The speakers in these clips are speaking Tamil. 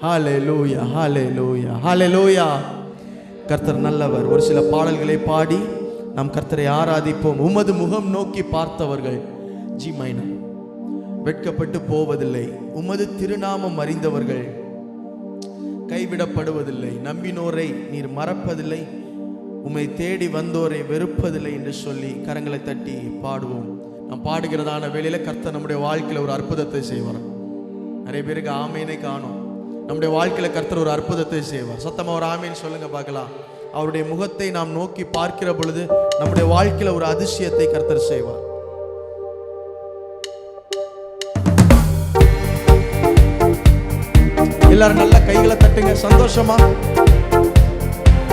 ஹல்லேலூயா, ஹல்லேலூயா, ஹல்லேலூயா. கர்த்தர் நல்லவர். ஒரு சில பாடல்களை பாடி நாம் கர்த்தரை ஆராதிப்போம். உமது முகம் நோக்கி பார்த்தவர்கள் ஜி மைனர் வெட்கப்பட்டு போவதில்லை. உமது திருநாமம் அறிந்தவர்கள் கைவிடப்படுவதில்லை. நம்பினோரை நீர் மறப்பதில்லை, உம்மை தேடி வந்தோரை வெறுப்பதில்லை என்று சொல்லி கரங்களை தட்டி பாடுவோம். நாம் பாடுகிறதான வேளையில கர்த்தர் நம்முடைய வாழ்க்கையில ஒரு அற்புதத்தை செய்வார். நிறைய பேருக்கு ஆமீனை காணும். நம்முடைய வாழ்க்கையில கர்த்தர் ஒரு அற்புதத்தை செய்வார். சத்தமா ஒரு ஆமீன் சொல்லுங்க பார்க்கலாம். அவருடைய முகத்தை நாம் நோக்கி பார்க்கிற பொழுது நம்முடைய வாழ்க்கையில ஒரு அதிசயத்தை கர்த்தர் செய்வார். எல்லாரும் நல்ல கைகளை தட்டுங்க. சந்தோஷமா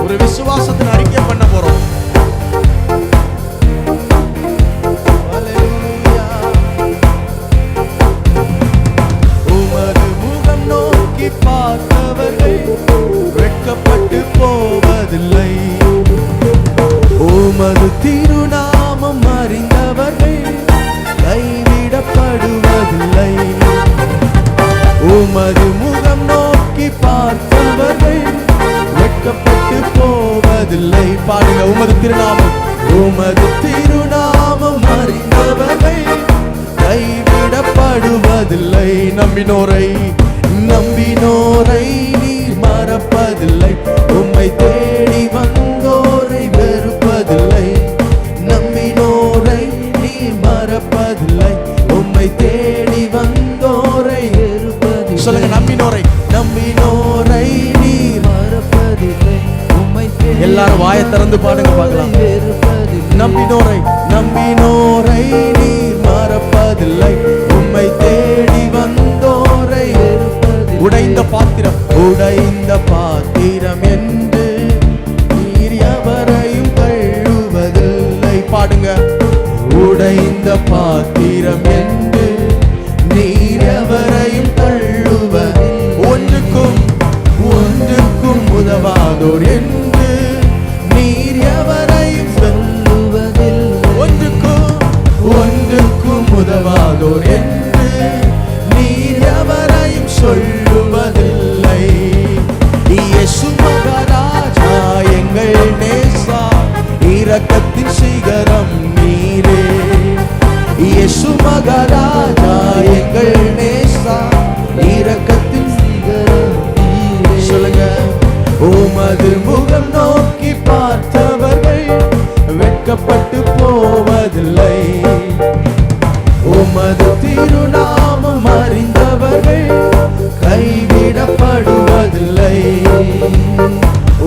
ஒரு விசுவாசத்தின் அறிக்கை பண்ண போறோம். உமது முகம் நோக்கி பார்த்தவர்கள் வெட்கப்பட்டு போவதில்லை. உமது திருநாமம் அறிந்தவர்கள் கைவிடப்படுவதில்லை. உமது முகம் நோக்கி பார்த்தவர்கள் வெட்கப்பட்டு போவதில்லை. பாடுங்க. உமது திருநாமம், உமது திருநாமம் அறிந்தவர்கள் கைவிடப்படுவதில்லை. நம்பினோரை நீர் மறப்பதில்லை. உம்மை தேடி வந்தோரை வெறுப்பதில்லை. நம்பினோரை நீர் மறப்பதில்லை. உம்மை தேடி வந்தோரை வெறுப்பதில்லை. சொல்லுங்க. நம்பினோரை நீர் மறப்பதில்லை. உம்மை எல்லாரும் வாயை திறந்து பாடுங்க பார்க்கலாம். நம்பினோரை நீர் மறப்பதில்லை. உம்மை தேடி வந்தோரை உடைந்த பாத்திரம் என்று நீர் எவரையும் கழுவதில்லை. பாடுங்க. உடைந்த பாத்திரம் என்று நீர் எவரையும் கழுவதில்லை. ஒன்றுக்கும் உதவாதோர் என்று நீர் எவரையும் சொல்லுவதில்லை. ஒன்றுக்கும் உதவாதோர் என்று நீர் எவரையும் சொல்லுவதில்லை. இயேசு மகாராஜா எங்கள் நேசா, இரக்கத்தின் சிகரம் நீரே. இயேசு மகாராஜா எங்கள் நேசா, இரக்கத்தின் சிகரம் நீரே. சொல்லுங்க. உமது முகம் நோக்கி பார்த்தவர்கள் வெட்கப்பட்டு போவதில்லை. உமது திருநாமம் அறிந்தவர்கள் கைவிடப்படுவதில்லை.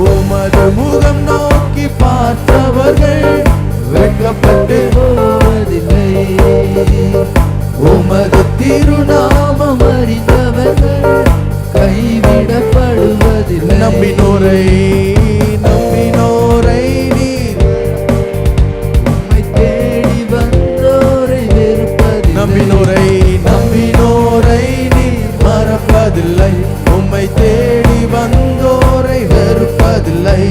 உமது முகம் நோக்கி பார்த்தவர்கள் வெட்கப்பட்டு போவதில்லை. உமது திருநாமம் அறிந்தவர்கள் கைவிடப்படுவதில்லை. நம்பினோரை நீர் உம்மை தேடி வந்தோரை வெறுப்பதில்லை. நம்பினோரை நீர் மறப்பதில்லை. உம்மை தேடி வந்தோரை வெறுப்பதில்லை.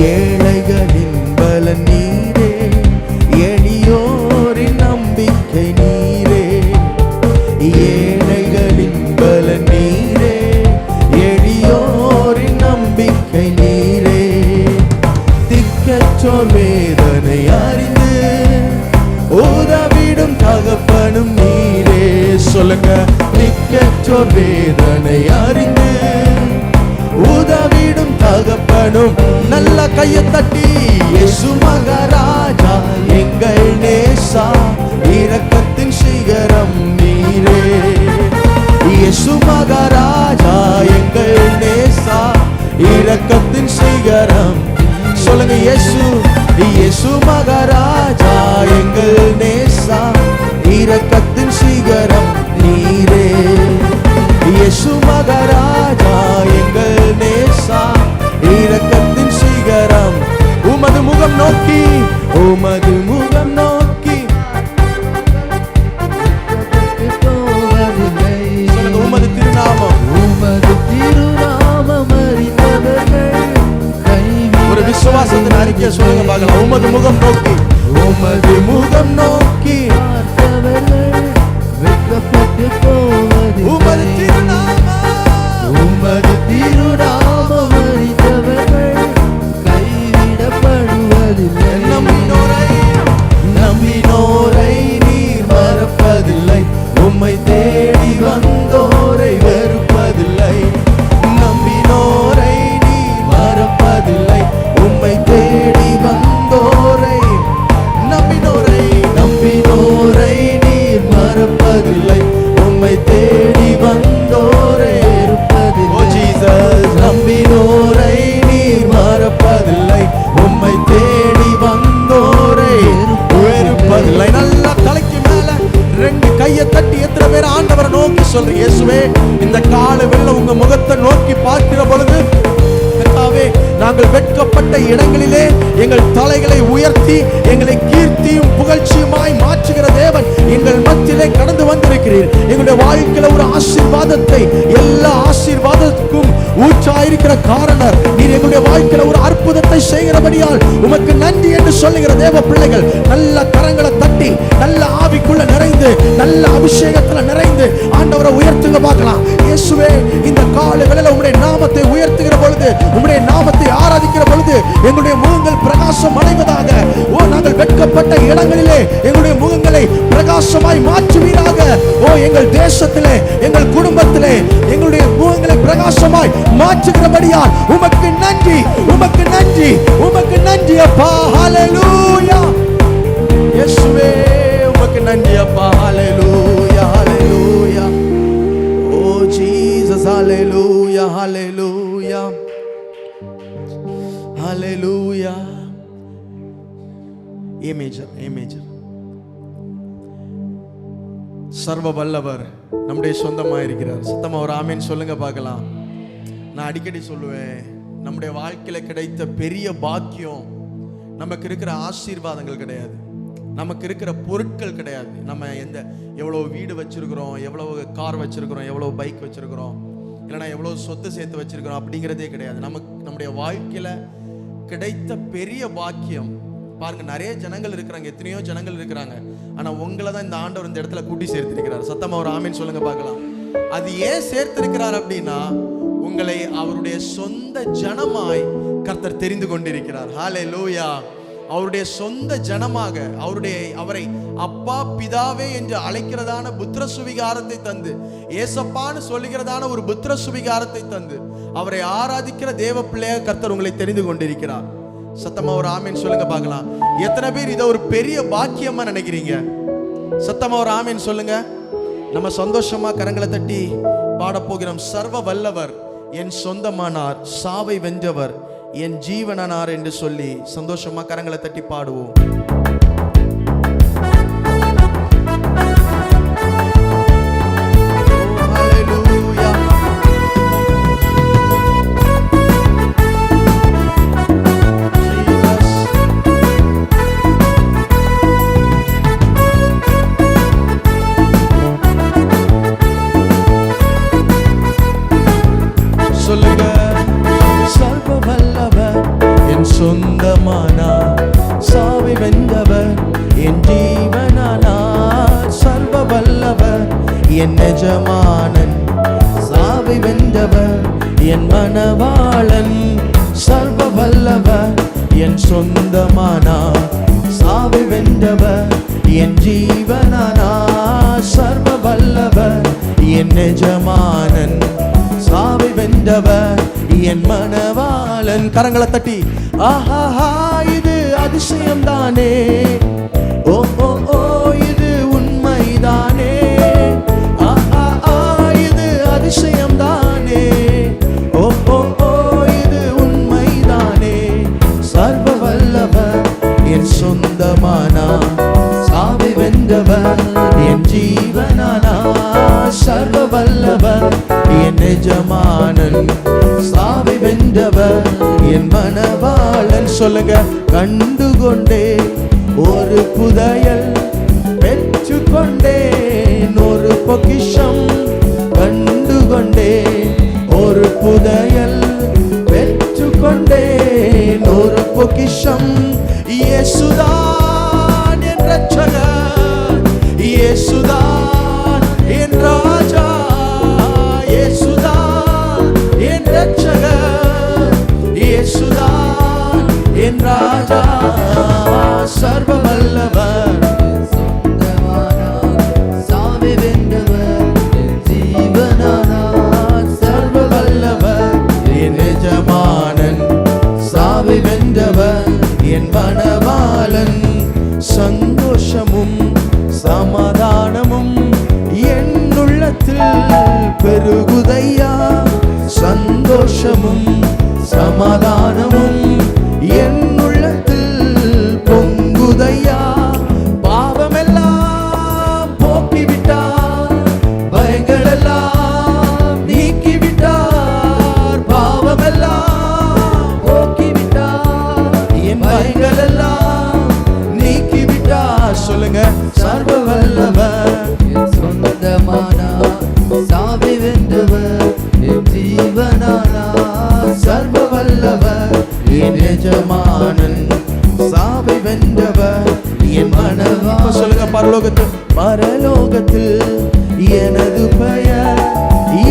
ஏழைகளின் பலன் நீரே, எளியோரின் நம்பிக்கை நீரே. ஏழைகளின் பலன் நீரே, எளியோரின் நம்பிக்கை நீரே. திக்கற்றோர் வேதனை அறிந்து உதவிடும் தகப்பனும் நீரே. சொல்லுங்க. திக்கற்றோர் வேதனை அறிந்து உதவிடும் தகப்பனும். நல்ல கையை தட்டி. இயேசு மகாராஜா எங்கள் நேசா, இரக்கத்தின் சிகரம் நீரே. இயேசு மகாராஜா எங்கள் நேசா, இரக்கத்தின் சிகரம். சொல்லுங்க. இயேசு மகாராஜா எங்கள் நேசா, இரக்கத்தின் சிகரம் நீரே. இயேசு மகாராஜா எங்கள் நேசா, இரக்கத்தின் சிகரம். உமது முகம் நோக்கி உமது திருநாமம் அறிந்தவர்கள். ஒரு விசுவாசத்தின் அறிக்கை சொல்லுங்க பார்க்கலாம். உமது முகம் நோக்கி வெட்கப்பட்டு போவதில்லை. உமது உங்க முகத்தை நோக்கி பார்க்கிற பொழுது கர்த்தாவே, நாங்கள் வெட்கப்பட்ட இடங்களிலே எங்கள் தலைகளை உயர்த்தி எங்களை கீர்த்தியும் புகழ்ச்சியுமாய் மாற்றுகிற தேவன் எங்கள் மத்தியிலே கடந்து வந்திருக்கிறீர். எங்களுடைய வாழ்க்கையில ஒரு ஆசீர்வாதத்தை, எல்லா ஆசீர்வாதத்துக்கும் ஊற்றாயிருக்கிற காரணர் நீர். எங்களுடைய வாழ்க்கையில ஒரு அற்புதத்தை செய்கிறபடியால் உமக்கு நன்றி என்று சொல்லுகிற தேவ பிள்ளைகள் நல்ல கரங்களை தட்டி, நல்ல ஆவிக்குள்ள நிறைந்து, நல்ல அபிஷேகத்துல நிறைந்து ஆண்டவரை உயர்த்துங்க பார்க்கலாம். இயேசுவே, இந்த காலங்களில் உம்முடைய நாமத்தை உயர்த்துகிற பொழுது, உம்முடைய நாமத்தை ஆராதிக்கிற பொழுது எங்களுடைய முகங்கள் பிரகாசம் அடைவதாக. ஓ, நாங்கள் வெட்கப்பட்ட இடங்களிலே எங்களுடைய முகங்களை பிரகாசமாய் மாற்றுவீராக. ஓ, எங்கள் தேசத்திலே, எங்கள் குடும்பத்திலே எங்களுடைய முகங்களை பிரகாசமாய் மாற்றுகிறபடியால் உமக்கு நன்றி, உமக்கு நன்றி, உமக்கு நன்றி அப்பா. ஹல்லேலூயா. இயேசுவே, உமக்கு நன்றி அப்பா. ஹல்லேலூயா, ஹல்லேலூயா. ஓ Jesus, hallelujah, hallelujah, hallelujah. A major, A major. சர்வ வல்லவர் நம்முடைய சொந்தமாக இருக்கிறார். சத்தமா ஒரு ஆமேன் சொல்லுங்க பார்க்கலாம். நான் அடிக்கடி சொல்லுவேன், நம்முடைய வாழ்க்கையில கிடைத்த பெரிய பாக்கியம் நமக்கு இருக்கிற ஆசீர்வாதங்கள் கிடையாது, நமக்கு இருக்கிற பொருட்கள் கிடையாது. நம்ம எவ்வளோ வீடு வச்சிருக்கிறோம், எவ்வளோ கார் வச்சிருக்கிறோம், எவ்வளோ பைக் வச்சிருக்கிறோம், இல்லைனா எவ்வளோ சொத்து சேர்த்து வச்சிருக்கிறோம் அப்படிங்கிறதே கிடையாது. நம்முடைய வாழ்க்கையில கிடைத்த பெரிய பாக்கியம் பாருங்க. நிறைய ஜனங்கள் இருக்கிறாங்க, எத்தனையோ ஜனங்கள் இருக்கிறாங்க. ஆனா உங்களை தான் இந்த ஆண்டவர் இந்த இடத்துல கூட்டி சேர்த்திருக்கிறார். சத்தமா ஒரு ஆமீன் சொல்லுங்க பார்க்கலாம். அது ஏன் சேர்த்திருக்கிறார் அப்படின்னா, உங்களை அவருடைய சொந்த ஜனமாய் கர்த்தர் தெரிந்து கொண்டிருக்கிறார். ஹல்லேலூயா. அவருடைய சொந்த ஜனமாக அவரை அப்பா பிதாவே என்று அழைக்கிறதான புத்திர சுவிகாரத்தை தந்து, ஏசப்பான்னு சொல்லுகிறதான ஒரு புத்திர சுவிகாரத்தை தந்து அவரை ஆராதிக்கிற தேவ பிள்ளையாக கர்த்தர் உங்களை தெரிந்து கொண்டிருக்கிறார். சத்தமா ஒரு ஆமீன் சொல்லுங்க பார்க்கலாம். எத்தனை பேர் இதை ஒரு பெரிய பாக்கியமா நினைக்கிறீங்க? சத்தமா ஒரு ஆமீன் சொல்லுங்க. நம்ம சந்தோஷமா கரங்களை தட்டி பாடப்போகிறோம். சர்வ வல்லவர் என் சொந்தமானார், சாவை வென்றவர் என் ஜீவனானார் என்று சொல்லி சந்தோஷமா கரங்களை தட்டி பாடுவோம். சொந்தமானார், சாவை வென்றவர் என் ஜீவனானார். சர்வ வல்லவர் என் எஜமானன், சாவை வென்றவர் என் மணவாளன். சர்வ வல்லவர் என் சொந்தமானார், சாவை வென்றவர் என் ஜீவனானார். சர்வ வல்லவர் என் எஜமானன், சாவை வென்றவர் என் மணவாளன். கரங்களை தட்டி ஆஹா, இது அதிசயம் தானே, ஓ ஓ ஓ இது உண்மைதானே, ஆஹா இது அதிசயம் தானே, ஓ ஓ ஓ இது உண்மைதானே. சர்வ வல்லவர் என் சொந்தமானார், சாவை வென்றவர் என் ஜீவனானார். சர்வ வல்லவர் என் எஜமானன், சாவை வென்றவர் என் மணவாளன். சொல்லுங்க. கண்டுகொண்டே ஒரு புதையல், பெற்றுக்கொண்டேன் ஒரு பொக்கிஷம். கண்டுகொண்டே ஒரு புதையல், பெற்றுக்கொண்டேன் ஒரு பொக்கிஷம். இயேசுதான் என் ரட்சகர், இயேசுதான் என் ராஜா, இயேசுதான் என் ரட்சகர், இயேசுதான் என் ராஜா. சர்வ வல்லவர் சாவை வென்றவர் என் ஜீவனானார். சர்வ வல்லவர் என் எஜமானன், சாவை வென்றவர் என் மணவாளன். சந்தோஷமும் சமாதானமும் என் உள்ளத்தில் பெருகுதையா. சந்தோஷமும் சமாதானமும் என் உள்ளத்தில் பொங்குதையா. பாவமெல்லாம் போக்கிவிட்டார், பயங்களெல்லாம் நீக்கிவிட்டார். எஜமானன் சாவை வென்றவர் என் மனவாளன். சொல்லுங்க, பரலோகத்தில் எனது பெயர்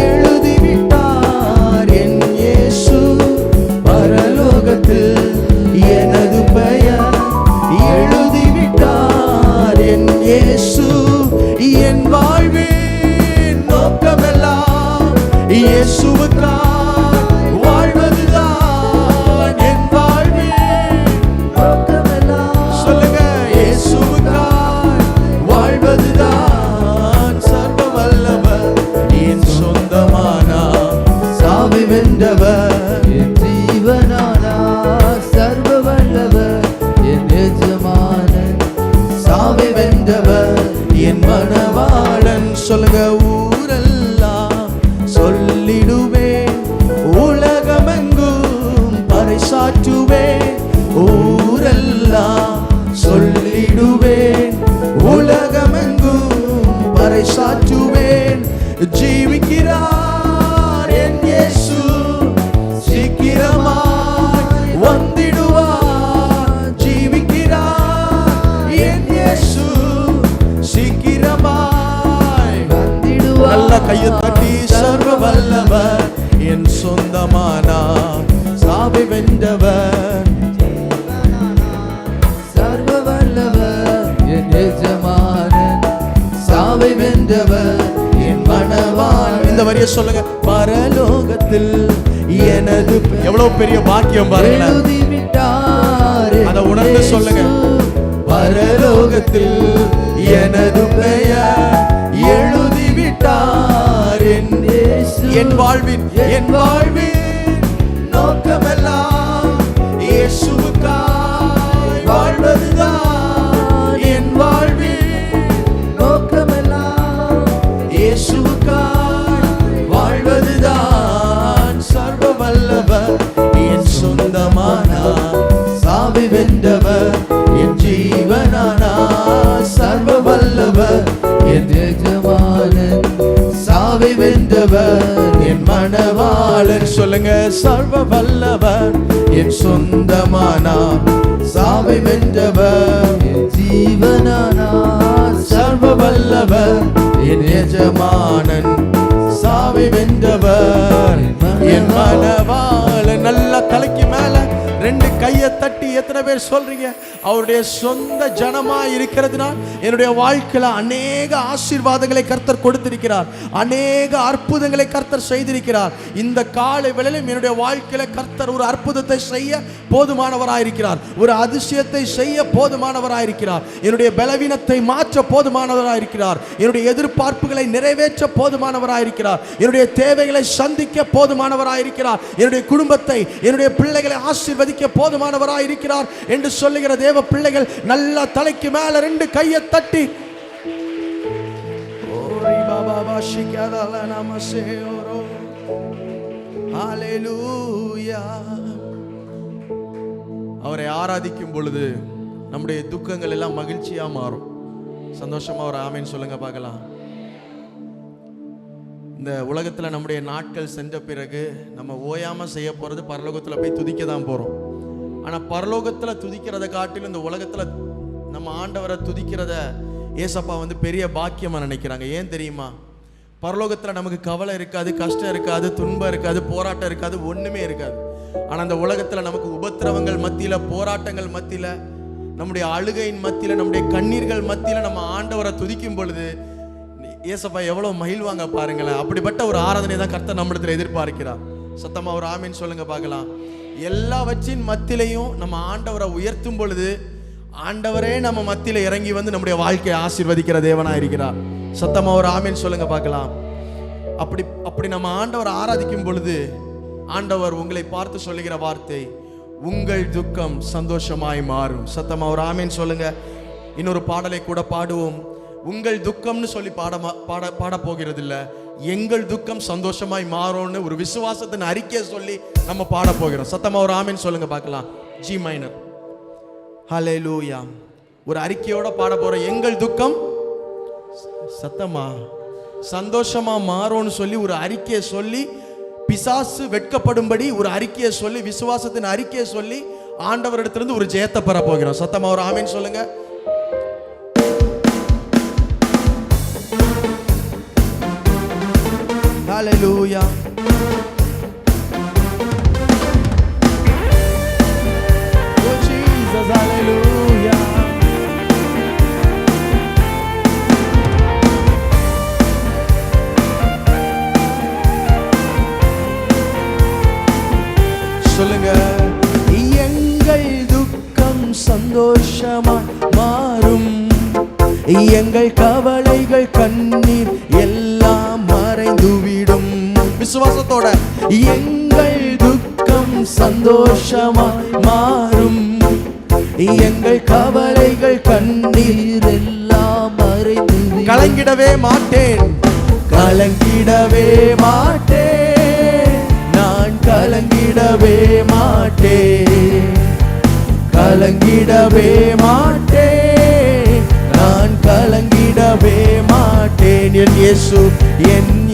எழுதிவிட்டார் என் இயேசு. பரலோகத்தில் எனது பெயர் எழுதிவிட்டார் என் இயேசு. என் வாழ்வின் நோக்கமெல்லாம் இயேசுவுக்காய் வாழ்வதுதான். என் வாழ்வின் நோக்கமெல்லாம் சொல்லுங்க, இயேசுவுக்காய் வாழ்வதுதான். சர்வ வல்லவர் என் சொந்தமானார் சாவை வென்றவர் என் ஜீவனானார். சர்வ வல்லவர் என் எஜமானன் சாவை வென்றவர் என் மனவாளன். சொல்லுங்க, ஊரெல்லாம் சொல்லிடுவேன், உலகமெங்கும் பறைசாற்றுவேன். ஊரெல்லாம் சொல்லிடுவேன், உலகமெங்கும் பறைசாற்றுவேன். ஜீவிக்கிறார் என் இயேசு, சீக்கிரமாய் வந்திடுவார். ஜீவிக்கிறார் என் இயேசு, சீக்கிரமாய் வந்திடுவார். நல்ல கையை தட்டி, சர்வ வல்லவர் என் சொந்தமானார் சாவை வென்றவர். சர்வ வல்லவர் என் எஜமானன் சாவை வென்றவர் என் மனவாளன். இந்த வரியை சொல்லுங்க, பரலோகத்தில் எனது எவ்வளவு பெரிய பாக்கியம் பாருங்களேன். அதை உணர்ந்து சொல்லுங்க, பரலோகத்தில் எனது பெயர் எழுதிவிட்டார் என் இயேசு. என் வாழ்வின் நோக்கமெல்லாம் இயேசுவுக்காய் வாழ்வதுதான். என் வாழ்வின் நோக்கமெல்லாம் இயேசுவுக்காய் வாழ்வதுதான். சர்வ வல்லவர் என் சொந்தமானார் சாவை வென்றவர் என் ஜீவனானார். சர்வ வல்லவர் என் எஜமானன் சாவை வென்றவர் என் மனவாளன். சொல்லுங்க, சர்வ வல்லவர் என் சொந்தமானார் சாவை வென்றவர் என் ஜீவனானார். சர்வ வல்லவர் என் எஜமானன் சாவை வென்றவர் என் மனவாளன். நல்ல தலைக்கு மேல ரெண்டு கையை தட்டி எத்தனை பேர் சொல்றீங்க, அவருடைய சொந்த ஜனமா இருக்கிறதுனால் என்னுடைய வாழ்க்கையில அநேக ஆசீர்வாதங்களை கர்த்தர் கொடுத்திருக்கிறார், அநேக அற்புதங்களை கர்த்தர் செய்திருக்கிறார். இந்த காலை வேளையிலும் என்னுடைய வாழ்க்கையில கர்த்தர் ஒரு அற்புதத்தை செய்ய போதுமானவராயிருக்கிறார், ஒரு அதிசயத்தை செய்ய போதுமானவராயிருக்கிறார், என்னுடைய பலவீனத்தை மாற்ற போதுமானவராயிருக்கிறார், என்னுடைய எதிர்பார்ப்புகளை நிறைவேற்ற போதுமானவராயிருக்கிறார், என்னுடைய தேவைகளை சந்திக்க போதுமானவராயிருக்கிறார், என்னுடைய குடும்பத்தை என்னுடைய பிள்ளைகளை ஆசீர்வதிக்க போதுமானவராயிருக்கிறார் என்று சொல்லுகிற தேவ பிள்ளைகள் நல்ல தலைக்கு மேல ரெண்டு கையை தட்டி அவரை ஆராதிக்கும் பொழுது நம்முடைய துக்கங்கள் எல்லாம் மகிழ்ச்சியா மாறும். சந்தோஷமா ஒரு ஆமேன் சொல்லுங்க பார்க்கலாம். இந்த உலகத்துல நம்முடைய நாட்கள் சென்ற பிறகு நம்ம ஓயாம செய்ய போறது பரலோகத்துல போய் துதிக்க தான் போறோம். ஆனா பரலோகத்துல துதிக்கிறத காட்டிலும் இந்த உலகத்துல நம்ம ஆண்டவரை துதிக்கிறத ஏசப்பா பெரிய பாக்கியமா நினைக்கிறாங்க. ஏன் தெரியுமா? பரலோகத்துல நமக்கு கவலை இருக்காது, கஷ்டம் இருக்காது, துன்பம் இருக்காது, போராட்டம் இருக்காது, ஒண்ணுமே இருக்காது. ஆனா அந்த உலகத்துல நமக்கு உபத்திரவங்கள் மத்தியில, போராட்டங்கள் மத்தியில, நம்முடைய அழுகையின் மத்தியில, நம்முடைய கண்ணீர்கள் மத்தியில நம்ம ஆண்டவரை துதிக்கும் பொழுது ஏசப்பா எவ்வளவு மகிழ்வாங்க பாருங்களேன். அப்படிப்பட்ட ஒரு ஆராதனை தான் கர்த்தர் நம்மிடத்துல எதிர்பார்க்கிறார். சத்தமா ஒரு ஆமீன் சொல்லுங்க பார்க்கலாம். எல்லாவற்றின் மத்தியிலையும் நம்ம ஆண்டவரை உயர்த்தும் பொழுது ஆண்டவரே நம்ம மத்தியில இறங்கி நம்முடைய வாழ்க்கையை ஆசீர்வதிக்கிற தேவனா இருக்கிறார். சத்தமா ஒரு ஆமீன் சொல்லுங்க பார்க்கலாம். அப்படி நம்ம ஆண்டவரை ஆராதிக்கும் பொழுது ஆண்டவர் உங்களை பார்த்து சொல்லுகிற வார்த்தை, உங்கள் துக்கம் சந்தோஷமாய் மாறும். சத்தமா ஒரு ஆமீன் சொல்லுங்க. இன்னொரு பாடலை கூட பாடுவோம். உங்கள் துக்கம்னு சொல்லி பாட போகிறது இல்ல, எங்கள் துக்கம் சந்தோஷமாய் மாறும்னு ஒரு விசுவாசத்தின் அறிக்கையை சொல்லி நம்ம பாட போகிறோம். சத்தமா ஒரு ஆமீன் சொல்லுங்க பார்க்கலாம். G minor. ஹல்லேலூயா. ஒரு அறிக்கையோட பாட போறோம். எங்கள் துக்கம் சத்தமா சந்தோஷமா மாறும்னு சொல்லி ஒரு அறிக்கையை சொல்லி, பிசாசு வெட்கப்படும்படி ஒரு அறிக்கையை சொல்லி, விசுவாசத்தின் அறிக்கையை சொல்லி ஆண்டவரிடத்திலிருந்து ஒரு ஜெயத்தை பெற போகிறோம். சத்தமா ஒரு ஆமீன் சொல்லுங்க. ஹalleluya. Oh Jesus, hallelujah. சொல்லுங்க. எங்கள் துக்கம் சந்தோஷமாய் மாறும், எங்கள் கவலைகள் கண்ணீர் எல்லாம் மறைந்துவிடும். விசுவாசத்தோட எங்கள் துக்கம் சந்தோஷமாய் மாறும், எங்கள் கவலைகள் கண்ணீர் எல்லாம் மறைந்துவிடும். கலங்கிடவே மாட்டேன், கலங்கிடவே மாட்டேன், நான் கலங்கிடவே மாட்டேன், கலங்கிடவே மாட்டேன், நான் கலங்கிடவே மாட்டேன். என்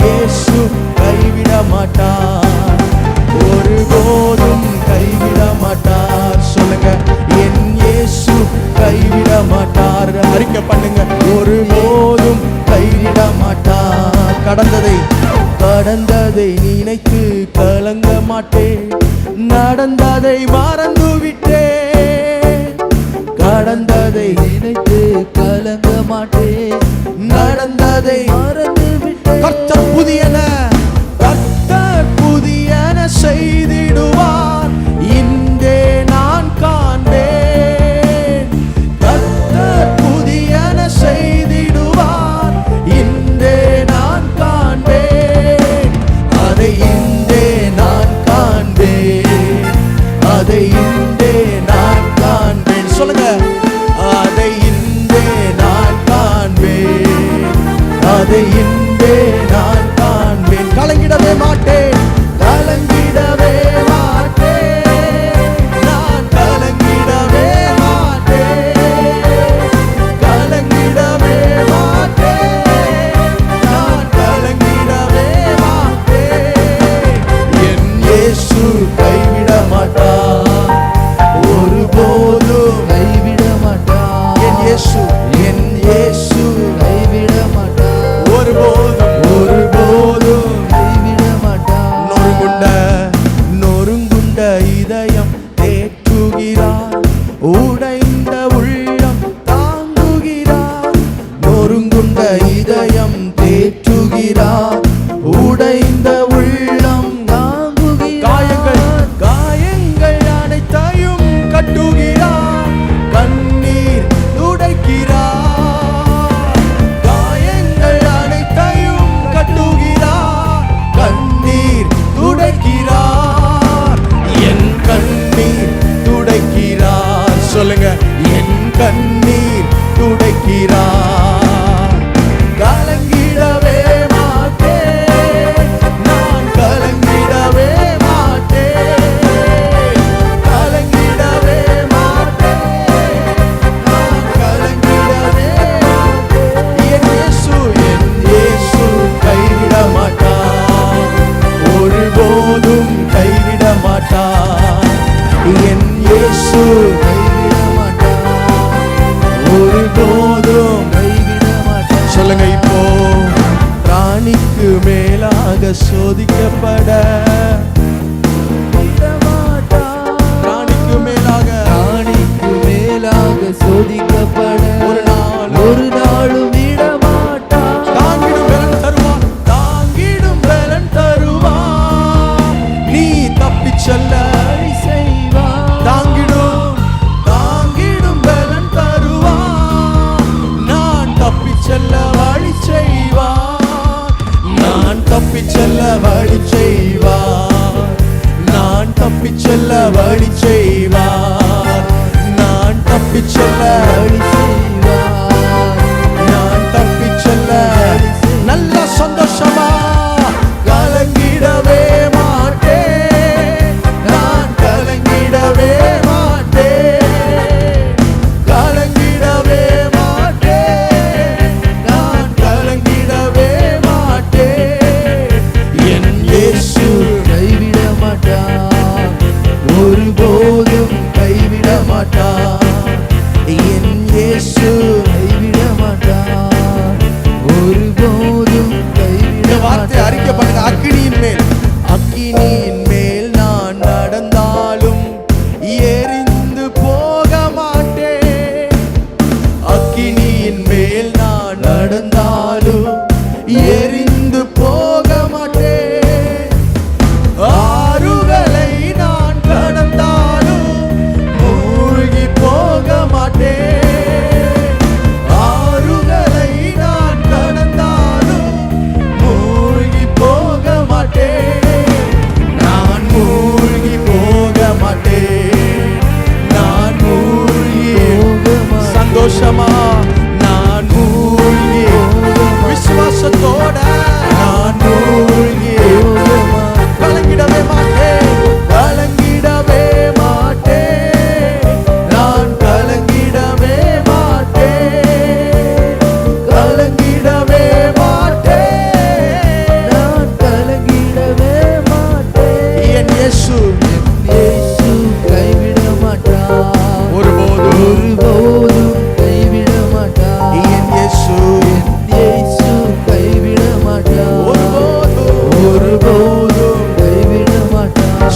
இயேசு கைவிட மாட்டார், ஒருபோதும் கைவிட மாட்டார். சொல்லுங்க, என் இயேசு கைவிட மாட்டார். அறிக்கை பண்ணுங்க, ஒருபோதும் கைவிட மாட்டார். கடந்ததை நினைத்து கலங்க மாட்டேன், நடந்ததை மறந்து விட்டேன். கடந்ததை நினைத்து கலங்க மாட்டேன், நடந்ததை மறந்து விட்டேன். கர்த்தர் புதியன செய்திடுவார், இன்றே நான் காண்பேன். கர்த்தர் புதியன செய்திடுவார், இன்றே நான் காண்பேன். அதை இன்றே நான் காண்பேன், அதை இன்றே நான் காண்பேன். சொல்லுங்க, அதை இன்றே நான் காண்பேன், அதை இன்றே நான் காண்பேன். கலங்கிடவே மாட்டேன், கலங்கிடவே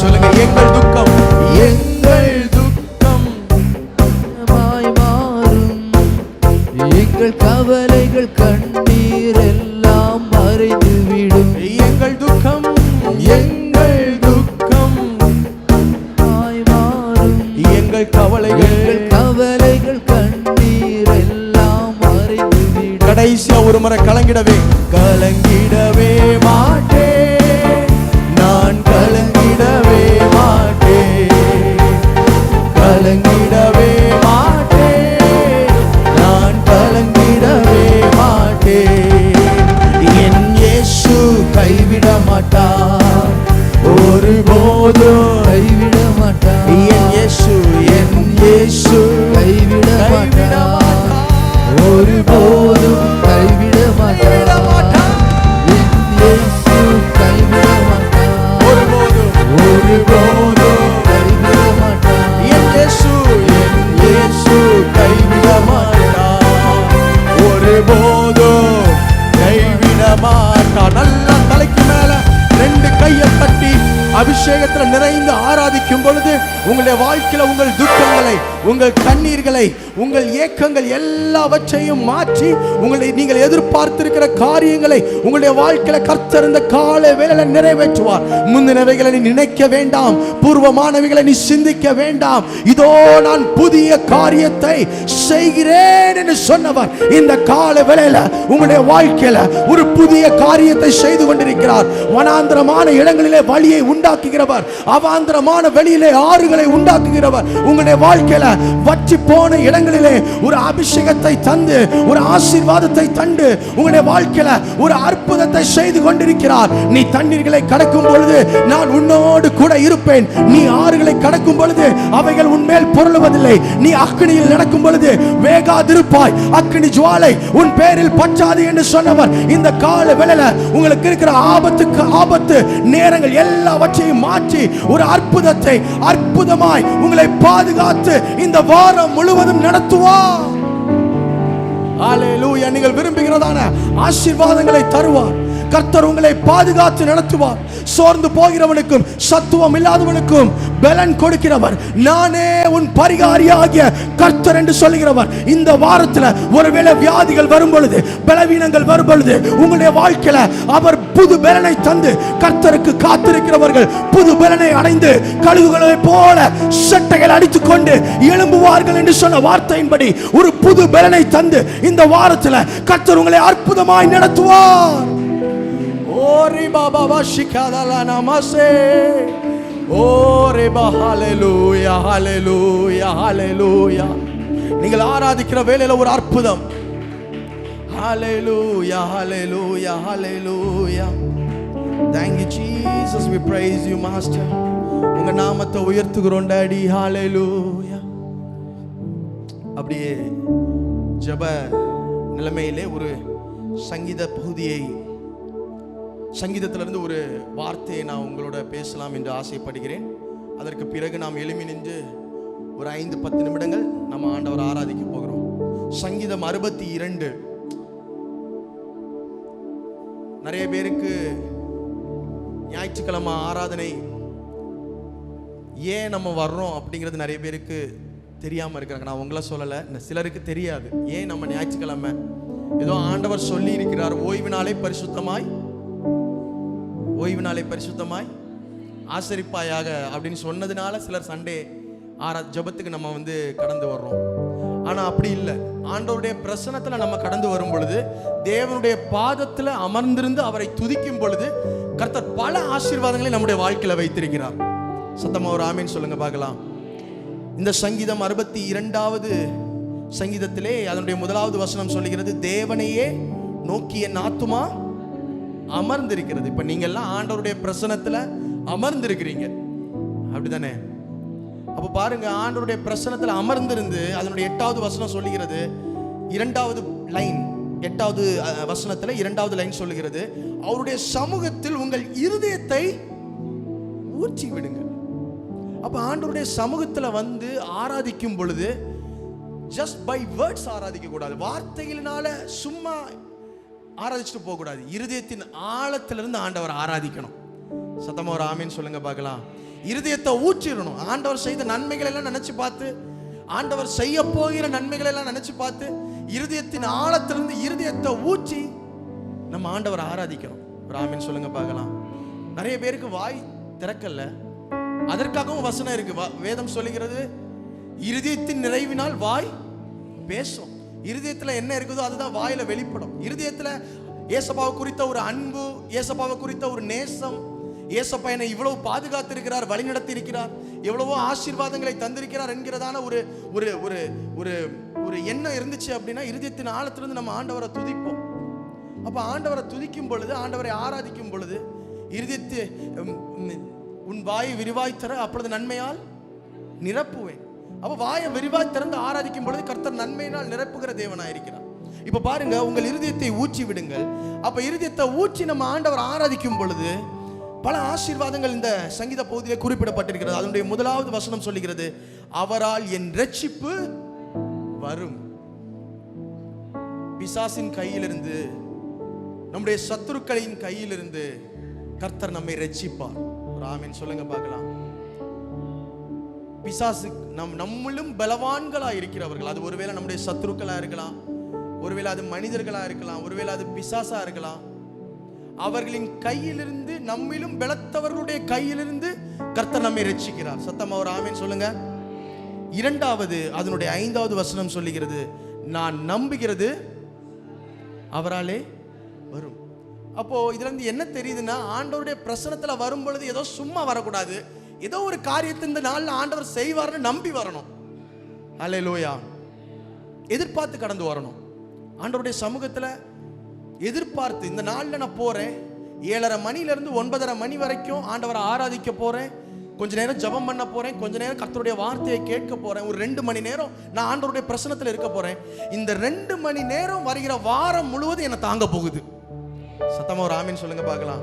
சொல்லுங்க, எங்கள் துக்கம் மாறும், எங்கள் கவலைகள் கண்ணீர் எல்லாம் மறைந்துவிடும். எங்கள் துக்கம் மாறும், எங்கள் கவலைகள் கண்ணீர் எல்லாம் மறைந்துவிடும். கடைசியா ஒரு முறை கலங்கிடவே மாட்டேன், நான் கலங்கிடவே மாட்டேன், கலங்கிடவே மாட்டேன், நான் கலங்கிடவே மாட்டேன். என் இயேசு கைவிட மாட்டார், ஒருபோதும் கைவிட மாட்டார். என் இயேசு கைவிட மாட்டார், ஒருபோதும் கைவிட மாட்டார். என் இயேசு கைவிட மாட்டார், ஒருபோதும் கைவிட மாட்டார். என் இயேசு கைவிட மாட்டார், ஒருபோதும் கைவிட மாட்டார். நல்லா தலைக்கு மேல ரெண்டு கையை தட்டி அபிஷேகத்துல நிறைந்து ஆராதிக்கும் பொழுது உங்களுடைய வாழ்க்கையில உங்கள் துக்கங்களை, உங்கள் கண்ணீர்களை, உங்கள் ஏக்கங்கள் எல்லாவற்றையும் மாற்றி உங்களை நீங்கள் எதிர்பார்த்திருக்கிற காரியங்களை உங்களுடைய வாழ்க்கையில கர்த்தர் இந்த கால வேளையில நிறைவேற்றுவார். முந்தினவைகளை நீ நினைக்க வேண்டாம், பூர்வமானவைகளை நீ சிந்திக்க வேண்டாம். இதோ நான் புதிய காரியத்தை செய்கிறேன் என்று சொன்னவர் இந்த கால வேளையில உங்களுடைய வாழ்க்கையில ஒரு புதிய காரியத்தை செய்து கொண்டிருக்கிறார். வனாந்திரமான இடங்களிலே வழியை உண்டாக்குகிறவர், அவாந்திரமான வெளியிலே ஆறுகளை உண்டாக்குகிறவர். உங்களுடைய வாழ்க்கையில வற்றி போன இடங்களிலே ஒரு அபிஷேகத்தை தந்து, ஒரு ஆசீர்வாதத்தை தந்து உங்களுடைய வாழ்க்கையில ஒரு அற்புதத்தை செய்து கொண்டிருக்கிறார். நீ தண்ணீர்களை கடக்கும் பொழுது நான் உன்னோடு கூட இருப்பேன், நீ ஆறுகளை கடக்கும் பொழுது அவைகள் உன்மேல் பொருளுவதில்லை, நீ அக்கினியில் நடக்கும் பொழுது வேகாதிருப்பாய், அக்கினி ஜுவாலை உன் பேரில் பற்றாது என்று சொன்னவர் இந்த கால வேளையில உங்களுக்கு இருக்கிற ஆபத்து நேரங்கள் எல்லாவற்றையும் மாற்றி ஒரு அற்புதத்தை அற்புதமாய் உங்களை பாதுகாத்து இந்த வாரம் முழுவதும் நடத்துவார். ஹல்லேலூயா. நீங்கள் விரும்புகிறதான ஆசீர்வாதங்களை தருவார். கர்த்தர் உங்களை பாதுகாத்து நடத்துவார். சோர்ந்து போகிறவனுக்கும் சத்துவம் இல்லாதவனுக்கும் பலன் கொடுக்கிறவர் நானே உன் பரிகாரியாகிய கர்த்தர் என்று சொல்லுகிறவர். இந்த வாரத்தில் ஒருவேளை வியாதிகள் வரும் பொழுது, பலவீனங்கள் வரும் பொழுது உங்களுடைய வாழ்க்கையில அவர் புது பலனை தந்து, கர்த்தருக்கு காத்திருக்கிறவர்கள் புது பலனை அடைந்து கழுகுகளை போல சட்டைகள் அடித்துக் கொண்டு எழும்புவார்கள் என்று சொன்ன வார்த்தையின்படி ஒரு புது பலனை தந்து இந்த வாரத்தில் கர்த்தர் உங்களை அற்புதமாய் நடத்துவார். ஓரி பாபா வாஷிகாதலா நமசே, ஓரி பா. ஹல்லேலூயா, ஹல்லேலூயா, ஹல்லேலூயா. நீங்கள் ஆராதிக்கிற வேளையில ஒரு அற்புதம். ஹல்லேலூயா, ஹல்லேலூயா, ஹல்லேலூயா. Thank you Jesus, we praise you master. உங்க நாமத்தை உயர்த்துகிறோம் டாடி. ஹல்லேலூயா. அப்படியே ஜெப நிலைமையிலே ஒரு சங்கீத பகுதியை, சங்கீதத்திலிருந்து ஒரு வார்த்தையை நான் உங்களோட பேசலாம் என்று ஆசைப்படுகிறேன். அதற்கு பிறகு நாம் எழுமி நின்று ஒரு 5-10 நிமிடங்கள் நம்ம ஆண்டவர் ஆராதிக்க போகிறோம். சங்கீதம் 62. நிறைய பேருக்கு ஞாயிற்றுக்கிழமை ஆராதனை ஏன் நம்ம வர்றோம் அப்படிங்கிறது நிறைய பேருக்கு தெரியாம இருக்கிறாங்க. நான் உங்களை சொல்லலை, சிலருக்கு தெரியாது ஏன் நம்ம ஞாயிற்றுக்கிழமை. ஏதோ ஆண்டவர் சொல்லி இருக்கிறார், ஓய்வு நாளை பரிசுத்தமாய் ஆசரிப்பாயாக அப்படின்னு சொன்னதுனால சிலர் சண்டே ஜெபத்துக்கு நம்ம கடந்து வர்றோம். ஆனா அப்படி இல்லை. ஆண்டவருடைய பிரசன்னத்துல நம்ம கடந்து வரும் பொழுது, தேவனுடைய பாதத்துல அமர்ந்திருந்து அவரை துதிக்கும் பொழுது கர்த்தர் பல ஆசீர்வாதங்களை நம்முடைய வாழ்க்கையில வைத்திருக்கிறார். சத்தமா ஒரு ஆமீன் சொல்லுங்க பார்க்கலாம். இந்த சங்கீதம் 62வது சங்கீதத்திலே அதனுடைய 1வது வசனம் சொல்லுகிறது, தேவனையே நோக்கி என் ஆத்துமா அமர்ந்திருக்கிறது. இப்ப நீங்க எல்லாம் ஆண்டவருடைய பிரசன்னத்துல அமர்ந்திருக்கிறீங்க, அப்படிதானே? அப்ப பாருங்க, ஆண்டவருடைய பிரசன்னத்துல அமர்ந்திருந்து அதனுடைய 8வது வசனம் சொல்லுகிறது, 2வது லைன், 8வது வசனத்துல 2வது லைன் சொல்லுகிறது, அவருடைய சமூகத்தில் உங்கள் இருதயத்தை ஊற்றி விடுங்க. அப்ப ஆண்டவருடைய சமூகத்துல ஆராதிக்கும் பொழுது ஜஸ்ட் பை வேர்ட்ஸ் ஆராதிக்க கூடாது, வார்த்தைகளினால சும்மா ஆராதிச்சுட்டு போக கூடாது. இருதயத்தின் ஆழத்திலிருந்து ஆண்டவர் ஆராதிக்கணும். சத்தமா ஒரு ஆமீன் சொல்லுங்க பார்க்கலாம். இருதயத்தை ஊற்றிடணும். ஆண்டவர் செய்த நன்மைகள் எல்லாம் நினைச்சு பார்த்து, ஆண்டவர் செய்ய போகிற நன்மைகள் எல்லாம் நினைச்சு பார்த்து, இருதயத்தின் ஆழத்திலிருந்து இருதயத்தை ஊற்றி நம்ம ஆண்டவரை ஆராதிக்கிறோம். ஒரு ஆமீன் சொல்லுங்க பார்க்கலாம். நிறைய பேருக்கு வாய் திறக்கல, அதற்காகவும் வசனம் இருக்கு. வேதம் சொல்லுகிறது, இருதயத்தின் நிறைவினால் வாய் பேசும். இருதயத்துல என்ன இருக்குதோ அதுதான் வாயில வெளிப்படும். இருதயத்துல ஏசப்பாவை குறித்த ஒரு அன்பு, ஏசப்பாவை குறித்த ஒரு நேசம், ஏசப்பா என்னை இவ்வளவு பாதுகாத்திருக்கிறார், வழிநடத்தி இருக்கிறார், எவ்வளவோ ஆசீர்வாதங்களை தந்திருக்கிறார் என்கிறதான ஒரு ஒரு ஒரு ஒரு ஒரு எண்ணம் இருந்துச்சு அப்படின்னா இருதயத்தின் ஆழத்திலிருந்து நம்ம ஆண்டவரை துதிப்போம். அப்ப ஆண்டவரை துதிக்கும் பொழுது, ஆண்டவரை ஆராதிக்கும் பொழுது, இருதயத்தை உன் வாயை விரிவாய் தர அப்பொழுது நன்மையால் நிரப்புவேன். அப்ப வாயை விரிவாய் திறந்து ஆராதிக்கும் பொழுது கர்த்தர் நன்மையினால் நிரப்புகிற தேவனாயிருக்கிறார். இப்ப பாருங்க, உங்கள் இருதயத்தை ஊற்றி விடுங்கள். அப்ப இருதயத்தை ஊற்றி நம்ம ஆண்டவர் ஆராதிக்கும் பொழுது பல ஆசீர்வாதங்கள் இந்த சங்கீத பகுதியிலே குறிப்பிடப்பட்டிருக்கிறது. அதனுடைய முதலாவது வசனம் சொல்லுகிறது, அவரால் என் ரட்சிப்பு வரும். பிசாசின் கையிலிருந்து, நம்முடைய சத்துருக்களின் கையிலிருந்து கர்த்தர் நம்மை ரட்சிப்பார். ஒரு ஆமீன் சொல்லுங்க பார்க்கலாம். பிசாசு நம்மளும் பலவான்களா இருக்கிறவர்கள், அது ஒருவேளை நம்முடைய சத்துருக்களா இருக்கலாம், ஒருவேளை அது மனிதர்களா இருக்கலாம், ஒருவேளை அது பிசாசா இருக்கலாம். அவர்களின் கையிலிருந்து, நம்மிலும் பலத்தவர்களுடைய கையிலிருந்து கர்த்தர் நம்மை ரட்சிக்கிறார். சத்தமா ஒரு ஆமீன் சொல்லுங்க. இரண்டாவது, அதனுடைய 5வது வசனம் சொல்லுகிறது, நான் நம்புகிறது அவராலே வரும். அப்போ இதுல இருந்து என்ன தெரியுதுன்னா, ஆண்டவருடைய பிரசனத்துல வரும் பொழுது ஏதோ சும்மா வரக்கூடாது, ஏதோ ஒரு காரியத்தை இந்த நாள்ல ஆண்டவர் செய்வார்னு நம்பி வரணும். அல்லேலூயா. எதிர்பார்த்து கடந்து வரணும். ஆண்டவருடைய சமூகத்துல எதிர்பார்த்து, இந்த நாள்ல நான் போறேன், 7:30 மணிலிருந்து 9:30 மணி வரைக்கும் ஆண்டவரை ஆராதிக்க போறேன், கொஞ்ச நேரம் ஜெபம் பண்ண போறேன், கொஞ்ச நேரம் கர்த்தருடைய வார்த்தையை கேட்க போறேன், ஒரு 2 மணி நேரம் நான் ஆண்டவருடைய பிரசனத்துல இருக்க போறேன். இந்த 2 மணி நேரம் வருகிற வாரம் முழுவதும் என்ன தாங்க போகுது. சத்தமா ஒரு ஆமீன் சொல்லுங்க பார்க்கலாம்.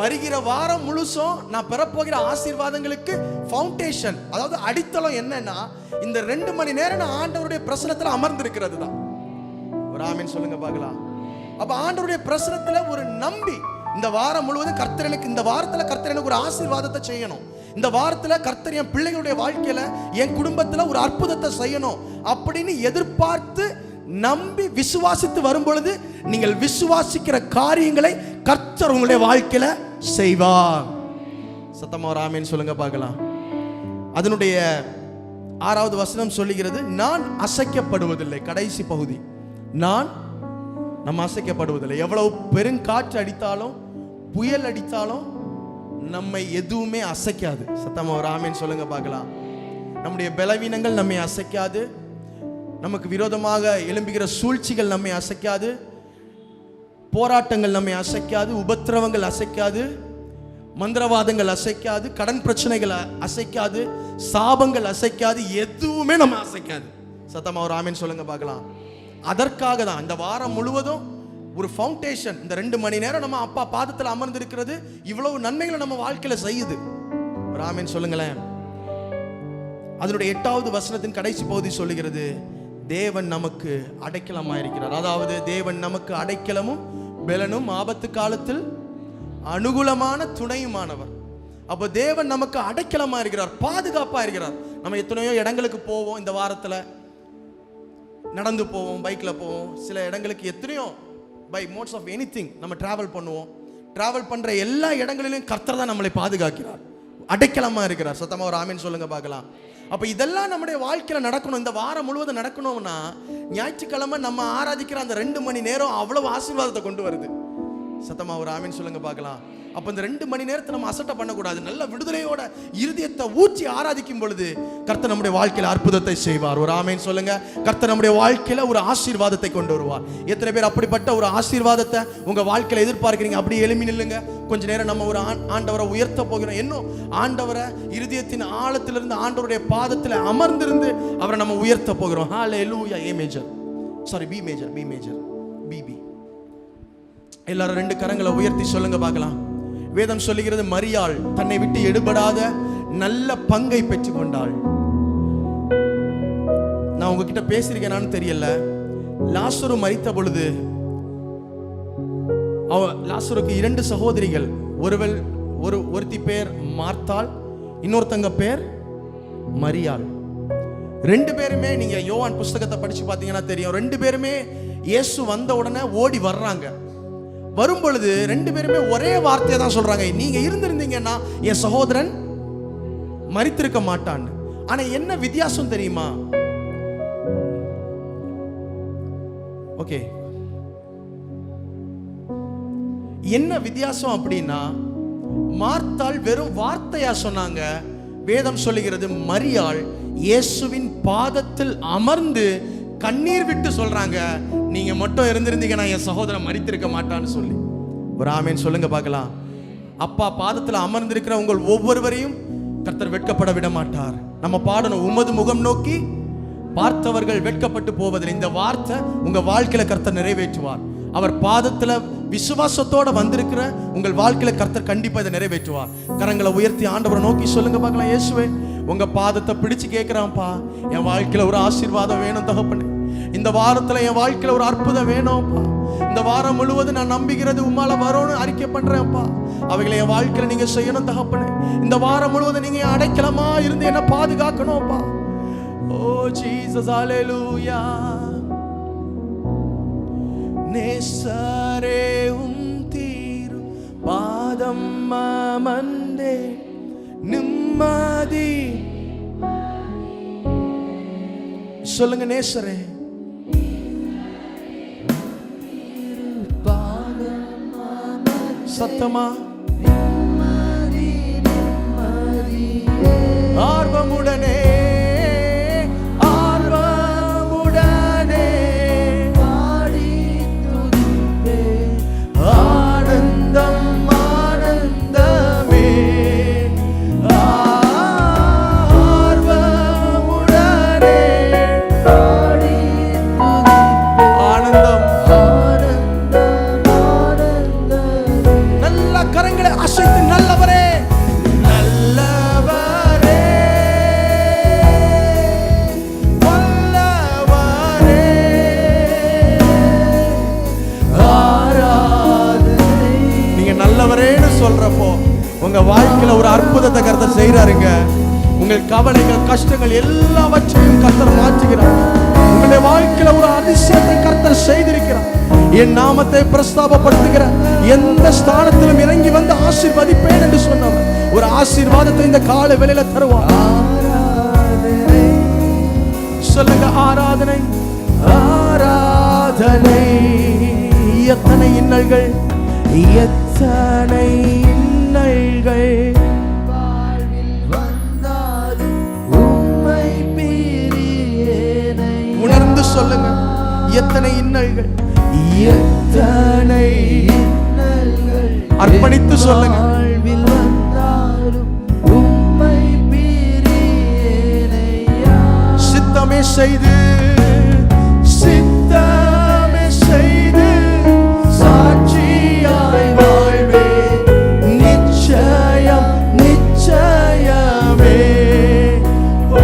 வருகிற வாரம் முழுசும் நான் பெறப்போகிற ஆசீர்வாதங்களுக்கு ஃபவுண்டேஷன், அதாவது அடித்தளம் என்னன்னா, இந்த 2 மணி நேரம் நான் ஆண்டவருடைய பிரசனத்துல அமர்ந்திருக்கிறது தான். ஒரு ஆமீன் சொல்லுங்க பார்க்கலாம். அப்ப ஆண்டவருடைய பிரசனத்துல ஒரு நம்பி, இந்த வாரம் முழுவதும் கர்த்தர் எனக்கு, இந்த வாரத்துல கர்த்தர் எனக்கு ஒரு ஆசீர்வாதத்தை செய்யணும், இந்த வாரத்துல கர்த்தர் என் பிள்ளைகளுடைய வாழ்க்கையில, என் குடும்பத்துல ஒரு அற்புதத்தை செய்யணும் அப்படின்னு எதிர்பார்த்து நம்பி விசுவாசித்து வரும் பொழுது, நீங்கள் விசுவாசிக்கிற காரியங்களை கர்த்தர் உங்களுடைய வாழ்க்கையில செய்வார். சத்தமா ஒரு ஆமீன் சொல்லுங்க பார்க்கலாம். அதனுடைய 6வது வசனம் சொல்லுகிறது, நான் அசைக்கப்படுவதில்லை. கடைசி பகுதி, நம்ம அசைக்கப்படுவதில்லை. எவ்வளவு பெருங்காற்று அடித்தாலும், புயல் அடித்தாலும் நம்மை எதுவுமே அசைக்காது. சத்தமா ஒரு ஆமீன் சொல்லுங்க பார்க்கலாம். நம்முடைய பலவீனங்கள் நம்மை அசைக்காது, நமக்கு விரோதமாக எழும்புகிற சூழ்ச்சிகள் நம்மை அசைக்காது, போராட்டங்கள் நம்மை அசைக்காது, உபத்திரவங்கள் அசைக்காது, மந்திரவாதங்கள் அசைக்காது, கடன் பிரச்சனைகள் அசைக்காது, சாபங்கள் அசைக்காது, எதுவுமே நம்ம அசைக்காது. சத்தமா ஒரு ஆமீன் சொல்லுங்க பார்க்கலாம். அதற்காக தான் இந்த வாரம் முழுவதும் ஒரு ஃபவுண்டேஷன், இந்த 2 மணி நேரம் நம்ம அப்பா பாதத்தில் அமர்ந்து இருக்கிறது இவ்வளவு நன்மைகளை நம்ம வாழ்க்கையில செய்யுது. ஒரு ஆமீன் சொல்லுங்களேன். அதனுடைய 8வது வசனத்தின் கடைசி பகுதி சொல்லுகிறது, தேவன் நமக்கு அடைக்கலமாக இருக்கிறார். அதாவது தேவன் நமக்கு அடைக்கலமும் பெலனும், ஆபத்து காலத்தில் அனுகூலமான துணையுமானவர். அப்போ தேவன் நமக்கு அடைக்கலமா இருக்கிறார், பாதுகாப்பா இருக்கிறார். நம்ம எத்தனையோ இடங்களுக்கு போவோம், இந்த வாரத்தில் நடந்து போவோம், பைக்கில் போவோம், சில இடங்களுக்கு எத்தனையோ பை மோட்ஸ் ஆஃப் எனிதிங் நம்ம டிராவல் பண்ணுவோம். டிராவல் பண்ற எல்லா இடங்களிலும் கர்த்தர் தான் நம்மளை பாதுகாக்கிறார், அடைக்கலமா இருக்கிறார். சத்தமா ஒரு ஆமீன் சொல்லுங்க பார்க்கலாம். அப்ப இதெல்லாம் நம்முடைய வாழ்க்கையில நடக்கணும். இந்த வாரம் முழுவதும் நடக்கணும்னா, ஞாயிற்றுக்கிழமை நம்ம ஆராதிக்கிற அந்த 2 மணி நேரம் அவ்வளவு ஆசீர்வாதத்தை கொண்டு வருது. சத்தமா ஒரு ஆமீன் சொல்லுங்க பார்க்கலாம். அப்ப இந்த 2 மணி நேரத்தை நம்ம அசட்டை பண்ணக்கூடாது. நல்ல விடுதலையோட இருதயத்தை ஊற்றி ஆராதிக்கும் பொழுது கர்த்தர் நம்முடைய வாழ்க்கையில அற்புதத்தை செய்வார். ஒரு ஆமீன் சொல்லுங்க. கர்த்தர் நம்முடைய வாழ்க்கையில ஒரு ஆசீர்வாதத்தை கொண்டு வருவார். எத்தனை பேர் அப்படிப்பட்ட ஒரு ஆசீர்வாதத்தை உங்க வாழ்க்கையில எதிர்பார்க்கிறீங்க? அப்படி எழுப்பி நில்லுங்க. கொஞ்ச நேரம் நம்ம ஒரு ஆண்டவரை உயர்த்த போகிறோம். இன்னும் ஆண்டவரை இருதயத்தின் ஆழத்திலிருந்து ஆண்டவருடைய பாதத்தில் அமர்ந்திருந்து அவரை நம்ம உயர்த்த போகிறோம். Hallelujah. A major, sorry B major, B major, B B. எல்லாரும் 2 கரங்களை உயர்த்தி சொல்லுங்க பார்க்கலாம். வேதம் சொல்லுகிறது, மரியாள் தன்னை விட்டு எடுபடாத நல்ல பங்கை பெற்றுக் கொண்டாள். நான் உங்ககிட்ட பேசியிருக்கேனான்னு தெரியல. லாசரு மரித்த பொழுது லாசருக்கு 2 சகோதரிகள், ஒருத்தி பேர் மார்த்தாள், இன்னொருத்தங்க பேர் மரியாள். ரெண்டு பேருமே நீங்க யோவான் புஸ்தகத்தை படிச்சு பார்த்தீங்கன்னா தெரியும். ரெண்டு பேருமே இயேசு வந்த உடனே ஓடி வர்றாங்க. வரும் பொழுது ரெண்டு பேருமே ஒரே வார்த்தையை தான் சொல்றாங்க, நீங்க இருந்திருந்தீங்கன்னா என் சகோதரன் மரித்திருக்க மாட்டான்னு. ஆனா என்ன வித்தியாசம் தெரியுமா? ஓகே, என்ன வித்தியாசம் அப்படின்னா, மார்த்தாள் வெறும் வார்த்தையா சொன்னாங்க. வேதம் சொல்லுகிறது மரியாள் இயேசுவின் பாதத்தில் அமர்ந்து கண்ணீர் விட்டு சொல்றாங்க, நீங்க மட்டும் இருந்திருந்தீங்கன்னா என் சகோதரன் மரித்திருக்க மாட்டான்னு சொல்லி. ஒரு ஆமேன் சொல்லுங்க பார்க்கலாம். அப்பா பாதத்தில் அமர்ந்திருக்கிற உங்கள் ஒவ்வொருவரையும் கர்த்தர் வெட்கப்பட விட மாட்டார். நம்ம பாடணும், உமது முகம் நோக்கி பார்த்தவர்கள் வெட்கப்பட்டு போவதில்லை. இந்த வார்த்தை உங்க வாழ்க்கையில கர்த்தர் நிறைவேற்றுவார். அவர் பாதத்துல விசுவாசத்தோட வந்திருக்கிற உங்கள் வாழ்க்கையில கர்த்தர் கண்டிப்பா இதை நிறைவேற்றுவார். கரங்களை உயர்த்தி ஆண்டவரை நோக்கி சொல்லுங்க பார்க்கலாம், இயேசுவே உங்க பாதத்தை பிடிச்சு கேட்கிறான்ப்பா, என் வாழ்க்கையில ஒரு ஆசீர்வாதம் வேணும் தகப்பனே. இந்த வாரத்துல என் வாழ்க்கையில ஒரு அற்புதம் வேணும்ப்பா. இந்த வாரம் முழுவதும் நான் நம்புகிறது உம்மால வரும்னு அறிக்கை பண்றேன்ப்பா. அவைகளை என் வாழ்க்கையில நீங்க செய்யணும் தகப்பனே. இந்த வாரம் முழுவதும் நீங்க அடைக்கலமா இருந்து என்ன பாதுகாக்கணும்ப்பா. ஓ ஜீசஸ், ஹalleluya. நேசரே தீரு பாதம் அமர்ந்தே நிம்மதி. சொல்லுங்க, நேசரே சத்தமா ஆர்வமுடனே சொல்றப்போ உங்க வாழ்க்கையில ஒரு அற்புதத்தை கர்த்தர் செய்றாருங்க. உங்கள் கவலைகள், கஷ்டங்கள் எல்லாவற்றையும் கர்த்தர் மாற்றுகிறார். உங்களுடைய வாழ்க்கையில ஒரு அதிசயத்தை கர்த்தர் செய்திருக்கிறார். என் நாமத்தை பிரஸ்தாபப்படுத்துகிற எந்த ஸ்தானத்திலும் இறங்கி வந்து ஆசீர்வதிப்பேன் என்று சொன்னவர் ஒரு ஆசீர்வாதத்தை இந்த கால வேளையில தருவார். சொல்லுங்க, ஆராதனை ஆராதனை. எத்தனை இன்னல்கள், எத்தனை இன்னல்கள் வாழ்வில் வந்தாலும் உம்மை பிரியேனை. உணர்ந்து சொல்லுங்க, எத்தனை இன்னல்கள், எத்தனை இன்னல்கள். அர்ப்பணித்து சொல்லுங்க, வாழ்வில் வந்தாலும் உம்மை பிரியேனை. சித்தமே செய்து சித்தமே செய்து சாட்சியாய் வாழ்வே நிச்சயம் நிச்சயமே. ஓ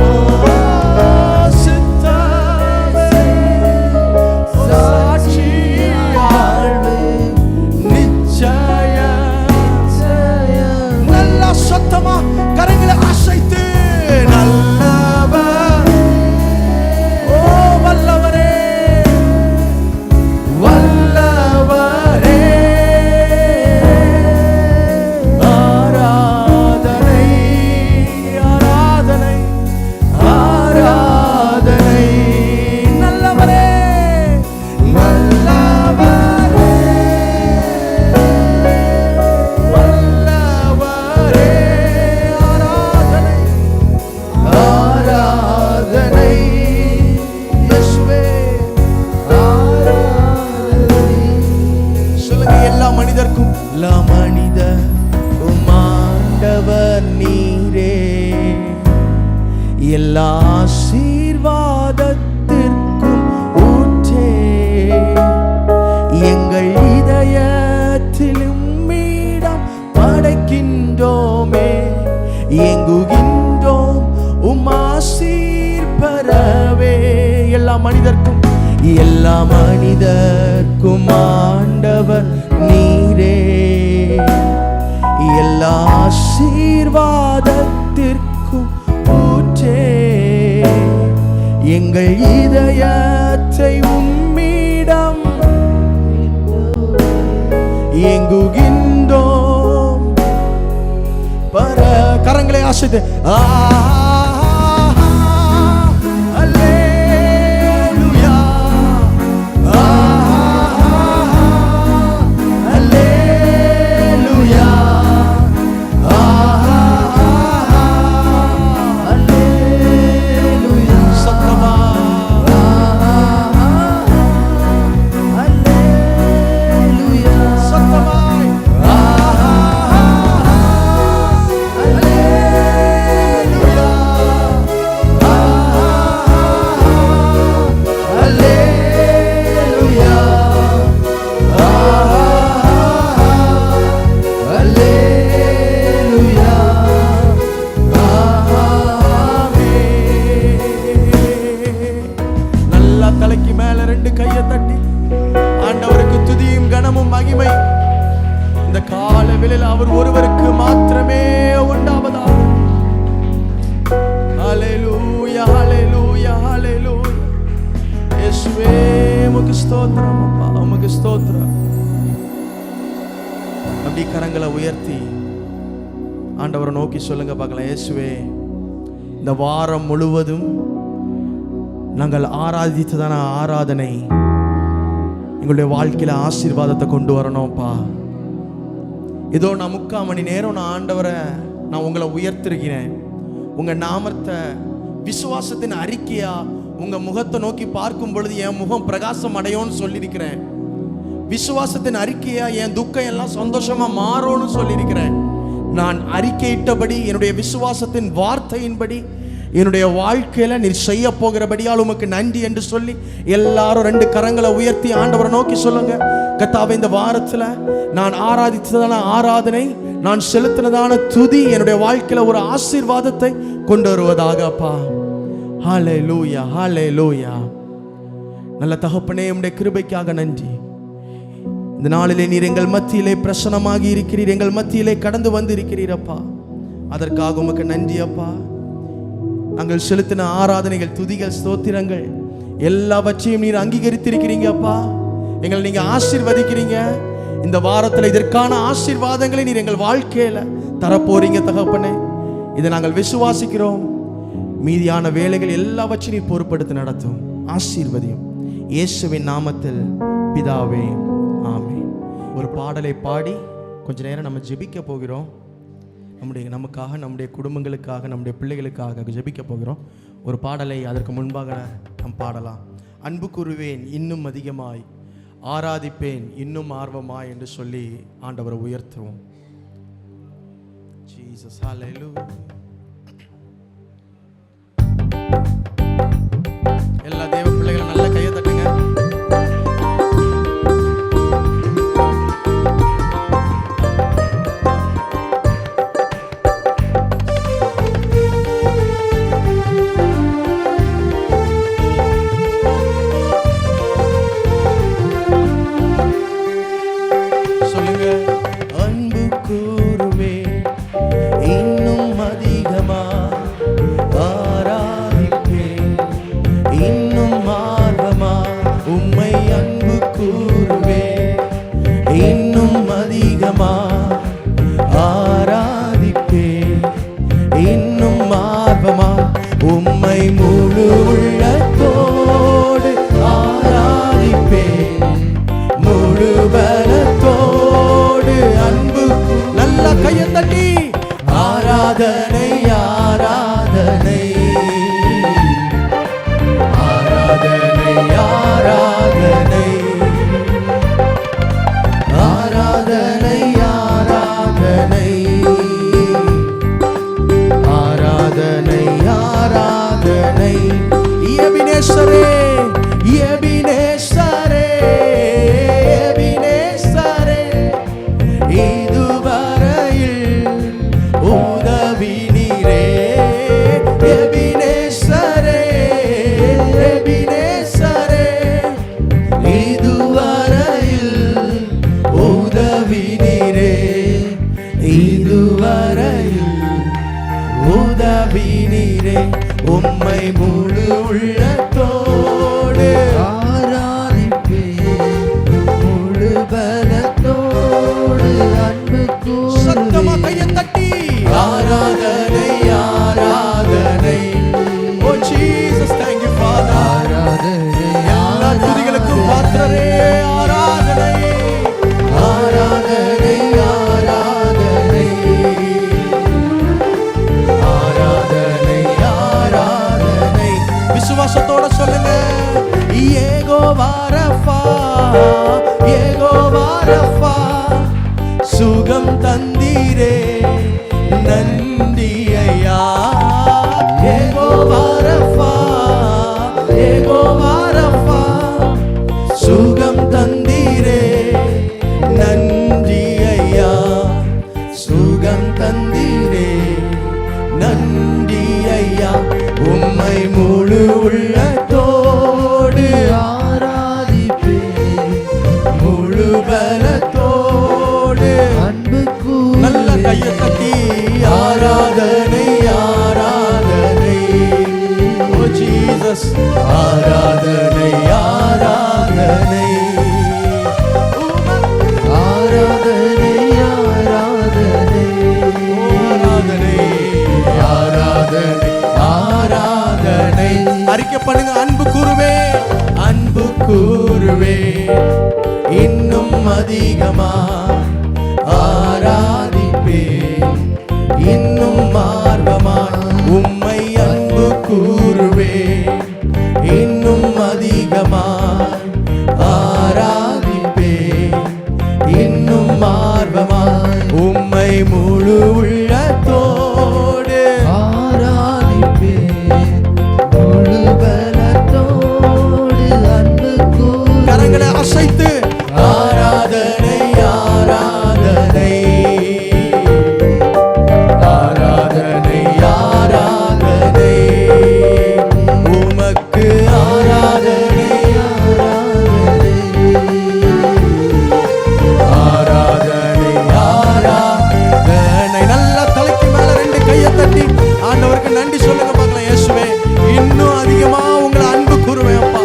சித்தமே சாட்சியாய் வாழ்வே நிச்சயம் நிச்சயம். நல்ல சத்தமா கரங்களை அசைத்து நல்லவர், ஓ வல்லவரே வல்லவரே. ஆராதனை ஆராதனை ஆராதனை. நல்லவரே வல்லவரே வல்லவரே. ஆராதனை ஆராதனை. இயேசுவே ஆராதனை. சொல்லுங்க, எல்லா மனிதர்க்கும் எல்லா மனிதர்க்கும் ஆண்டவர் நீரே. எல்லா ஆசீர்வாதத்திற்கும் ஊற்றே. எங்கள் இதயத்திலும் மீடம் படைக்கின்றோமே. எங்குகின்றோம் உம் ஆசீர் பெறவே. எல்லா மனிதர்க்கும் எல்லா மனிதர்க்கும் ஆண்டவர் நீரே. எல்லா ஆசீர்வாதத்திற்கும் ஊற்றே, எங்கள் இதயத்தை உம்மிடம் எங்குகின்றோம். கரங்களை ஆசித்து அல்லேலூயா, அல்லேலூயா, அல்லேலூயா. சத்தமா அல்லேலூயா, சத்தமாய் தலைக்கு மேல ரெண்டு கையை தட்டி ஆண்டவருக்கு துதியும் கனமும் மகிமை இந்த கால வேளையில் அவர் ஒருவருக்கு மாத்திரமே உண்டாவதாக. ஹல்லேலூயா, ஹல்லேலூயா, ஹல்லேலூயா. இயேசுவே உமக்கு ஸ்தோத்திரம் அப்பா, உமக்கு ஸ்தோத்திரம். அப்படி கரங்களை உயர்த்தி ஆண்டவரை நோக்கி சொல்லுங்க பார்க்கலாம். இயேசுவே, இந்த வாரம் முழுவதும் நாங்கள் ஆராதித்ததான ஆராதனை எங்களுடைய வாழ்க்கையில ஆசீர்வாதத்தை கொண்டு வரணும்ப்பா. ஏதோ நான் 3/4 மணி நேரம் நான் ஆண்டவரை நான் உங்களை உயர்த்திருக்கிறேன். உங்க நாமத்தை விசுவாசத்தின் அறிக்கையா உங்க முகத்தை நோக்கி பார்க்கும் பொழுது என் முகம் பிரகாசம் அடையும்னு சொல்லியிருக்கிறேன். விசுவாசத்தின் அறிக்கையா என் துக்கம் எல்லாம் சந்தோஷமா மாறும்னு சொல்லியிருக்கிறேன். நான் அறிக்கையிட்டபடி என்னுடைய விசுவாசத்தின் வார்த்தையின்படி என்னுடைய வாழ்க்கையில நீர் செய்ய போகிறபடியால் உமக்கு நன்றி என்று சொல்லி எல்லாரும் 2 கரங்களை உயர்த்தி ஆண்டவரை நோக்கி சொல்லுங்க. கர்த்தாவே, இந்த வாரத்துல நான் ஆராதித்ததான ஆராதனை, நான் செலுத்தினதான துதி என்னுடைய வாழ்க்கையில ஒரு ஆசீர்வாதத்தை கொண்டு வருவதாக அப்பா. ஹல்லேலூயா, ஹல்லேலூயா. நல்ல தகப்பனே, உம்முடைய கிருபைக்காக நன்றி. இந்த நாளிலே நீர் எங்கள் மத்தியிலே பிரசன்னமாகி இருக்கிறீர், எங்கள் மத்தியிலே கடந்து வந்து இருக்கிறீர் அப்பா. அதற்காக உமக்கு நன்றி அப்பா. நாங்கள் செலுத்தின ஆராதனைகள், துதிகள், ஸ்தோத்திரங்கள் எல்லாவற்றையும் நீர் அங்கீகரித்திருக்கிறீங்க அப்பா. எங்களை நீங்க ஆசீர்வதிக்கிறீங்க. இந்த வாரத்தில் இதற்கான ஆசீர்வாதங்களை நீர் எங்கள் வாழ்க்கையில தரப்போறீங்க தகப்பனே. இதை நாங்கள் விசுவாசிக்கிறோம். மீதியான வேலைகள் எல்லாவற்றையும் நீர் பொறுப்படுத்தி நடத்தும். ஆசீர்வதியும் இயேசுவின் நாமத்தில் பிதாவே, ஆமென். ஒரு பாடலை பாடி கொஞ்ச நேரம் நம்ம ஜெபிக்க போகிறோம். நமக்காக, நம்முடைய குடும்பங்களுக்காக, நம்முடைய பிள்ளைகளுக்காக ஜெபிக்க போகிறோம். ஒரு பாடலை அதற்கு முன்பாக நாம் பாடலாம். அன்பு கூறுவேன் இன்னும் அதிகமாய், ஆராதிப்பேன் இன்னும் ஆர்வமாய் என்று சொல்லி ஆண்டவரை உயர்த்துவோம். ஜீசஸ், ஹல்லேலூயா. எல்லா தேவ பிள்ளைகளும் நல்ல கையை தட்டுங்க. உம்மை முழு உள்ளத்தோடு ஆராதிப்பேன், முழு பலத்தோடு அன்பு. நல்ல கையை தட்டி ஆராதனை, ஆராதனை, ஆராதனை, ஆராதனை, ஆராதனை, ஆராதனை, ஆராதனை, ஆராதனை. எபினேசரே, எபினேசரே, எபினேசரே, இதுவரையில் உதவி நீரே. எபினேசரே, எபினேசரே, இதுவரையில் உதவி நீரே. இதுவரையில் உதவினீரே உம்மை முழு உள்ளத்தோடு ஆராதிப்பேன் முழு பலத்தோடு அன்பு சத்தமா கூறுவேன். கையை தட்டி ஆராதனை ஆராதனை. ஓ ஜீசஸ் தேங்க் யூ ஃபாதர். ஆராதனை எல்லா துதிகளுக்கும் பாத்திரரே ஆராதனை ஆராதனை ஆராதனை ஆராதனை ஆராதனை. விசுவாசத்தோட சொல்லுங்க. யெகோவா ரஃபா யெகோவா ரஃபா சுகம் தந்தீரே நன்றி ஐயா. யெகோவா ரஃபா யெகோவா ரஃபா சுகம் தந்தீரே நன்றி ஐயா. சுகம் தந்தீரே நன்றி ஐயா. உம்மை முழு உள்ளத்தோடு ஆராதிப்பேன் முழு பலத்தோடு அன்பு நல்ல கையை தட்டி ஆராதனை ஆராதனை. ஓ ஜீசஸ் ஆராதனை ஆராதனை ஆராதனை ஆராதனை ஆராதனை ஆராதனை ஆராதனை. அறிக்கை பண்ணுங்க. அன்பு கூறுவே அன்பு கூறுவே இன்னும் அதிகமா ஆராதிப்பேன் இன்னும் ஆர்வமா. உம்மை அன்பு கூறுவே இன்னும் அதிகமா ஆராதிப்பேன் இன்னும் ஆர்வமா. உம்மை முழு உள்ளத்தோடு ஆராதிப்பேன் முழு பலத்தோடு அன்பு கூறுவேன். கரங்களை அசைத்து ஆராதனை ஆராதனை ஆராதனை ஆராதனை. உமக்கு ஆராதனை ஆராதனை ஆராதனை. நல்ல தலைக்கு மேல ரெண்டு கையை தட்டி ஆண்டவருக்கு நன்றி சொல்லுங்க பார்க்கலாம். இயேசுவே இன்னும் அதிகமா உங்களை அன்பு கூறுவேன் அப்பா.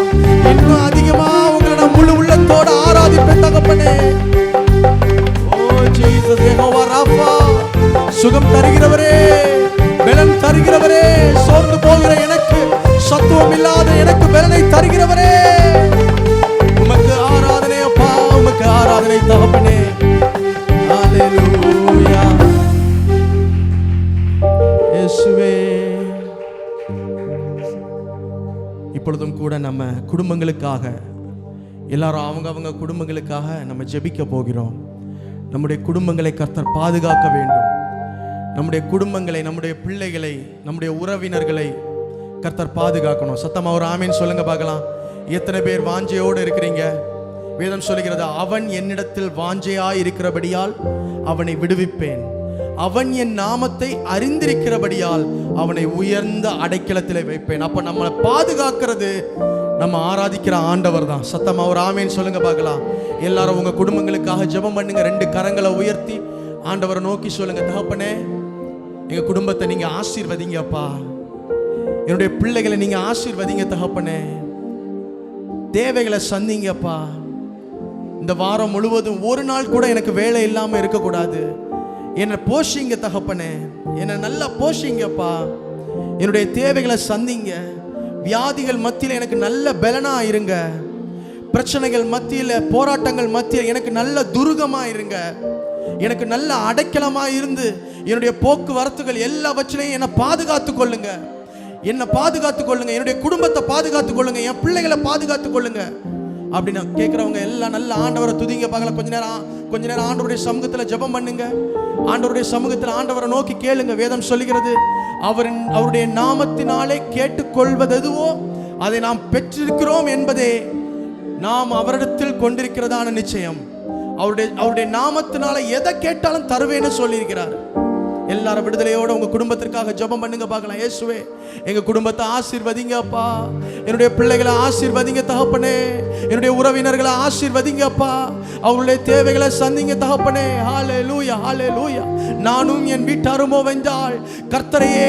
இன்னும் அதிகமா உங்களை நான் முழு உள்ளத்தோட ஆராதிப்பேன் தகப்பனே. ஓ ஜீசஸ் யெகோவா ராஃபா சுகம் தருகிறவரே பலன் தருகிறவரே சோர்ந்து போகிற எனக்கு சத்துவம் இல்லாத எனக்கு பலனை தருகிறவரே உமக்கு ஆராதனை அப்பா. உமக்கு ஆராதனை தகப்பனே. ஹல்லேலூயா இயேசுவே. இப்பொழுதும் கூட நம்ம குடும்பங்களுக்காக எல்லாரும் அவங்க குடும்பங்களுக்காக நம்ம ஜெபிக்க போகிறோம். நம்முடைய குடும்பங்களை கர்த்தர் பாதுகாக்க வேண்டும். நம்முடைய குடும்பங்களை நம்முடைய பிள்ளைகளை நம்முடைய உறவினர்களை கர்த்தர் பாதுகாக்கணும். சத்தமா ஒரு ஆமீன் சொல்லுங்க பார்க்கலாம். எத்தனை பேர் வாஞ்சையோடு இருக்கிறீங்க? வேதம் சொல்லுகிறது அவன் என்னிடத்தில் வாஞ்சையாய் இருக்கிறபடியால் அவனை விடுவிப்பேன். அவன் என் நாமத்தை அறிந்திருக்கிறபடியால் அவனை உயர்ந்த அடைக்கலத்திலே வைப்பேன். அப்ப நம்மளை பாதுகாக்கிறது நம்ம ஆராதிக்கிற ஆண்டவர் தான். சத்தமா ஒரு ஆமீன் சொல்லுங்க பார்க்கலாம். எல்லாரும் உங்க குடும்பங்களுக்காக ஜெபம் பண்ணுங்க. ரெண்டு கரங்களை உயர்த்தி ஆண்டவரை நோக்கி சொல்லுங்க. தகப்பனே எங்க குடும்பத்தை நீங்க ஆசீர்வதிங்கப்பா. என்னுடைய பிள்ளைகளை நீங்க ஆசீர்வதிங்க தகப்பனே. தேவைகளை சந்திங்கப்பா. இந்த வாரம் முழுவதும் ஒரு நாள் கூட எனக்கு வேலை இல்லாம இருக்கக்கூடாது. என்னை போஷிங்க தகப்பனே. என்னை நல்லா போஷிங்கப்பா. என்னுடைய தேவைகளை சந்திங்க. வியாதிகள் மத்தியில் எனக்கு நல்ல பலனா இருங்க. பிரச்சனைகள் மத்தியில் போராட்டங்கள் மத்தியில் எனக்கு நல்ல துருகமா இருங்க. எனக்கு நல்ல அடைக்கலமா இருந்து என்னுடைய போக்குவரத்துகள் எல்லாவற்றிலையும் என்னை பாதுகாத்து கொள்ளுங்க. என்னை பாதுகாத்து கொள்ளுங்க. என்னுடைய குடும்பத்தை பாதுகாத்து கொள்ளுங்க. என் பிள்ளைகளை பாதுகாத்து கொள்ளுங்க அப்படின்னு கேட்குறவங்க எல்லாம் நல்ல ஆண்டவரை துதிங்க பார்க்கலாம். கொஞ்ச நேரம் ஆண்டவருடைய சமூகத்தில் ஜெபம் பண்ணுங்க. ஆண்டவருடைய சமூகத்தில் ஆண்டவரை நோக்கி கேளுங்க. வேதம் சொல்லுகிறது அவருடைய நாமத்தினாலே கேட்டுக்கொள்வது எதுவோ அதை நாம் பெற்றிருக்கிறோம் என்பதே நாம் அவரிடத்தில் கொண்டிருக்கிறதான நிச்சயம். அவருடைய நாமத்தினால எதை கேட்டாலும் தருவேன்னு சொல்லியிருக்கிறார். எல்லாரும் விடுதலையோட உங்க குடும்பத்திற்காக ஜெபம் பண்ணுங்க பார்க்கலாம். இயேசுவே எங்க குடும்பத்தை ஆசீர்வதிங்கப்பா. என்னுடைய பிள்ளைகளை ஆசீர்வதிங்க தகப்பனே. என்னுடைய உறவினர்களை ஆசீர்வதிங்கப்பா. அவருடைய தேவைகளை சந்திங்க தகப்பனே. ஹல்லேலூயா ஹல்லேலூயா. நானும் என் வீட்டாருமோ வென்றால் கர்த்தரையே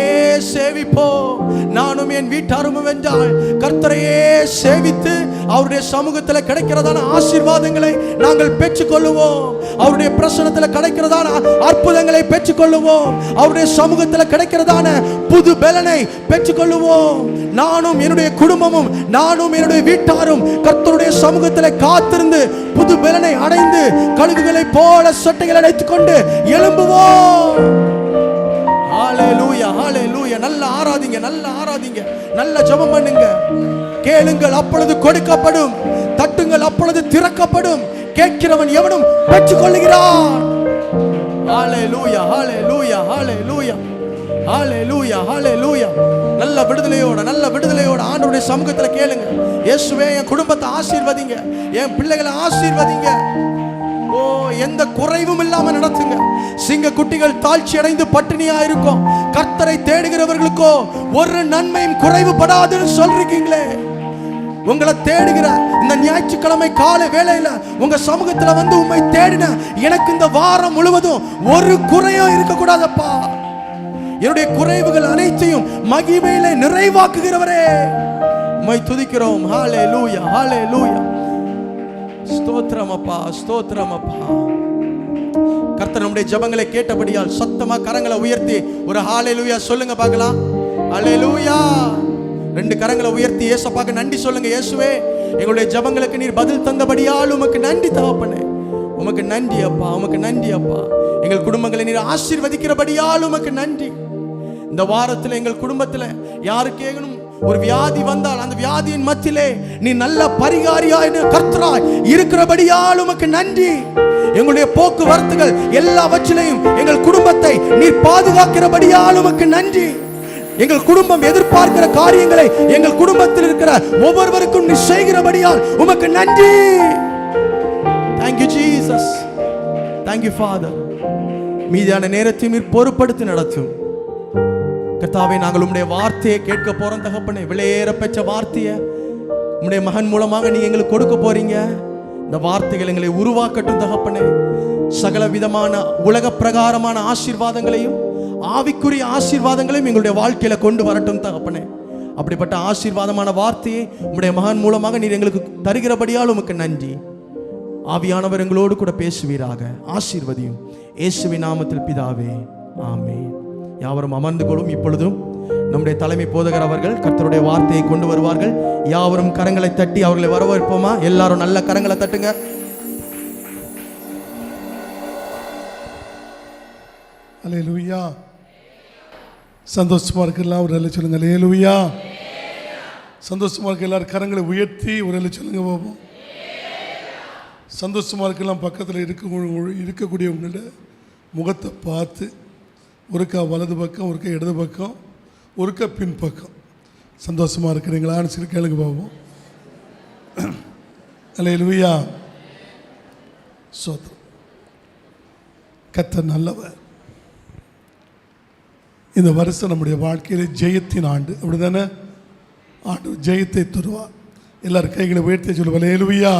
சேவிப்போம். நானும் என் வீட்டாரும் வென்றால் கர்த்தரையே சேவித்து அவருடைய சமூகத்தில் கிடைக்கிறதான ஆசீர்வாதங்களை நாங்கள் பெற்றுக்கொள்ளுவோம். அவருடைய பிரசன்னத்தில் கிடைக்கிறதான அற்புதங்களை பெற்றுக்கொள்ளுவோம். அவருடைய சமூகத்தில் கிடைக்கிறதான புது பலனை பெற்றுக்கொள்ளுவோம். நானும் என்னுடைய குடும்பமும் நானும் என்னுடைய வீட்டாரும் கர்த்தருடைய சமூகத்தில் காத்திருந்து புது பலனை அடைந்து கழுகுகளை போல சட்டைகளை அடைத்துக் கொண்டு எழும்புவோம். ஹalleluya, ஹalleluya. நல்ல ஆராதிங்க, நல்ல ஆராதிங்க, நல்ல ஜெபம் பண்ணுங்க. கேளுங்கள் அப்பொழுது கொடுக்கப்படும், தட்டுங்கள் அப்பொழுது திறக்கப்படும், கேட்கிறவன் எவனும் பெற்றுக்கொள்கிறான். ஹalleluya, ஹalleluya, ஹalleluya, ஹalleluya, ஹalleluya. நல்ல விடுதலையோட, நல்ல விடுதலையோட ஆண்டவருடைய சமூகத்தில் கேளுங்க. இயேசுவே என் குடும்பத்தை ஆசீர்வதிங்க, என் பிள்ளைகளை ஆசீர்வதிங்க. ஓ, எந்த குறைவும் இல்லாம நடத்துங்க. சிங்க குட்டிகள் தாழ்ச்சி அடைந்து பட்டினியா இருக்கும். கர்த்தரை தேடுகிறவர்களுக்கோ ஒரு நன்மையும் குறைவுபடாதுன்னு சொல்றீங்களே. உங்களை தேடுகிற இந்த ஞாயிற்றுக்கிழமை காலை வேளையில உங்க சமூகத்துல வந்து உம்மை தேடின எனக்கு இந்த வாரம் முழுவதும் ஒரு குறையும் இருக்கக்கூடாதப்பா. என்னுடைய குறைவுகள் அனைத்தையும் மகிமையிலே நிறைவாக்குகிறவரே உம்மை துதிக்கிறோம். ஹalleluya, ஹalleluya. ஸ்தோத்திரம் அப்பா, ஸ்தோத்திரம் அப்பா. கர்த்தர் நம்முடைய ஜெபங்களை கேட்டபடியால் சத்தமா கரங்களை உயர்த்தி ஒரு ஹalleluya சொல்லுங்க பார்க்கலாம். ஹalleluya. ரெண்டு கரங்களை உயர்த்தி இயேசுவுக்கு நன்றி சொல்லுங்க. இயேசுவே, எங்களுடைய ஜெபங்களுக்கு நீர் பதில் தந்தபடியால் உமக்கு நன்றி தகப்பனே. உமக்கு நன்றி அப்பா, உமக்கு நன்றி அப்பா. எங்கள் குடும்பங்களை நீர் ஆசீர்வதிக்கிறபடியால் உமக்கு நன்றி. இந்த வாரத்தில் எங்கள் குடும்பத்தில் யாருக்கேனும் ஒரு வியாதி வந்தால் அந்த வியாதியின் மத்தியிலே நீ நல்ல பரிகாரியாய் கர்த்தராய் இருக்கிறபடியால் உமக்கு நன்றி. எங்களுடைய போக்குவரத்துகள் எல்லாவற்றிலையும் எங்கள் குடும்பத்தை நீர் பாதுகாக்கிறபடியால் உமக்கு நன்றி. எங்கள் குடும்பம் எதிர்பார்க்கிற காரியங்களை எங்கள் குடும்பத்தில் இருக்கிற ஒவ்வொருவருக்கும் நீ செய்கிறபடியால் உமக்கு நன்றி. Thank you Jesus, thank you Father. மீதியான நேரத்தை நீர் பொறுப்படுத்தி நடத்தும் கர்த்தாவே. நாங்கள் உம்முடைய வார்த்தையை கேட்க போறோம் தகப்பனே. விலையேற பெற்ற வார்த்தையை உம்முடைய மகன் மூலமாக நீ எங்களுக்கு கொடுக்க போறீங்க. இந்த வார்த்தைகள் எங்களை உருவாக்கட்டும் தகப்பனே. சகல விதமான உலக பிரகாரமான ஆசீர்வாதங்களையும் ஆவிக்குரிய ஆசீர்வாதங்களையும் எங்களுடைய வாழ்க்கையில கொண்டு வரட்டும் தகப்பனே. அப்படிப்பட்ட ஆசீர்வாதமான வார்த்தையை உம்முடைய மகன் மூலமாக நீர் எங்களுக்கு தருகிறபடியால் உமக்கு நன்றி. ஆவியானவர் எங்களோடு கூட பேசுவீராக. ஆசீர்வதியும் இயேசுவின் நாமத்தில் பிதாவே, ஆமென். யாவரும் அமர்ந்து கொள்ளும். இப்பொழுதும் நம்முடைய தலைமை போதகர் அவர்கள் கர்த்தருடைய வார்த்தையை கொண்டு வருவார்கள். யாவரும் கரங்களை தட்டி அவர்களை வரவேற்போமா? எல்லாரும் நல்ல கரங்களை தட்டுங்க. அல்லேலூயா. சந்தோஷமா இருக்கலாம். ஒரு அல்ல சொல்லுங்க. அல்லேலூயா. சந்தோஷமா இருக்க எல்லாரும் கரங்களை உயர்த்தி ஒரு அல்ல சொல்லுங்க பாப்போம். சந்தோஷமா இருக்கலாம். பக்கத்தில் இருக்கக்கூடியவங்களோட முகத்தை பார்த்து ஒருக்கா வலது பக்கம், ஒருக்கா இடது பக்கம், ஒருக்கா பின் பக்கம். சந்தோஷமாக இருக்கிறீங்களான்னு சொல்லி கேளுங்க பாப்போம். அல்லேலூயா. ஸ்தோத்திரம். கர்த்தர் நல்லவர். இந்த வருஷம் நம்முடைய வாழ்க்கையில் ஜெயத்தின் ஆண்டு, அப்படிதானே? ஆண்டு ஜெயத்தை தருவார். எல்லாரும் கைகளை உயர்த்தி சொல்லுவோம். அல்லேலூயா.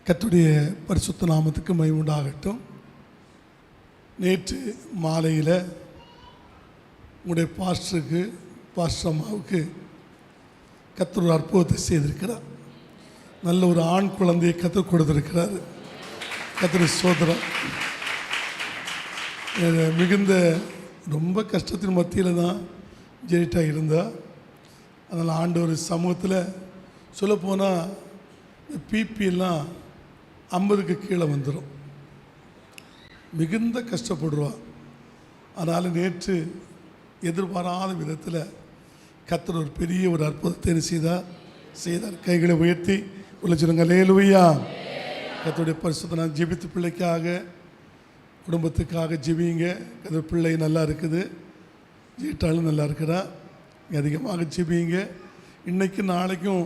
கர்த்தருடைய பரிசுத்த நாமத்துக்கு மகிமை உண்டாகட்டும். நேற்று மாலையில் உங்களுடைய பாஸ்டருக்கு, பாஸ்டர் அம்மாவுக்கு கர்த்தர் ஒரு அற்புதத்தை செய்திருக்கிறார். நல்ல ஒரு ஆண் குழந்தையை கற்றுக் கொடுத்திருக்கிறார். கர்த்தர் ஸ்தோத்திரம். மிகுந்த ரொம்ப கஷ்டத்தின் மத்தியில் தான் ஜெயிட்டாக இருந்தால். அதனால் ஆண்டவர் சமூகத்தில் சொல்லப்போனால் பிபிலாம் 50க்கு கீழே வந்துடும். மிகுந்த கஷ்டப்படுவா. அதனால் நேற்று எதிர்பாராத விதத்தில் கர்த்தர் ஒரு பெரிய ஒரு அற்புதத்தை செய்தார். கைகளை உயர்த்தி உள்ள சொல்லுங்க. அல்லேலூயா. கர்த்தருடைய பரிசுத்த நான் ஜெபித்து பிள்ளைக்காக, குடும்பத்துக்காக ஜெபிங்க. அது பிள்ளை நல்லா இருக்குது, ஜீட்டாலும் நல்லா இருக்கிறா. அதிகமாக ஜெபிங்க. இன்றைக்கும் நாளைக்கும்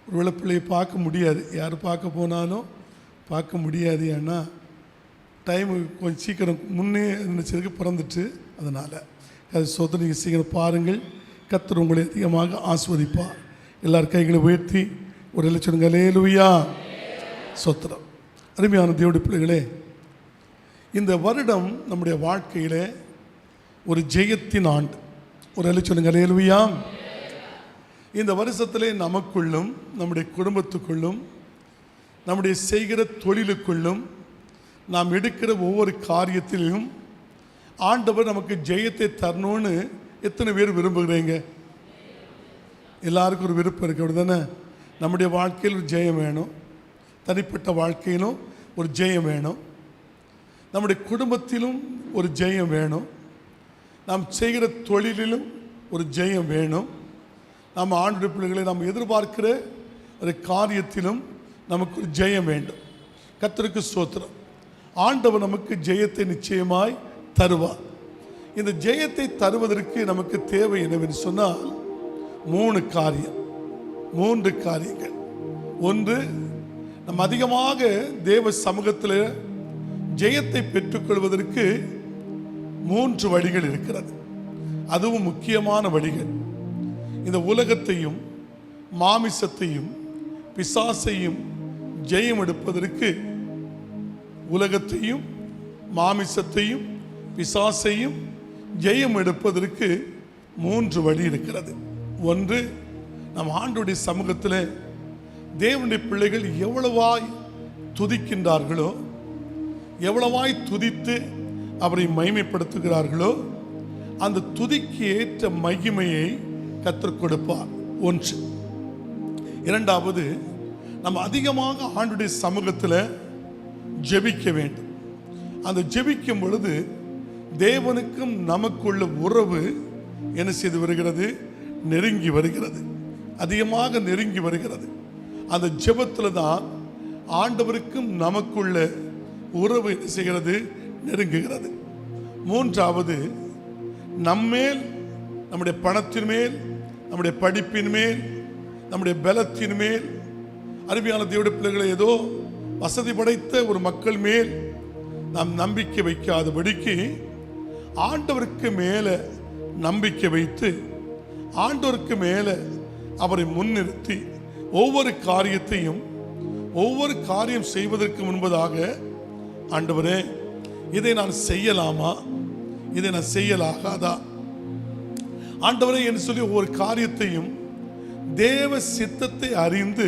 ஒரு வேளை பிள்ளையை பார்க்க முடியாது. யார் பார்க்க போனாலும் பார்க்க முடியாது. ஏன்னா டைமு கொஞ்சம் சீக்கிரம் முன்னே நினச்சதுக்கு பிறந்துட்டு, அதனால் அது சொத்து நீங்கள் சீக்கிரம் பாருங்கள். கர்த்தர் உங்களை அதிகமாக ஆஸ்வதிப்பார். எல்லார் கைகளை உயர்த்தி ஒரு லட்சம் அல்லேலூயா. சொத்திரம். அருமையான தேவனுடைய பிள்ளைகளே, இந்த வருடம் நம்முடைய வாழ்க்கையில் ஒரு ஜெயத்தின் ஆண்டு. ஒரு அல்ல சொல்லுங்க அல்லேலூயா. இந்த வருஷத்திலே நமக்குள்ளும் நம்முடைய குடும்பத்துக்குள்ளும் நம்முடைய செய்கிற தொழிலுக்குள்ளும் நாம் எடுக்கிற ஒவ்வொரு காரியத்திலும் ஆண்டவர் நமக்கு ஜெயத்தை தரணும்னு எத்தனை பேர் விரும்புகிறீங்க? எல்லாருக்கும் ஒரு விருப்பம் இருக்குது, அப்படி தானே? நம்முடைய வாழ்க்கையில் ஒரு ஜெயம் வேணும், தனிப்பட்ட வாழ்க்கையிலும் ஒரு ஜெயம் வேணும், நம்முடைய குடும்பத்திலும் ஒரு ஜெயம் வேணும், நாம் செய்கிற தொழிலிலும் ஒரு ஜெயம் வேணும், நாம் ஆண்டுடைய பிள்ளைகளை நாம் எதிர்பார்க்கிற ஒரு காரியத்திலும் நமக்கு ஒரு ஜெயம் வேண்டும். கர்த்தருக்கு ஸ்தோத்திரம். ஆண்டவர் நமக்கு ஜெயத்தை நிச்சயமாய் தருவார். இந்த ஜெயத்தை தருவதற்கு நமக்கு தேவை என்னவென்று சொன்னால் 3 காரியங்கள். ஒன்று, நம்ம அதிகமாக தேவ சமூகத்தில் ஜெயத்தை பெற்றுக்கொள்வதற்கு 3 வழிகள் இருக்கிறது. அதுவும் முக்கியமான வழிகள். இந்த உலகத்தையும் மாமிசத்தையும் பிசாசையும் ஜெயம் எடுப்பதற்கு, உலகத்தையும் மாமிசத்தையும் பிசாசையும் ஜெயம் எடுப்பதற்கு 3 வழி இருக்கிறது. ஒன்று, நம் ஆண்டுடைய சமூகத்தில் தேவனுடைய பிள்ளைகள் எவ்வளவாய் துதிக்கின்றார்களோ, எவ்வளவாய் துதித்து அவரை மகிமைப்படுத்துகிறார்களோ அந்த துதிக்கு ஏற்ற மகிமையை கர்த்தர் கொடுப்பார். ஒன்று. இரண்டாவது, நம்ம அதிகமாக ஆண்டுடைய சமூகத்தில் ஜெபிக்க வேண்டும். அந்த ஜெபிக்கும் பொழுது தேவனுக்கும் நமக்குள்ள உறவு என்ன செய்து வருகிறது? நெருங்கி வருகிறது, அதிகமாக நெருங்கி வருகிறது. அந்த ஜெபத்தில் தான் ஆண்டவருக்கும் நமக்குள்ள உறவு என்ன செய்கிறது? நெருங்குகிறது. மூன்றாவது, நம்மேல், நம்முடைய பணத்தின் மேல், நம்முடைய படிப்பின் மேல், நம்முடைய பலத்தின் மேல், அருமையான தேவனுடைய பிள்ளைகளை ஏதோ வசதி படைத்த ஒரு மக்கள் மேல் நாம் நம்பிக்கை வைக்காதபடிக்கு ஆண்டவருக்கு மேலே நம்பிக்கை வைத்து ஆண்டவருக்கு மேலே அவரை முன்னிறுத்தி ஒவ்வொரு காரியம் செய்வதற்கு முன்பதாக, ஆண்டவரே இதை நான் செய்யலாமா, இதை நான் செய்யலாகாதா, ஆண்டவரே என்று சொல்லி ஒவ்வொரு காரியத்தையும் தேவ சித்தத்தை அறிந்து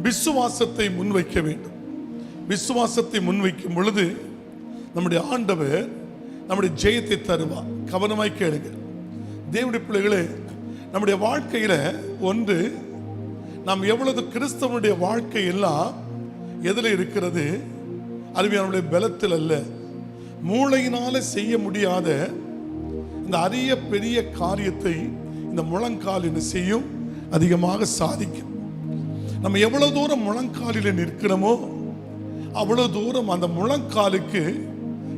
விசுவாசத்தை முன்வைக்க வேண்டும். விசுவாசத்தை முன்வைக்கும் பொழுது நம்முடைய ஆண்டவர் நம்முடைய ஜெயத்தை தருவார். கவனமாய் கேளுங்க தேவனுடைய பிள்ளைகளே. நம்முடைய வாழ்க்கையில் ஒன்று, நாம் எவ்வளவு கிறிஸ்தவனுடைய வாழ்க்கை எல்லாம் எதில் இருக்கிறது? அருமையானுடைய பலத்தில் அல்ல, மூளையினால செய்ய முடியாத இந்த அரிய பெரிய காரியத்தை இந்த முழங்கால் என்ன செய்யும்? அதிகமாக சாதிக்கும். நம்ம எவ்வளவு தூரம் முழங்காலில் நிற்கிறோமோ அவ்வளவு தூரம் அந்த முழங்காலுக்கு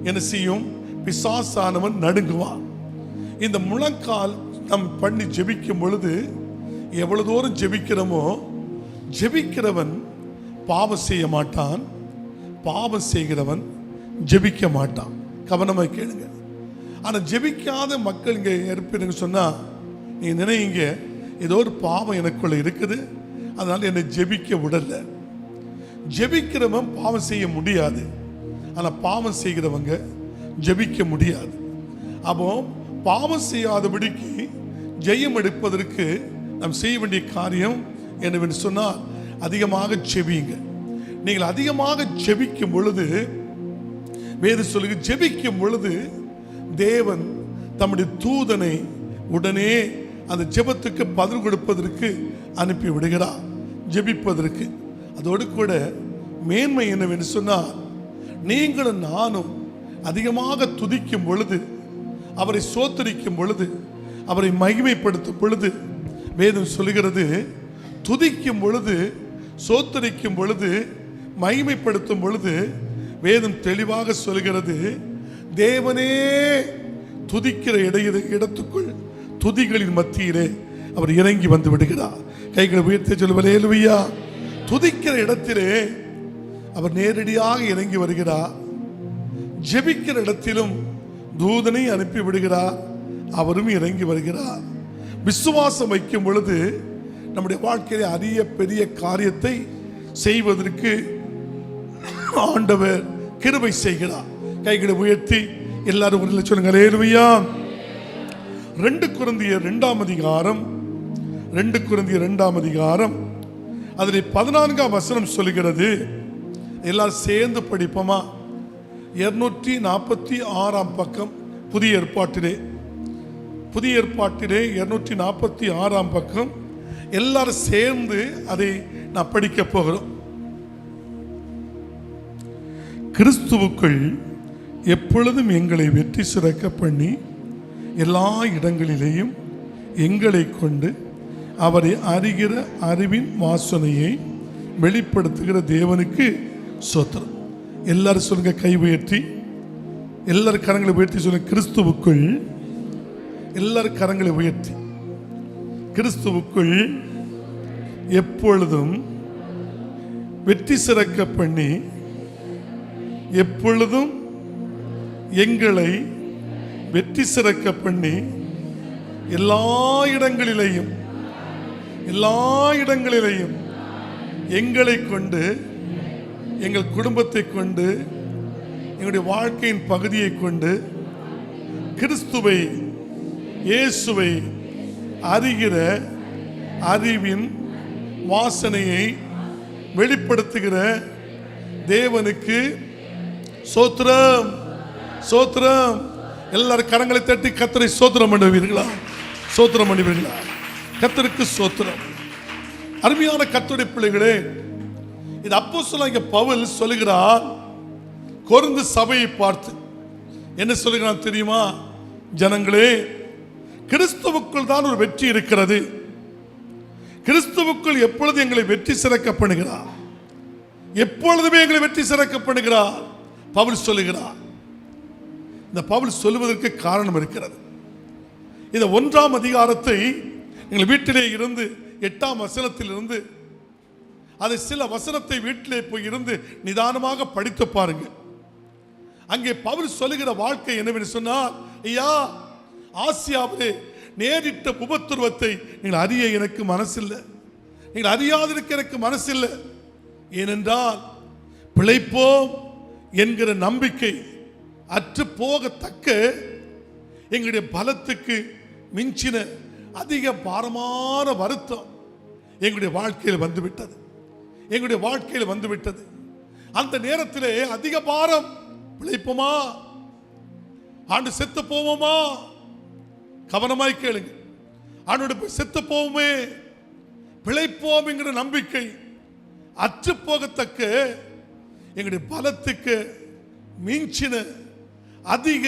என்ன செய்யும்? பிசாசானவன் நடுங்குவான். இந்த முழங்கால் நம் பண்ணி ஜெபிக்கும் பொழுது எவ்வளவு தூரம் ஜெபிக்கிறோமோ, ஜெபிக்கிறவன் பாவம் செய்ய மாட்டான், பாவம் செய்கிறவன் ஜெபிக்க மாட்டான். கவனமாக கேளுங்க. ஆனால் ஜெபிக்காத மக்கள் இங்கே இருப்பீங்க சொன்னால் நீங்கள் நினைங்க, ஏதோ ஒரு பாவம் எனக்குள்ள இருக்குது, அதனால் என்னை ஜெபிக்க விடல. ஜெபிக்கிறவன் பாவம் செய்ய முடியாது, ஆனால் பாவம் செய்கிறவங்க ஜெபிக்க முடியாது. அப்போ பாவம் செய்யாதபடிக்கு ஜெயம் எடுப்பதற்கு நாம் செய்ய வேண்டிய காரியம் என்னவென்று சொன்னால் அதிகமாக ஜெபிங்க. நீங்கள் அதிகமாக ஜெபிக்கும் பொழுது, வேதம் சொல்லுங்க, ஜெபிக்கும் பொழுது தேவன் தம்முடைய தூதனை உடனே அந்த ஜெபத்துக்கு பதில் கொடுப்பதற்கு அனுப்பி விடுகிறார், ஜெபிப்பதற்கு. அதோடு கூட மேன்மை என்னவென்று சொன்னால், நீங்களும் நானும் அதிகமாக துதிக்கும் பொழுது, அவரை சோத்தரிக்கும் பொழுது, அவரை மகிமைப்படுத்தும் பொழுது, வேதம் சொல்லுகிறது, துதிக்கும் பொழுது, சோத்தரிக்கும் பொழுது, மகிமைப்படுத்தும் பொழுது வேதம் தெளிவாக சொல்கிறது, தேவனே துதிக்கிற இடத்துக்குள் துதிகளின் மத்தியிலே அவர் இறங்கி வந்து விடுகிறார். கைகளை உயர்த்தி சொல்லுவார், அல்லேலூயா. துதிக்கிற இடத்திலே அவர் நேரடியாக இறங்கி வருகிறார். ஜெபிக்கிற இடத்திலும் தூதனை அனுப்பி விடுகிறார், அவரும் இறங்கி வருகிறார். விசுவாசம் வைக்கும் பொழுது நம்முடைய வாழ்க்கையிலே அரிய பெரிய காரியத்தை செய்வதற்கு ஆண்டவர் கிருபை செய்கிறார். கைகளை உயர்த்தி எல்லாரும் ஒரு சொல்லுங்க அல்லேலூயா. 2 கொரிந்தியர் 2ஆம் அதிகாரம், 2 கொரிந்தியர் 2ஆம் அதிகாரம் அதில் 14ஆம் வசனம் சொல்லுகிறது. எல்லாரும் சேர்ந்து படிப்போமா? 246ஆம் பக்கம் புதிய ஏற்பாட்டிலே 246ஆம் பக்கம் எல்லாரும் சேர்ந்து அதை நான் படிக்க போகிறோம். கிறிஸ்துவுக்குள் எப்பொழுதும் எங்களை வெற்றி சிறக்க பண்ணி எல்லா இடங்களிலேயும் எங்களை கொண்டு அவரை அறிகிற அறிவின் வாசனையை வெளிப்படுத்துகிற தேவனுக்கு ஸ்தோத்திரம். எல்லாரும் சொல்லுங்க, கை உயர்த்தி, எல்லாரும் கரங்களை உயர்த்தி சொல்லுங்க. கிறிஸ்துவுக்குள், எல்லாரும் கரங்களை உயர்த்தி, கிறிஸ்துவுக்குள் எப்பொழுதும் வெற்றி சிறக்க பண்ணி எப்பொழுதும் எங்களை வெற்றி சிறக்க பண்ணி எல்லா இடங்களிலேயும் எங்களை கொண்டு, எங்கள் குடும்பத்தை கொண்டு, எங்களுடைய வாழ்க்கையின் பகுதியை கொண்டு கிறிஸ்துவை இயேசுவை அறிகிற அறிவின் வாசனையை வெளிப்படுத்துகிற தேவனுக்கு ஸ்தோத்திரம், ஸ்தோத்திரம். எல்லாரும் கரங்களை தட்டி கர்த்தரை ஸ்தோத்திரம் பண்ணுவீர்களா? ஸ்தோத்திரம் பண்ணுவீர்களா? கர்த்தருக்கு ஸ்தோத்திரம். அருமையான கர்த்தருடைய பிள்ளைகளே, இது அப்போஸ்தலனாகிய பவுல் சொல்லுகிறார் கொரிந்து சபையை பார்த்து. என்ன சொல்லுகிறான் தெரியுமா? ஜனங்களே, கிறிஸ்துவுக்குள் தான் ஒரு வெற்றி இருக்கிறது. கிறிஸ்துவுக்குள் எப்பொழுது எங்களை வெற்றி சிறக்க பண்ணுகிறார், எப்பொழுதுமே எங்களை வெற்றி சிறக்க பண்ணுகிறார் பவுல் சொல்லுகிறார். இந்த பவுல் சொல்லுவதற்கு காரணம் இருக்கிறது. இந்த 1ஆம் அதிகாரத்தை எங்கள் வீட்டிலே இருந்து 8ஆம் வசனத்தில் இருந்து அதை சில வசனத்தை வீட்டிலே போய் இருந்து நிதானமாக படித்து பாருங்க. அங்கே பவுல் சொல்லுகிற வாழ்க்கை என்னவென்று சொன்னால், ஐயா, ஆசியாவிலே நேரிட்ட உபத்திரவத்தை நீங்கள் அறிய எனக்கு மனசில்லை, நீங்கள் அறியாதிருக்க எனக்கு மனசில்லை. ஏனென்றால் பிழைப்போம் என்கிற நம்பிக்கை அற்று போகத்தக்க எங்களுடைய பலத்துக்கு மிஞ்சின அதிக பாரமான வருத்தம் எங்களுடைய வாழ்க்கையில் வந்துவிட்டது, எங்களுடைய வாழ்க்கையில் வந்துவிட்டது. அந்த நேரத்திலே அதிக பாரம். பிழைப்போமா, ஆண்டு செத்து போவோமா? கவனமாய் கேளுங்க. ஆண்டோடு செத்து போவோமே, பிழைப்போம் என்கிற நம்பிக்கை அற்று போகத்தக்க எங்களுடைய பலத்துக்கு மிஞ்சின அதிக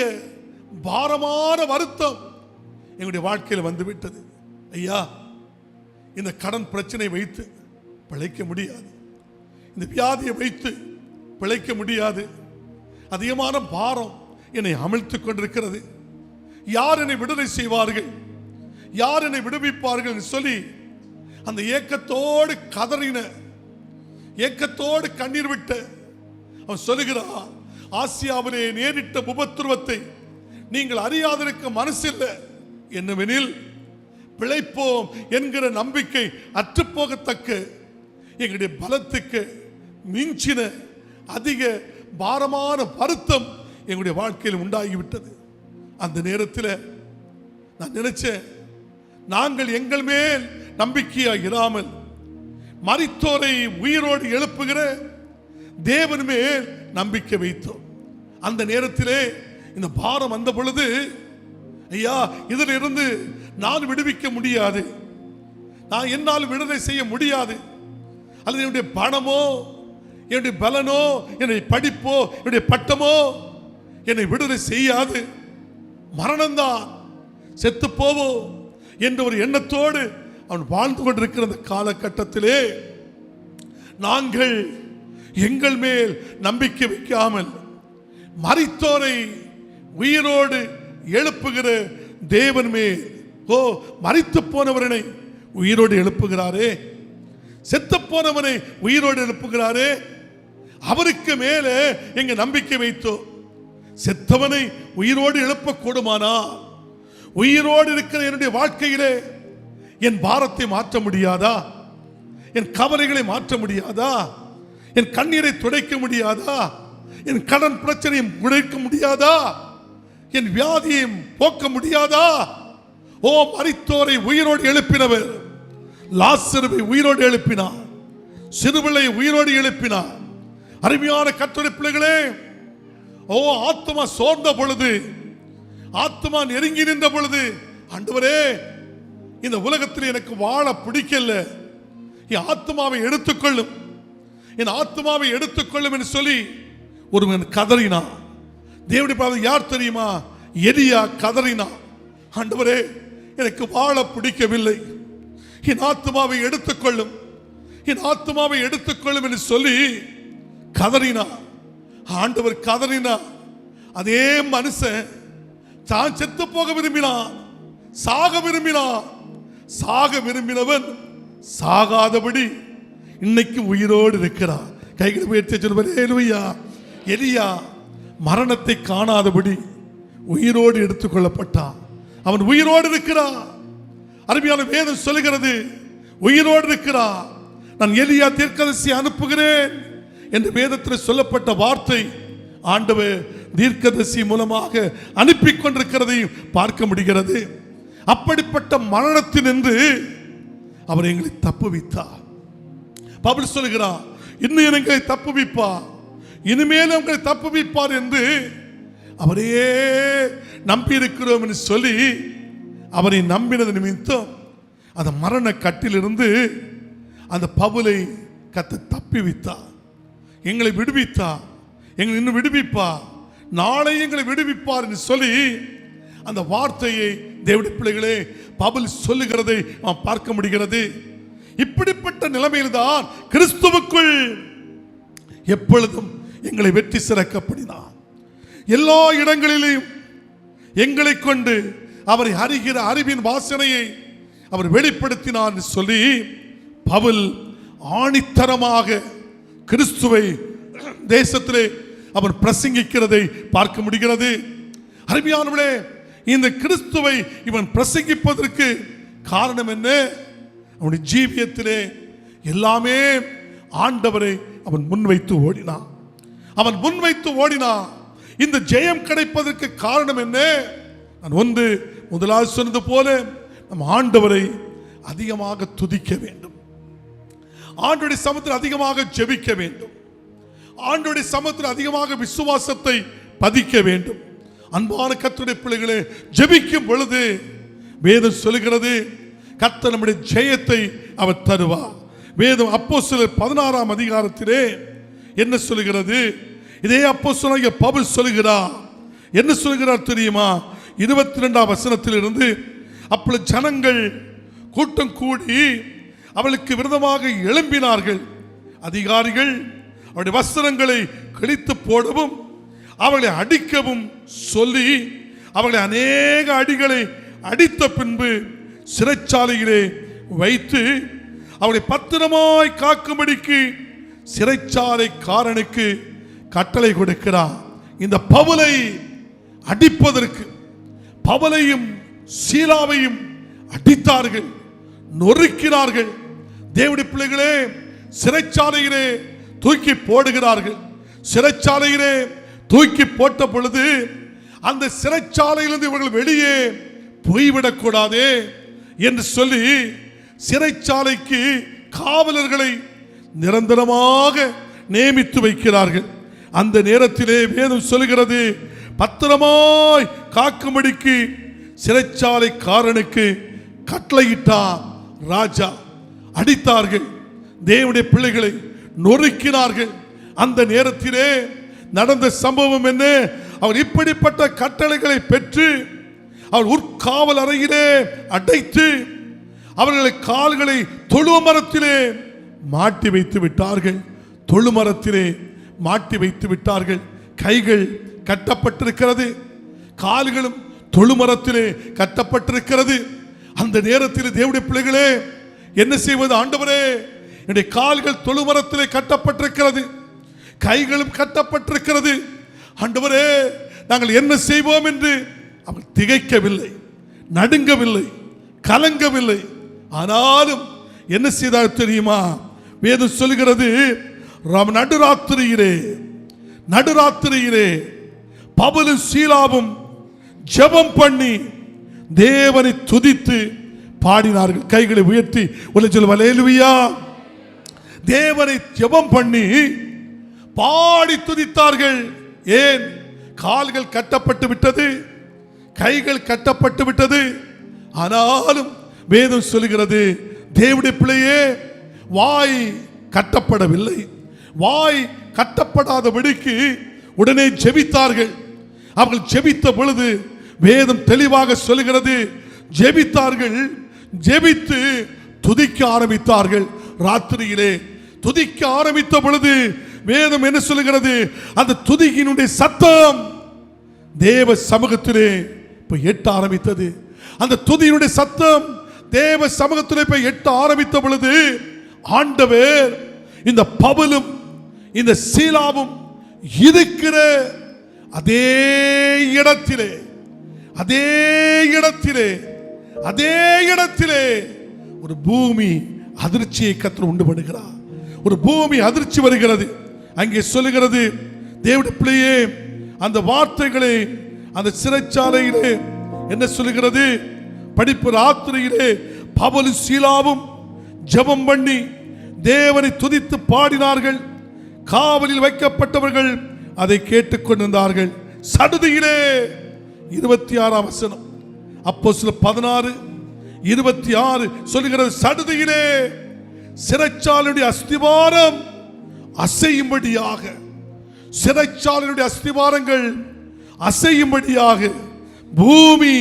பாரமான வருத்தம் எங்களுடைய வாழ்க்கையில் வந்துவிட்டது. ஐயா, இந்த கடன் பிரச்சனை வைத்து பிழைக்க முடியாது, இந்த வியாதியை வைத்து பிழைக்க முடியாது, அதிகமான பாரம் என்னை அமிழ்த்துக் கொண்டிருக்கிறது, யார் என்னை விடுதலை செய்வார்கள், யார் என்னை விடுவிப்பார்கள் சொல்லி அந்த ஏக்கத்தோடு கதறின, ஏக்கத்தோடு கண்ணீர் விட்ட அவன் சொல்லுகிறான், ஆசியாவிலே நேரிட்ட உபத்திரவத்தை நீங்கள் அறியாதிருக்க மனசில்லை. என்னவெனில் பிழைப்போம் என்கிற நம்பிக்கை அற்றுப்போகத்தக்க எங்களுடைய பலத்துக்கு மிஞ்சின அதிக பாரமான வருத்தம் எங்களுடைய வாழ்க்கையில் உண்டாகிவிட்டது. அந்த நேரத்தில் நான் நினைச்சேன், நாங்கள் எங்கள் மேல் நம்பிக்கையாக இராமல் மரித்தோரை உயிரோடு எழுப்புகிற தேவன் மேல் நம்பிக்கை வைத்தோம். அந்த நேரத்திலே இந்த பாரம் வந்த பொழுது, ஐயா, இதில் இருந்து நான் விடுவிக்க முடியாது, நான் என்னால் விடுதலை செய்ய முடியாது, அல்லது என்னுடைய பணமோ என்னுடைய பலனோ என்னுடைய படிப்போ என்னுடைய பட்டமோ என்னை விடுதலை செய்யாது, மரணம்தான், செத்து போவோம் என்ற ஒரு எண்ணத்தோடு அவன் வாழ்ந்து கொண்டிருக்கிற அந்த காலகட்டத்திலே நாங்கள் எங்கள் மேல் நம்பிக்கை வைக்காமல் மரித்தோரை உயிரோடு எழுப்புகிற தேவன் மேல், ஓ, மரித்து போனவரனை உயிரோடு எழுப்புகிறாரே, செத்து போனவனை உயிரோடு எழுப்புகிறாரே, அவருக்கு மேலே எங்க நம்பிக்கை வைத்தோம். செத்தவனை உயிரோடு எழுப்பக்கூடுமானா, உயிரோடு இருக்கிற என்னுடைய வாழ்க்கையிலே என் பாரத்தை மாற்ற முடியாதா, என் கவலைகளை மாற்ற முடியாதா, என் கண்ணீரை துடைக்க முடியாதா, என் கடன் பிரச்சனையை உடைக்க முடியாதா என் வியாதியையும் போக்க முடியாதா? ஓ, மரித்தோரை உயிரோடு எழுப்பினவர் லாசருவை உயிரோடு எழுப்பினார், சிறுபிள்ளை உயிரோடு எழுப்பினார். அருமையான கர்த்தருடைய பிள்ளைகளே, ஓ, ஆத்துமா சோர்ந்த பொழுது, ஆத்துமா நெருங்கி நின்ற பொழுது, ஆண்டவரே இந்த உலகத்தில் எனக்கு வாழ பிடிக்கல, என் ஆத்துமாவை எடுத்துக்கொள்ளும், என் ஆத்துமாவை எடுத்துக்கொள்ளும் என்று சொல்லி ஒருவன் கதறினான். தேவனுடைய பாவம் யார் தெரியுமா? எலியா கதறினான். ஆண்டவரே எனக்கு வாழ பிடிக்கவில்லை, என் ஆத்துமாவை எடுத்துக்கொள்ளும், என் ஆத்துமாவை எடுத்துக்கொள்ளும் என்று சொல்லி கதறினா. ஆண்டவர் கதறினா. அதே மனுஷன் தான் செத்து போக விரும்பினான், சாக விரும்பினான். சாக விரும்பினவன் சாகாதபடி இன்னைக்கு உயிரோடு இருக்கிறான். கைகளை உயர்த்தி சொல்லுவார், ஹல்லேலூயா. எலியா மரணத்தை காணாதபடி உயிரோடு எடுத்துக்கொள்ளப்பட்டான். அவன் உயிரோடு இருக்கிறான். அருமையான வேதம் சொல்லுகிறது, உயிரோடு இருக்கிறான். நான் எலியா தீர்க்கதரிசி அனுப்புகிறேன் என்று வேதத்தில் சொல்லப்பட்ட வார்த்தை ஆண்டவர் தீர்க்கதரிசி மூலமாக அனுப்பி கொண்டிருக்கிறதையும் பார்க்க முடிகிறது. அப்படிப்பட்ட மரணத்தினின்று அவர் எங்களை தப்புவித்தார். பவுல் சொல்கிறார், இன்னும் எங்களை தப்புவிப்பார், இனிமேலும் எங்களை தப்புவிப்பார் என்று அவரையே நம்பி இருக்கிறோம் என்று சொல்லி அவரை நம்பினது நிமித்தம் அந்த மரண கட்டிலிருந்து அந்த பவுலை கர்த்தர் தப்புவித்தார், எங்களை விடுவித்தார். எங்களை இன்னும் விடுவிப்பார், நாளை எங்களை விடுவிப்பார் என்று சொல்லி அந்த வார்த்தையை தேவனுடைய பிள்ளைகளே பவுல் சொல்லுகிறதை நாம் பார்க்க முடிகிறது. இப்படிப்பட்ட நிலைமையில்தான் கிறிஸ்துவுக்குள் எப்பொழுதும் எங்களை வெற்றி சிறக்கப்படினார். எல்லா இடங்களிலும் எங்களை கொண்டு அவரை அறிகிற அறிவின் வாசனையை அவர் வெளிப்படுத்தினார் சொல்லி பவுல் ஆணித்தரமாக கிறிஸ்துவை தேசத்திலே அவர் பிரசங்கிக்கிறதை பார்க்க முடிகிறது. அருமையானவர்களே, இந்த கிறிஸ்துவை இவன் பிரசங்கிப்பதற்கு காரணம் என்ன? அவனுடைய ஜீவியத்திலே எல்லாமே ஆண்டவரை அவன் முன்வைத்து ஓடினான். அவன் முன்வைத்து ஓடினான். இந்த ஜெயம் கிடைப்பதற்கு காரணம் என்ன? நான் முதலாவது சொன்னது போல நம் ஆண்டவரை அதிகமாக துதிக்க வேண்டும், ஆண்டவருடைய சமூகத்தில் அதிகமாக ஜெபிக்க வேண்டும், ஆண்டவருடைய சமூகத்தில் அதிகமாக விசுவாசத்தை பதிக்க வேண்டும். அன்பான கர்த்தருடைய பிள்ளைகளே, ஜெபிக்கும் பொழுது வேதம் சொல்லுகிறது கர்த்தர் நம்முடைய ஜெயத்தை அவர் தருவார். வேதம் அப்போஸ்தலர் 16ஆம் அதிகாரத்திலே என்ன சொல்லுகிறது? இதே அப்போஸ்தலனாகிய பவுல் சொல்லுகிறார். என்ன சொல்லுகிறார் தெரியுமா? 22ஆம் வசனத்திலிருந்து, அப்பொழுது ஜனங்கள் கூட்டம் கூடி அவளுக்கு விரோதமாக எழும்பினார்கள். அதிகாரிகள் அவருடைய வஸ்திரங்களை கிழித்து போடவும் அவளை அடிக்கவும் சொல்லி அவளை அநேக அடிகளை அடித்த பின்பு சிறைச்சாலையிலே வைத்து அவளை பத்திரமாய் காக்கும்படிக்கு சிறைச்சாலைக்காரனுக்கு கட்டளை கொடுக்கிறார். இந்த பவுலை அடிப்பதற்கு பவுலையும் சீலாவையும் அடித்தார்கள், நொறுக்கினார்கள். தேவனுடைய பிள்ளைகளே, சிறைச்சாலையிலே தூக்கி போடுகிறார்கள். சிறைச்சாலையிலே தூக்கி போட்ட பொழுது அந்த சிறைச்சாலையிலிருந்து இவர்கள் வெளியே போய்விடக்கூடாதே என்று சொல்லி சிறைச்சாலைக்கு காவலர்களை நிரந்தரமாக நியமித்து வைக்கிறார்கள். அந்த நேரத்திலே வேதம் சொல்லுகிறது, பத்திரமாய் காக்கும்படிக்கு சிறைச்சாலைக்காரனுக்கு கட்டளையிட்டார் ராஜா. அடித்தார்கள், தேவனுடைய பிள்ளைகளை நொறுக்கினார்கள். அந்த நேரத்திலே நடந்த சம்பவம் என்ன? அவர் இப்படிப்பட்ட கட்டளைகளை பெற்று அவர் உட்காவல் அறையிலே அடைத்து அவர்களை கால்களை தொழுமரத்திலே மாட்டி வைத்து விட்டார்கள். தொழுமரத்திலே மாட்டி வைத்து விட்டார்கள். கைகள் கட்டப்பட்டிருக்கிறது, கால்களும் தொழுமரத்திலே கட்டப்பட்டிருக்கிறது. அந்த நேரத்தில் தேவனுடைய பிள்ளைகளே என்ன செய்வது? ஆண்டவரே, என்னுடைய கால்கள் தொழுமரத்திலே கட்டப்பட்டிருக்கிறது, கைகளும் கட்டப்பட்டிருக்கிறது. ஆண்டவரே, நாங்கள் என்ன செய்வோம் என்று அவர் திகைக்கவில்லை, நடுங்கவில்லை, கலங்கவில்லை. ஆனாலும் என்ன செய்தார் தெரியுமா? வேதம் சொல்லுகிறது, நடுராத்திரியிலே பவுலும் சீலாவும் ஜெபம் பண்ணி தேவனை துதித்து பாடினார்கள். கைகளை உயர்த்தி சொல்லுவோம் அல்லேலூயா. தேவனை ஜெபம் பண்ணி பாடி துதித்தார்கள். ஏன்? கால்கள் கட்டப்பட்டு விட்டது, கைகள் கட்டப்பட்டு விட்டது. ஆனாலும் வேதம் சொல்லுகிறது, தேவனுடைய பிள்ளையே, வாய் கட்டப்படவில்லை. வாய் கட்டப்படாதபடிக்கு உடனே ஜெபித்தார்கள். அவர்கள் ஜெபித்த பொழுது வேதம் தெளிவாக சொல்லுகிறது, ஜெபித்தார்கள், ஜெபித்து துதிக்க ஆரம்பித்தார்கள். ராத்திரியிலே துதிக்க ஆரம்பித்த பொழுது வேதம் என்ன சொல்லுகிறது? அந்த துதியினுடைய சத்தம் தேவ சமூகத்திலே போய் எட்ட ஆரம்பித்தது. அந்த துதியினுடைய சத்தம் தேவ சமூகத்திலே போய் எட்ட ஆரம்பித்த பொழுது ஆண்டவர் இந்த பவுலும் இந்த சீலாவும் இருக்கிற அதே இடத்திலே அதே இடத்திலே அதே இடத்திலே ஒரு பூமி அதிர்ச்சியை கர்த்தர் உண்டு பண்ணுகிறார். ஒரு பூமி அதிர்ச்சி வருகிறது. அங்கே சொல்லுகிறது, தேவனுடைய பிள்ளையே, அந்த வார்த்தைகளை அந்த சிறைச்சாலையிலே என்ன சொல்லுகிறது? படிப்பு ராத்திரியிலே பவுலும் சீலாவும் ஜெபம் பண்ணி தேவனை துதித்து பாடினார்கள். காவலில் வைக்கப்பட்டவர்கள் அதை கேட்டுக்கொண்டிருந்தார்கள். சடுதியிலே 26ஆம் வசனம் அப்போஸ்தலர் 16:26 சொல்லுகிறது, சடுதியிலே சிறைச்சாலையுடைய அஸ்திவாரம் அசையும்படியாக, சிறைச்சாலையுடைய அஸ்திவாரங்கள் அசையும்படியாக பூமி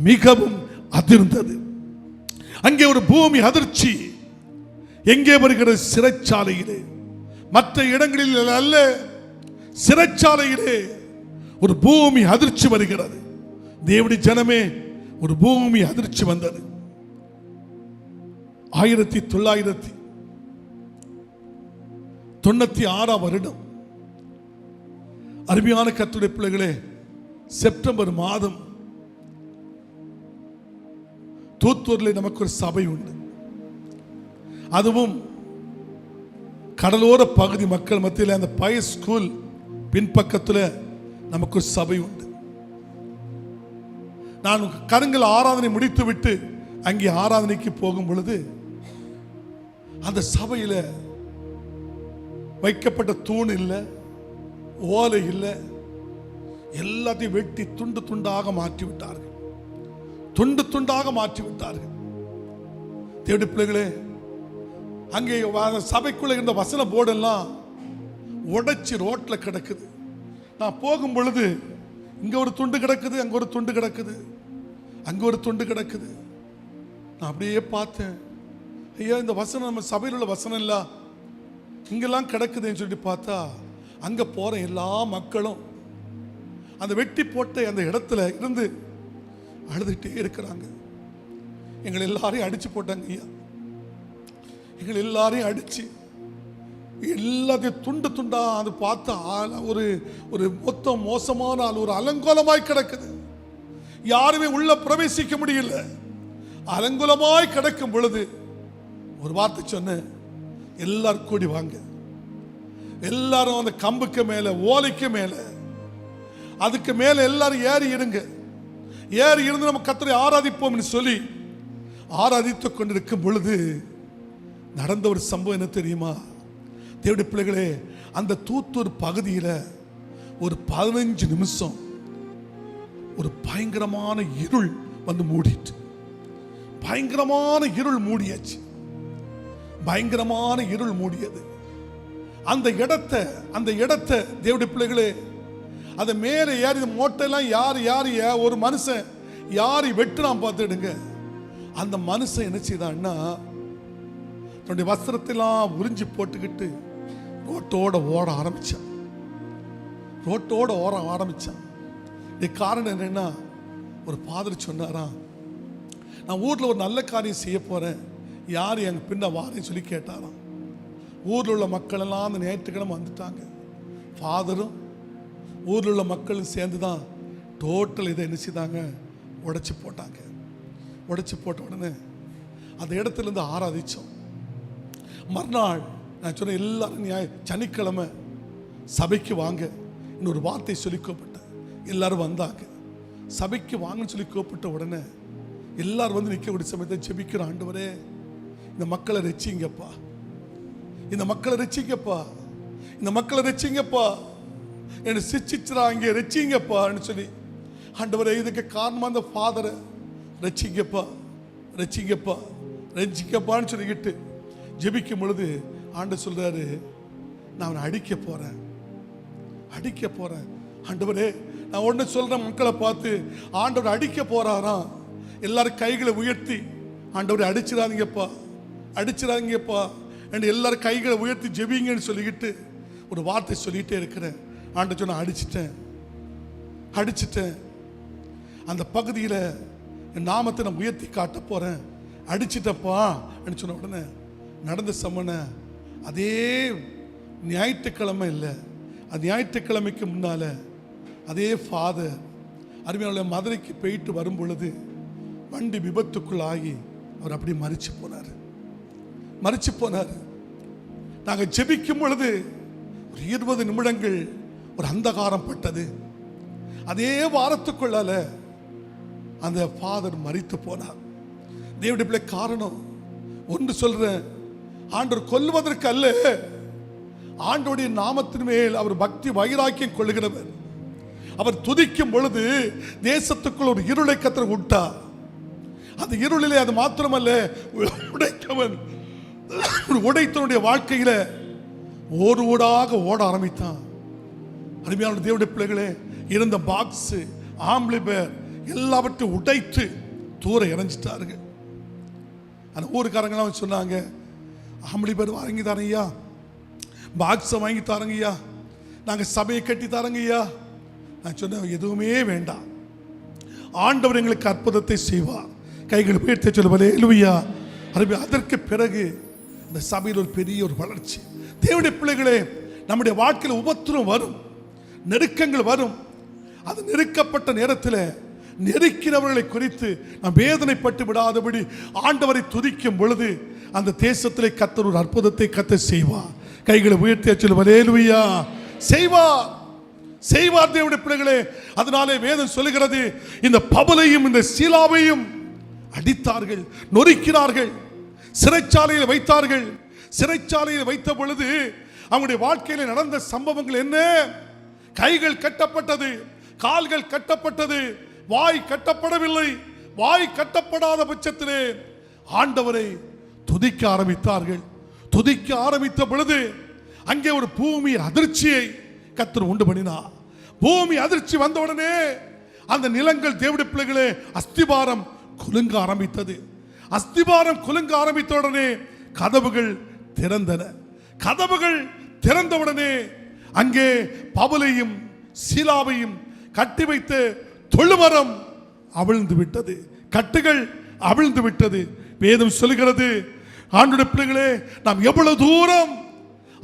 மிகவும் அதிர்ந்தது. அங்கே ஒரு பூமி அதிர்ச்சி எங்கே வருகிறது? சிறைச்சாலையிலே. மற்ற இடங்களில் அல்ல, சிறைச்சாலையிலே ஒரு பூமி அதிர்ச்சி வருகிறது. தேவனுடைய ஜனமே, ஒரு பூமி அதிர்ச்சி வந்தது. 1996 வருடம். அருமையான கர்த்தருடைய பிள்ளைகளே, செப்டம்பர் மாதம் தூத்தூரில் நமக்கு ஒரு சபை உண்டு. அதுவும் கடலோர பகுதி மக்கள் மத்தியில் அந்த பய ஸ்கூல் பின்பக்கத்தில் நமக்கு ஒரு சபை உண்டு. நான் கருங்கல் ஆராதனை முடித்து விட்டு அங்கே ஆராதனைக்கு போகும் பொழுது அந்த சபையில் வைக்கப்பட்ட தூண் இல்லை, ஓலை இல்லை, எல்லாத்தையும் வெட்டி துண்டு துண்டாக மாற்றி விட்டார்கள். துண்டு துண்டாக மாற்றி விட்டார்கள். தேவனுடைய பிள்ளைகளே, அங்கே சபைக்குள்ள இருந்த வசன போர்டெல்லாம் உடைச்சி ரோட்ல கிடக்குது. நான் போகும் பொழுது இங்க ஒரு துண்டு கிடக்குது, அங்க ஒரு துண்டு கிடக்குது, அங்க ஒரு துண்டு கிடக்குது. நான் அப்படியே பார்த்தேன், ஐயா இந்த வசனம் நம்ம சபையில் உள்ள வசனம் இல்ல, இங்கெல்லாம் கிடக்குதுன்னு சொல்லிட்டு பார்த்தா அங்க போற எல்லா மக்களும் அந்த வெட்டி போட்ட அந்த இடத்துல இருந்து அழுதுகிட்டே இருக்கிறாங்க. எங்களை எல்லாரையும் அடிச்சு போட்டாங்க ஐயா, எங்களை எல்லாரையும் அடிச்சு எல்லாத்தையும் துண்டு துண்டா அது பார்த்தா ஒரு ஒரு மொத்தம் மோசமான ஆள், ஒரு அலங்கோலமாய் கிடக்குது. யாருமே உள்ள பிரவேசிக்க முடியல. அலங்கோலமாய் கிடக்கும் பொழுது ஒரு வார்த்தை சொன்ன, எல்லாரும் கூடி வாங்க, எல்லாரும் அந்த கம்புக்கு மேல ஓலைக்கு மேல அதுக்கு மேல எல்லாரும் ஏறி இருங்க, ஏறி இருந்து நம்ம கர்த்தரை ஆராதிப்போம்னு சொல்லி ஆராதித்து கொண்டிருக்கும் பொழுது நடந்த ஒரு சம்பவம் என்ன தெரியுமா? தேவனுடைய பிள்ளைகளே, அந்த தூத்தூர் பகுதியில் ஒரு 15 நிமிஷம் ஒரு பயங்கரமான இருள் வந்து மூடிட்டு, பயங்கரமான இருள் மூடியாச்சு. பயங்கரமான இருள் மூடியது. அந்த இடத்தை தேவனுடைய பிள்ளைகளே, அதை மேலே ஏறி மோட்டெல்லாம் யார் ஒரு மனுஷன் யாரை வெட்டுனான் பார்த்துடுங்க. அந்த மனுஷன் என்ன செய்தான்னா, தன்னுடைய வஸ்திரத்தெல்லாம் உறிஞ்சி போட்டுக்கிட்டு ரோட்டோட ஓட ஆரம்பிச்சான். ரோட்டோட ஓட ஆரம்பிச்சான். இது காரணம் என்னன்னா, ஒரு பாதர் சொன்னாராம், நான் ஊரில் ஒரு நல்ல காரியம் செய்ய போகிறேன், யார் எங்க பின்ன வாரேன்னு சொல்லி கேட்டாராம். ஊரில் உள்ள மக்கள் எல்லாம் அந்த ஞாயிற்றுக்கிழமை வந்துட்டாங்க. ஃபாதரும் ஊரில் உள்ள மக்களும் சேர்ந்து தான் டோட்டல் இதை என்ன செய்தாங்க, உடைச்சி போட்டாங்க. உடைச்சி போட்ட உடனே அந்த இடத்துலேருந்து ஆராதித்தோம். மறுநாள் நான் சொன்னேன், எல்லாரும் சனிக்கிழமை சபைக்கு வாங்க, இன்னொரு வார்த்தை சொல்லி கூப்பிட்டேன். எல்லாரும் வந்தாங்க. சபைக்கு வாங்கன்னு சொல்லி கூப்பிட்ட உடனே எல்லாரும் வந்து நிற்கக்கூடிய சமயத்தை ஜெபிக்கிற ஆண்டவரே இந்த மக்களை ரட்சிங்கப்பா, இந்த மக்களை ரட்சிங்கப்பா, இந்த மக்களை ரட்சிங்கப்பா, என்னை சிச்சிச்சுறாங்க ரட்சிங்கப்பான்னு சொல்லி ஆண்டவரே இதுக்கு காரணமாக அந்த ஃபாதரை ரட்சிங்கப்பா ரட்சிங்கப்பா ரட்சிங்கப்பான்னு சொல்லிக்கிட்டு ஜெபிக்கும் பொழுது ஆண்டவர் சொல்றாரு, நான் அவனை அடிக்க போறேன். ஆண்டவரே நான் ஒன்று சொல்றேன், மக்களை பார்த்து ஆண்டவர் அடிக்க போறாராம். எல்லாரும் கைகளை உயர்த்தி ஆண்டவரை அடிச்சிடாதீங்கப்பா என்று எல்லாரும் கைகளை உயர்த்தி ஜெபிங்கன்னு சொல்லிக்கிட்டு ஒரு வார்த்தை சொல்லிகிட்டே இருக்கிறேன். ஆண்டவர் சொன்ன அடிச்சிட்டேன், அந்த பகுதியில் என் நாமத்தை நான் உயர்த்தி காட்ட போகிறேன், அடிச்சிட்டப்பா அப்படின்னு சொன்ன உடனே நடந்த சமன அதே ஞாயிற்றுக்கிழமை இல்லை, அது ஞாயிற்றுக்கிழமைக்கு முன்னால் அதே ஃபாதர் அருமையான மதுரைக்கு போயிட்டு வரும் பொழுது வண்டி விபத்துக்குள்ளாகி அவர் அப்படி மரிச்சு போனார். நாங்கள் ஜெபிக்கும் பொழுது ஒரு 20 நிமிடங்கள் ஒரு அந்தகாரம் பட்டது. அதே வாரத்துக்குள்ளால அந்த ஃபாதர் மரித்து போனார். தேவனுடைய பிள்ளை காரணம் ஒன்று சொல்றேன், ஆண்டவர் கொல்வதற்கு அல்ல, ஆண்டவருடைய நாமத்தின் மேல் அவர் பக்தி வைராக்கியம் கொள்ளுகிறவர். அவர் துதிக்கும் பொழுது தேசத்துக்குள் ஒரு இருளை கர்த்தர் விட்டார். அந்த இருளிலே அது மாத்திரமல்ல, உடைத்தனுடைய வாழ்க்கையில ஓடாக ஓட ஆரம்பித்தான். அருமையான தேவனுடைய பிள்ளைகளே, இருந்த பாக்ஸ் ஆம்பிளிபேர் எல்லாவற்றையும் உடைத்து தூர இறஞ்சிட்டார்கள். அந்த ஊருக்காரங்களாம் சொன்னாங்க, ஆம்பிளிபேர் வாங்கி தாரங்கய்யா, பாக்ஸை வாங்கி தாரங்கய்யா, நாங்கள் சபையை கட்டி தாரங்கய்யா. நான் சொன்னேன், எதுவுமே வேண்டாம், ஆண்டவர் எங்களுக்கு அற்புதத்தை செய்வார். கைகள் உயர்த்தி சொல்லுவாரே ஹல்லேலூயா. அதற்கு பிறகு இந்த சபையில் ஒரு பெரிய ஒரு வளர்ச்சி. தேவனுடைய பிள்ளைகளே, நம்முடைய வாழ்க்கையில் உபத்திரம் வரும், நெருக்கங்கள் வரும். அது நெருக்கப்பட்ட நேரத்தில் நெருக்கிறவர்களை குறித்து நாம் வேதனைப்பட்டு விடாதபடி ஆண்டவரை துதிக்கும் பொழுது அந்த தேசத்திலே கர்த்தர் ஒரு அற்புதத்தை கர்த்தர் செய்வார். கைகளை உயர்த்தி சொல்லுவாரே ஹல்லேலூயா. செய்வார் தேவனுடைய பிள்ளைகளே. அதனாலே வேதம் சொல்லுகிறது, இந்த பவுலையும் இந்த சீலாவையும் அடித்தார்கள், நொறுக்கினார்கள், சிறைச்சாலையில் வைத்தார்கள். சிறைச்சாலையில் வைத்த பொழுது அவங்களுடைய வாழ்க்கையில் நடந்த சம்பவங்கள் என்ன? கைகள் கட்டப்பட்டது, கால்கள் கட்டப்பட்டது, வாய் கட்டப்படவில்லை. வாய் கட்டப்படாத பட்சத்திலே ஆண்டவரை துதிக்க ஆரம்பித்தார்கள். துதிக்க ஆரம்பித்த பொழுது அங்கே ஒரு பூமி அதிர்ச்சியை கர்த்தர் உண்டு பண்ணினார். பூமி அதிர்ச்சி வந்தவுடனே அந்த நிலங்கள் தேவனுடைய பிள்ளைகளே அஸ்திபாரம் குலுங்க ஆரம்பித்தது. அஸ்திபாரம் குலுங்க ஆரம்பித்த உடனே கதவுகள் திறந்தன. கதவுகள் திறந்தவுடனே அங்கே பவுலையும் சீலாவையும் கட்டி வைத்த தொழுமரம் அவிழ்ந்து விட்டது, கட்டுகள் அவிழ்ந்து விட்டது. வேதம் சொல்கிறது, ஆண்டவருடைய பிள்ளைகளே, நாம் எவ்வளவு தூரம்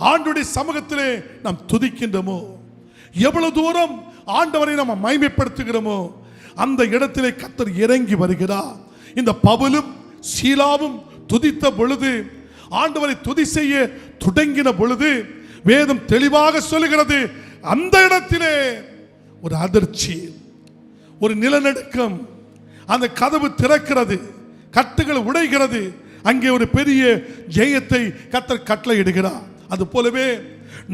ஆண்டவருடைய சமூகத்திலே நாம் துதிக்கின்றோமோ, எவ்வளவு தூரம் ஆண்டவரை நாம் மகிமைப்படுத்துகிறோமோ, அந்த இடத்திலே கர்த்தர் இறங்கி வருகிறார். இந்த பவுலும் சீலாவும் துதித்த பொழுது, ஆண்டவரை துதி செய்ய தொடங்கின பொழுது வேதம் தெளிவாக சொல்லுகிறது, அந்த இடத்திலே ஒரு அதிர்ச்சி, ஒரு நிலநடுக்கம், அந்த கதவு திறக்கிறது, கட்டுகள் உடைகிறது. அங்கே ஒரு பெரிய ஜெயத்தை கர்த்தர் கட்டளையிடுகிறார். அது போலவே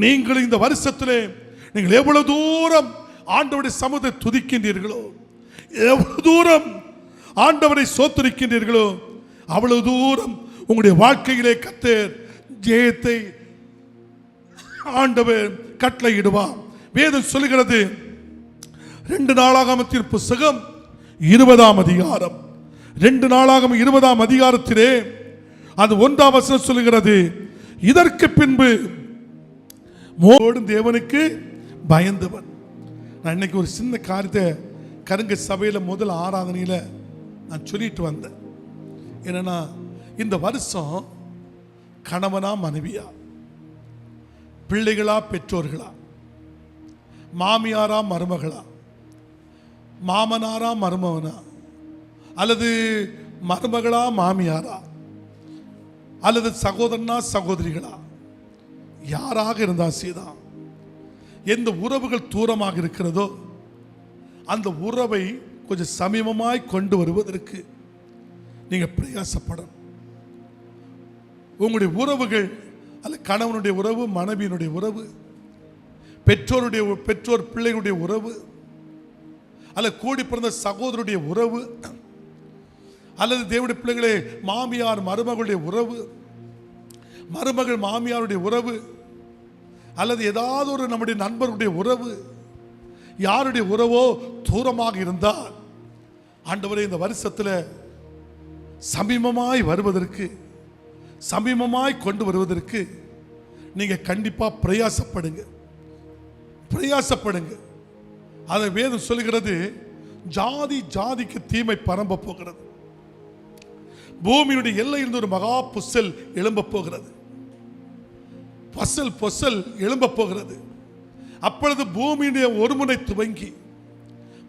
நீங்கள் இந்த வருஷத்திலே நீங்கள் எவ்வளவு தூரம் ஆண்டவருடைய சமூகத்தை துதிக்கின்றீர்களோ, எவ்வளவு தூரம் ஆண்டவரை சோத்தரிக்கின்றீர்களோ, அவ்வளவு தூரம் உங்களுடைய வாழ்க்கையிலே கர்த்தர் ஜெயத்தை ஆண்டவர் கட்டளையிடுவார். வேதம் சொல்லுகிறது, 2 நாளாகமத்தின் புத்தகம் 20ஆம் அதிகாரம், 2 நாளாகமம் 20ஆம் அதிகாரத்திலே அது 1ஆம் வசனம் சொல்லுகிறது, இதற்கு பின்பு மோடும் தேவனுக்கு பயந்தவன். நான் இன்னைக்கு ஒரு சின்ன காரியத்தை கருங்க சபையில் முதல் ஆராதனையில் நான் சொல்லிட்டு வந்தேன். என்னன்னா, இந்த வருஷம் கணவனா மனைவியா, பிள்ளைகளா பெற்றோர்களா, மாமியாரா மருமகளா, மாமனாரா மருமகனா, அல்லது மருமகளா மாமியாரா, அல்லது சகோதரனா சகோதரிகளா, யாராக இருந்தால் சீதான், எந்த உறவுகள் தூரமாக இருக்கிறதோ அந்த உறவை கொஞ்சம் சமீபமாய் கொண்டு வருவதற்கு நீங்க பிரயாசப்படணும். உங்களுடைய உறவுகள், அல்ல கணவனுடைய உறவு, மனைவியினுடைய உறவு, பெற்றோர் பிள்ளைகளுடைய உறவு, அல்ல கூடி பிறந்த சகோதரருடைய உறவு, அல்லது தேவனுடைய பிள்ளைகளே மாமியார் மருமகளுடைய உறவு, மருமகள் மாமியாருடைய உறவு, அல்லது ஏதாவது ஒரு நம்முடைய நண்பருடைய உறவு, யாருடைய உறவோ தூரமாக இருந்தால் ஆண்டவரே இந்த வருஷத்தில் சமீபமாய் வருவதற்கு, சமீபமாய் கொண்டு வருவதற்கு நீங்க கண்டிப்பா பிரயாசப்படுங்க. அதை வேதம் சொல்லுகிறது, ஜாதி ஜாதிக்கு தீமை பரம்ப போகிறது. பூமியினுடைய எல்லையிலிருந்து ஒரு மகா புசல் எழும்ப போகிறது. பொசல் எழும்ப போகிறது. அப்பொழுது பூமியுடைய ஒரு முனை துவங்கி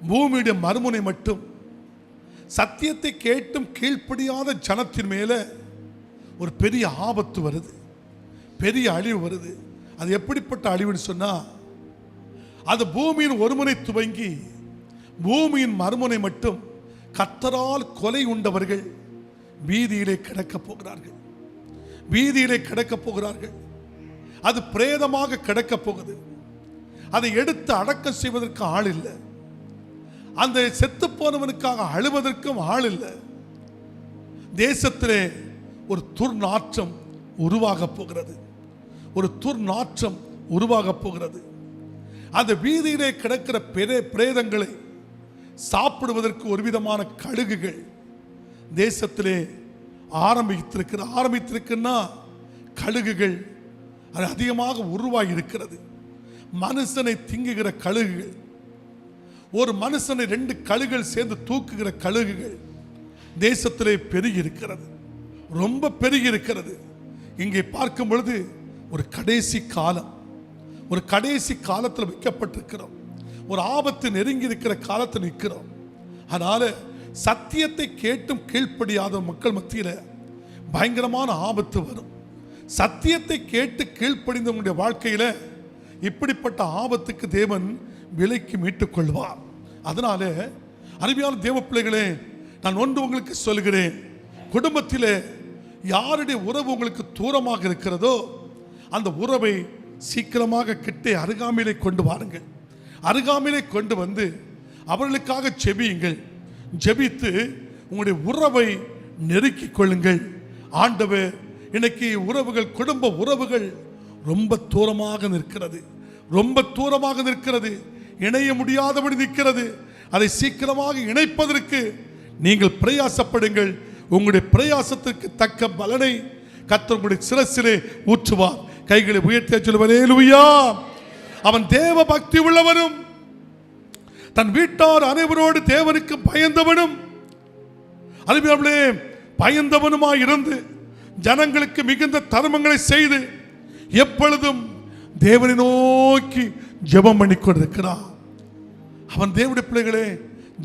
பூமியுடைய மறுமுனை மட்டும் சத்தியத்தை கேட்டும் கீழ்ப்படியாத ஜனத்தின் மேல ஒரு பெரிய ஆபத்து வருது, பெரிய அழிவு வருது. அது எப்படிப்பட்ட அழிவுன்னு சொன்னா, அது பூமியின் ஒருமுனை துவங்கி பூமியின் மறுமுனை மட்டும் கர்த்தரால் கொலை உண்டவர்கள் வீதியிலே கிடக்கப் போகிறார்கள். அது பிரேதமாக கிடக்கப் போகுது. அதை எடுத்து அடக்கம் செய்வதற்கு ஆள் இல்லை. அந்த செத்து போனவனுக்காக அழுவதற்கும் ஆள் இல்லை. தேசத்திலே ஒரு துர்நாற்றம் உருவாக போகிறது. அந்த வீதியிலே கிடக்கிற பிரேதங்களை சாப்பிடுவதற்கு ஒரு விதமான கழுகுகள் தேசத்திலே ஆரம்பித்திருக்குன்னா கழுகுகள் அது அதிகமாக உருவாகி இருக்கிறது. மனுஷனை திங்குகிற கழுகுகள், ஒரு மனுஷனை 2 கழுகுகள் சேர்ந்து தூக்குகிற கழுகுகள் தேசத்திலே பெருகி இருக்கிறது, ரொம்ப பெருகி இருக்கிறது. இங்கே பார்க்கும் பொழுது ஒரு கடைசி காலத்தில் வைக்கப்பட்டிருக்கிறோம். ஒரு ஆபத்து நெருங்கி இருக்கிற காலத்தில் நிற்கிறோம். அதனால சத்தியத்தை கேட்டும் கீழ்ப்படியாத மக்கள் மத்தியில் பயங்கரமான ஆபத்து வரும். சத்தியத்தை கேட்டு கீழ்ப்படிந்தவங்களுடைய வாழ்க்கையில இப்படிப்பட்ட ஆபத்துக்கு தேவன் விலைக்கு மீட்டுக் கொள்வார். அதனால அருமையான தேவ பிள்ளைகளே, நான் ஒன்று உங்களுக்கு சொல்கிறேன், குடும்பத்திலே யாருடைய உறவு உங்களுக்கு தூரமாக இருக்கிறதோ அந்த உறவை சீக்கிரமாக கிட்டே அருகாமையிலே கொண்டு வாருங்கள். அருகாமையிலே கொண்டு வந்து அவர்களுக்காக ஜெபியுங்கள். ஜெபித்து உங்களுடைய உறவை நெருக்கிக் கொள்ளுங்கள். ஆண்டவர், இன்னைக்கு உறவுகள், குடும்ப உறவுகள் ரொம்ப தூரமாக நிற்கிறது, இணைய முடியாதபடி நிற்கிறது. அதை சீக்கிரமாக இணைப்பதற்கு நீங்கள் பிரயாசப்படுங்கள். உங்களுடைய பிரயாசத்திற்கு தக்க பலனை கர்த்தர் உங்களுடைய சிரசிலே ஊற்றுவார். கைகளை உயர்த்தி சொல்லுவார், அல்லேலூயா. அவன் தேவ பக்தி உள்ளவனும் தன் வீட்டார் அனைவரோடு தேவனுக்கு பயந்தவனுமாய் இருந்து ஜனங்களுக்கு மிகுந்த தர்மங்களை செய்து எப்பொழுதும் தேவனை நோக்கி ஜெபம் பண்ணி கொண்டிருக்கிறான். அவன் தேவனுடைய பிள்ளைகளே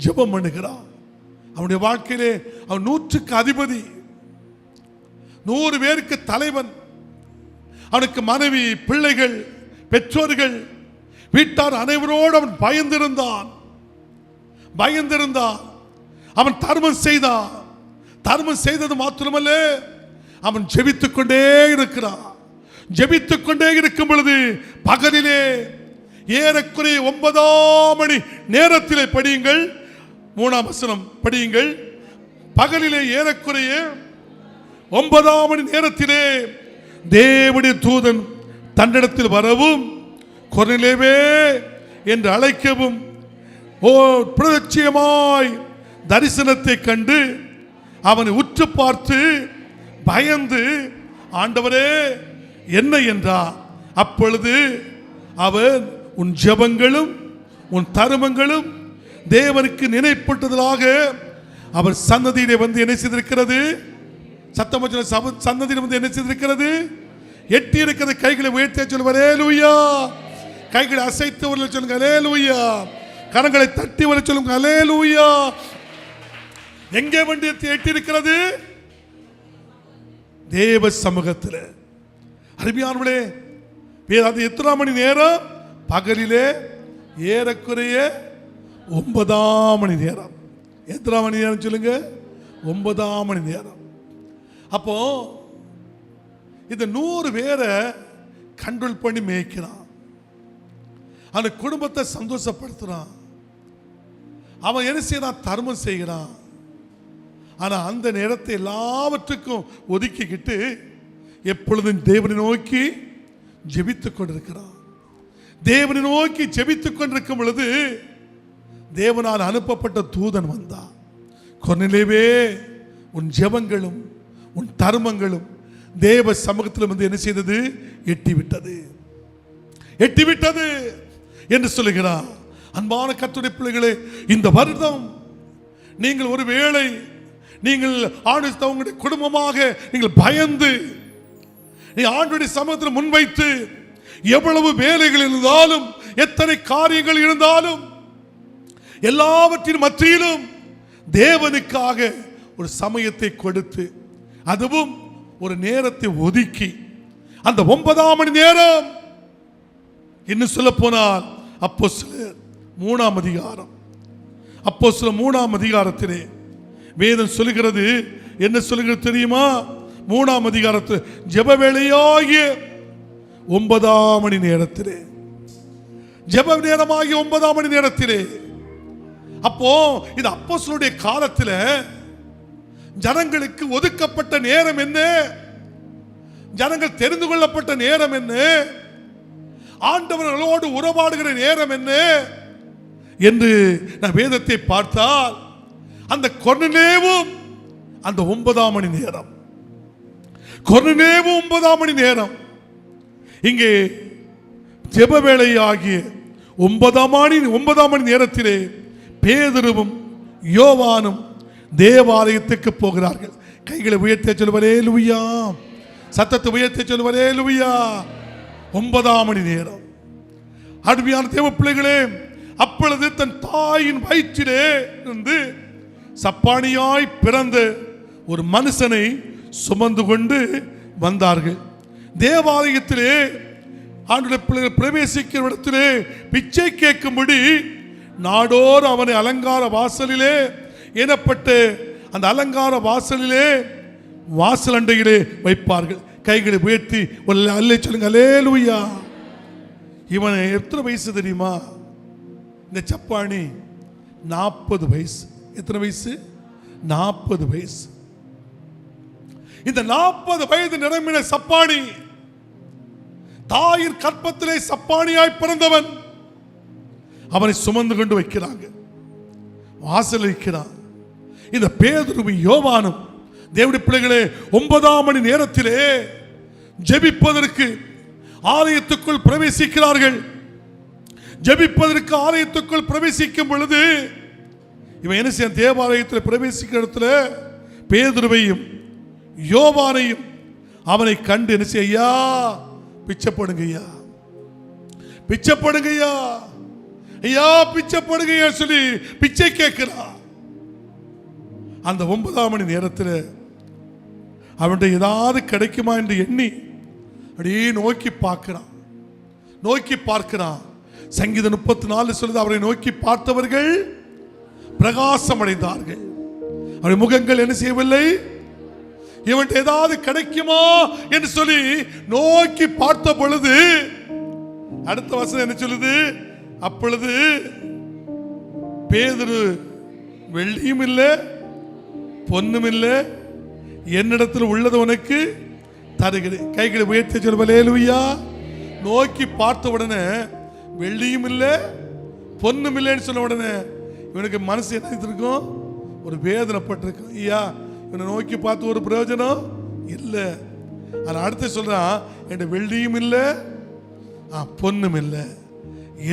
ஜெபம் பண்ணுகிறான். அவனுடைய வாழ்க்கையிலே அவன் 100க்கு அதிபதி, 100 பேருக்கு தலைவன். அவனுக்கு மனைவி, பிள்ளைகள், பெற்றோர்கள், வீட்டார் அனைவரோடு அவன் பயந்திருந்தான். அவன் தர்மம் செய்தது மாத்திரமல்ல, அவன் ஜெபித்துக் கொண்டே இருக்கும் பொழுது பகலிலே ஏறக்குறைய 9ஆம் மணி நேரத்திலே படியுங்கள், 3ஆம் வசனம் படியுங்கள். பகலிலே ஏறக்குறைய 9ஆம் மணி நேரத்திலே தேவனுடைய தூதன் தன்னிடத்தில் வரவும் கொர்நேலியுவே என்று அழைக்கவும், பிரத்யட்சமாய் தரிசனத்தை கண்டு அவனை உற்று பார்த்து பயந்து, ஆண்டவரே என்ன என்றார். அப்பொழுது அவன், உன் ஜெபங்களும் உன் தருமங்களும் தேவனுக்கு நினைப்பட்டதாக அவர் சன்னதியிலே வந்து என்ன செய்திருக்கிறது, சன்னதியிலே வந்து என்ன செய்திருக்கிறது, எட்டி இருக்கிறது. கைகளை உயர்த்தி சொல்லுவார், அல்லேலூயா. கைகளை அசைத்து சொல்லுங்க, அல்லேலூயா. கரங்களை தட்டி வர சொல்லுங்க, அல்லேலூயா. எங்கே வந்து எட்டி இருக்கிறது? தேவ சமூகத்தில். அருமையானவர்களே, அது எத்தனாம் மணி நேரம்? பகலிலே ஏறக்குறைய 9ஆம் மணி நேரம். எத்தனை மணி நேரம் சொல்லுங்க? 9ஆம் மணி நேரம். அப்போ இந்த 100 பேரை கண்ட்ரோல் பண்ணி மேய்க்கிறான். அந்த குடும்பத்தை சந்தோஷப்படுத்துறான். அவன் என்ன செய்யறான்? தர்மம் செய்கிறான். ஆனா அந்த நேரத்தை எல்லாவற்றுக்கும் ஒதுக்கிக்கிட்டு எப்பொழுதும் தேவனை நோக்கி ஜெபித்துக் கொண்டிருக்கிறான். தேவனை நோக்கி ஜெபித்துக் கொண்டிருக்கும் பொழுது தேவனால் அனுப்பப்பட்ட தூதன் வந்தான். கொர்நேலியுவே, உன் ஜெபங்களும் உன் தர்மங்களும் தேவ சமூகத்தில் வந்து என்ன செய்தது? எட்டிவிட்டது என்று சொல்லுகிறார். அன்பான கர்த்தருடைய பிள்ளைகளே, இந்த வருடம் நீங்கள் ஒருவேளை நீங்கள் ஆண்டவருடைய குடும்பமாக நீங்கள் பயந்து நீ ஆண்டவருடைய சமூகத்தில் முன்வைத்து எவ்வளவு வேலைகள் இருந்தாலும் எத்தனை காரியங்கள் இருந்தாலும் எல்லாவற்றின் மத்தியிலும் தேவனுக்காக ஒரு சமயத்தை கொடுத்து அதுவும் ஒரு நேரத்தை ஒதுக்கி அந்த 9ஆம் மணி நேரம், இன்னும் சொல்ல போனால் அப்போஸ்தலர் 3ஆம் அதிகாரம், அப்போஸ்தலர் 3ஆம் அதிகாரத்திலே வேதம் சொல்லுகிறது. என்ன சொல்லுகிறது தெரியுமா? 3ஆம் அதிகாரத்தில் ஜெப வேளையாகிய 9ஆம் மணி நேரத்திலே, ஜெப நேரமாகிய 9ஆம் மணி நேரத்திலே, அப்போ இது அப்போஸ்தலருடைய காலத்தில் ஜனங்களுக்கு ஒதுக்கப்பட்ட நேரம் என்ன? ஜனங்கள் தெரிந்து கொள்ளப்பட்ட நேரம் என்ன? ஆண்டவர்களோடு உறவாடுகிற நேரம் என்ன என்று நான் வேதத்தை பார்த்தால் அந்த கொர்நேலியுவும் அந்த 9ஆம் மணி நேரம், கொர்நேலியுவும் 9ஆம் மணி நேரம், இங்கே ஜெப வேளை ஆகிய 9ஆம் மணி நேரத்திலே பேதுருவும் யோவானும் தேவாலயத்துக்கு போகிறார்கள். கைகளை உயர்த்தி சொல்லுவரே லூயா, சத்தத்தை உயர்த்தி சொல்லுவரே லூயா. 9ஆம் மணி நேரம். அருமையான தேவ பிள்ளைகளே, அப்பொழுது தன் தாயின் வயிற்றிலே இருந்து சப்பானியாய் பிறந்த ஒரு மனுஷனை சுமந்து கொண்டு வந்தார்கள். தேவாலயத்திலே ஆண்டவருடைய பிள்ளைகள் பிரவேசிக்கிற இடத்திலே பிச்சை கேட்கும்படி நாடோர் அவனை அலங்கார வாசலிலே எனப்பட்ட அந்த அலங்கார வாசலிலே வாசல் அண்டையிலே வைப்பார்கள். கைகளை உயர்த்தி அல்லே சொல்லுங்க, அல்லேலூயா. இவன் எத்தனை வயசு தெரியுமா? இந்த சப்பானி 40 வயசு. எத்தனை வயசு? 40 வயசு. இந்த 40 வயது நிரம்பின சப்பானி, தாயின் கற்பத்திலே சப்பானியாய் பிறந்தவன், அவனை சுமந்து கொண்டு வைக்கிறாங்க, வாசல் வைக்கிறான். இந்த பேதுருவும் யோவானும் தேவனுடைய பிள்ளைகளே 9ஆம் மணி நேரத்திலே ஜெபிப்பதற்கு ஆலயத்துக்குள் பிரவேசிக்கிறார்கள். ஜெபிப்பதற்கு ஆலயத்துக்குள் பிரவேசிக்கும் பொழுது இவன் என்ன செய்ய? தேவாலயத்தில் பிரவேசிக்கிற இடத்துல பேதுருவையும் யோவானையும் அவனை கண்டு என்ன செய்ய? ஐயா, பிச்சைப்படுங்கய்யா, பிச்சைப்படுங்கய்யா, ஐயா பிச்சைப்படுங்கய்யா சொல்லி பிச்சை கேட்கிறான். அந்த 9ஆம் மணி நேரத்தில் அவன்கிட்ட ஏதாவது கிடைக்குமா என்று எண்ணி அப்படியே நோக்கி பார்க்கிறான். சங்கீதம் 34 சொல்லுது, அவரை நோக்கி பார்த்தவர்கள் பிரகாசம் அடைந்தார்கள், அவருடைய முகங்கள் என்ன செய்யவில்லை. இவன்கிட்ட ஏதாவது கிடைக்குமா என்று சொல்லி நோக்கி பார்த்த பொழுது அடுத்த வசனம் என்ன சொல்லுது? அப்பொழுது பேதுரு, வெள்ளியும் இல்லை பொன்னும் இல்லை, என்னிடத்தில் உள்ளது உனக்கு தருகிறேன். கைகளை உயர்த்தி சொல்லுவலே லூயா. நோக்கி பார்த்த உடனே வெள்ளியும் இல்லை பொன்னும் இல்லைன்னு சொன்ன உடனே இவனுக்கு மனசு என்ன இருக்கும்? ஒரு வேதனைப்பட்டிருக்கும். ஐயா, இவனை நோக்கி பார்த்து ஒரு பிரயோஜனம் இல்லை. ஆனால் அடுத்து சொல்றான், என் வெள்ளியும் இல்லை பொன்னும் இல்லை,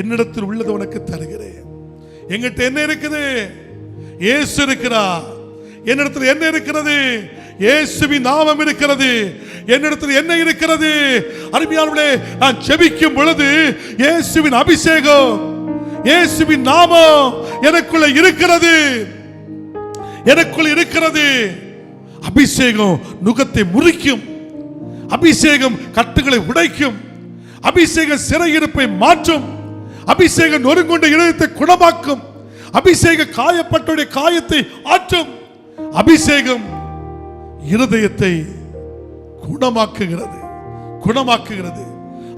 என்னிடத்தில் உள்ளது உனக்கு தருகிறேன். எங்கிட்ட என்ன இருக்குது? இயேசு இருக்கிறா. என்னிடத்தில் என்ன இருக்கிறது? இயேசுவின் நாமம் இருக்கிறது. என்னிடத்தில் என்ன இருக்கிறது? அருமையானவர்களே, நான் ஜெபிக்கும் பொழுது இயேசுவின் அபிஷேகம், இயேசுவின் நாமம் எனக்குள்ள இருக்கிறது. எனக்குள்ள இருக்கிறது. அபிஷேகம் நுகத்தை முறிக்கும், அபிஷேகம் கட்டுகளை உடைக்கும், அபிஷேகம் சிறையிருப்பை மாற்றும், அபிஷேகம் நொறுங்குண்ட இதயத்தை குணமாக்கும், அபிஷேகம் காயப்பட்டவருடைய காயத்தை ஆற்றும். அபிஷேகம் இருதயத்தை குணமாக்குகிறது.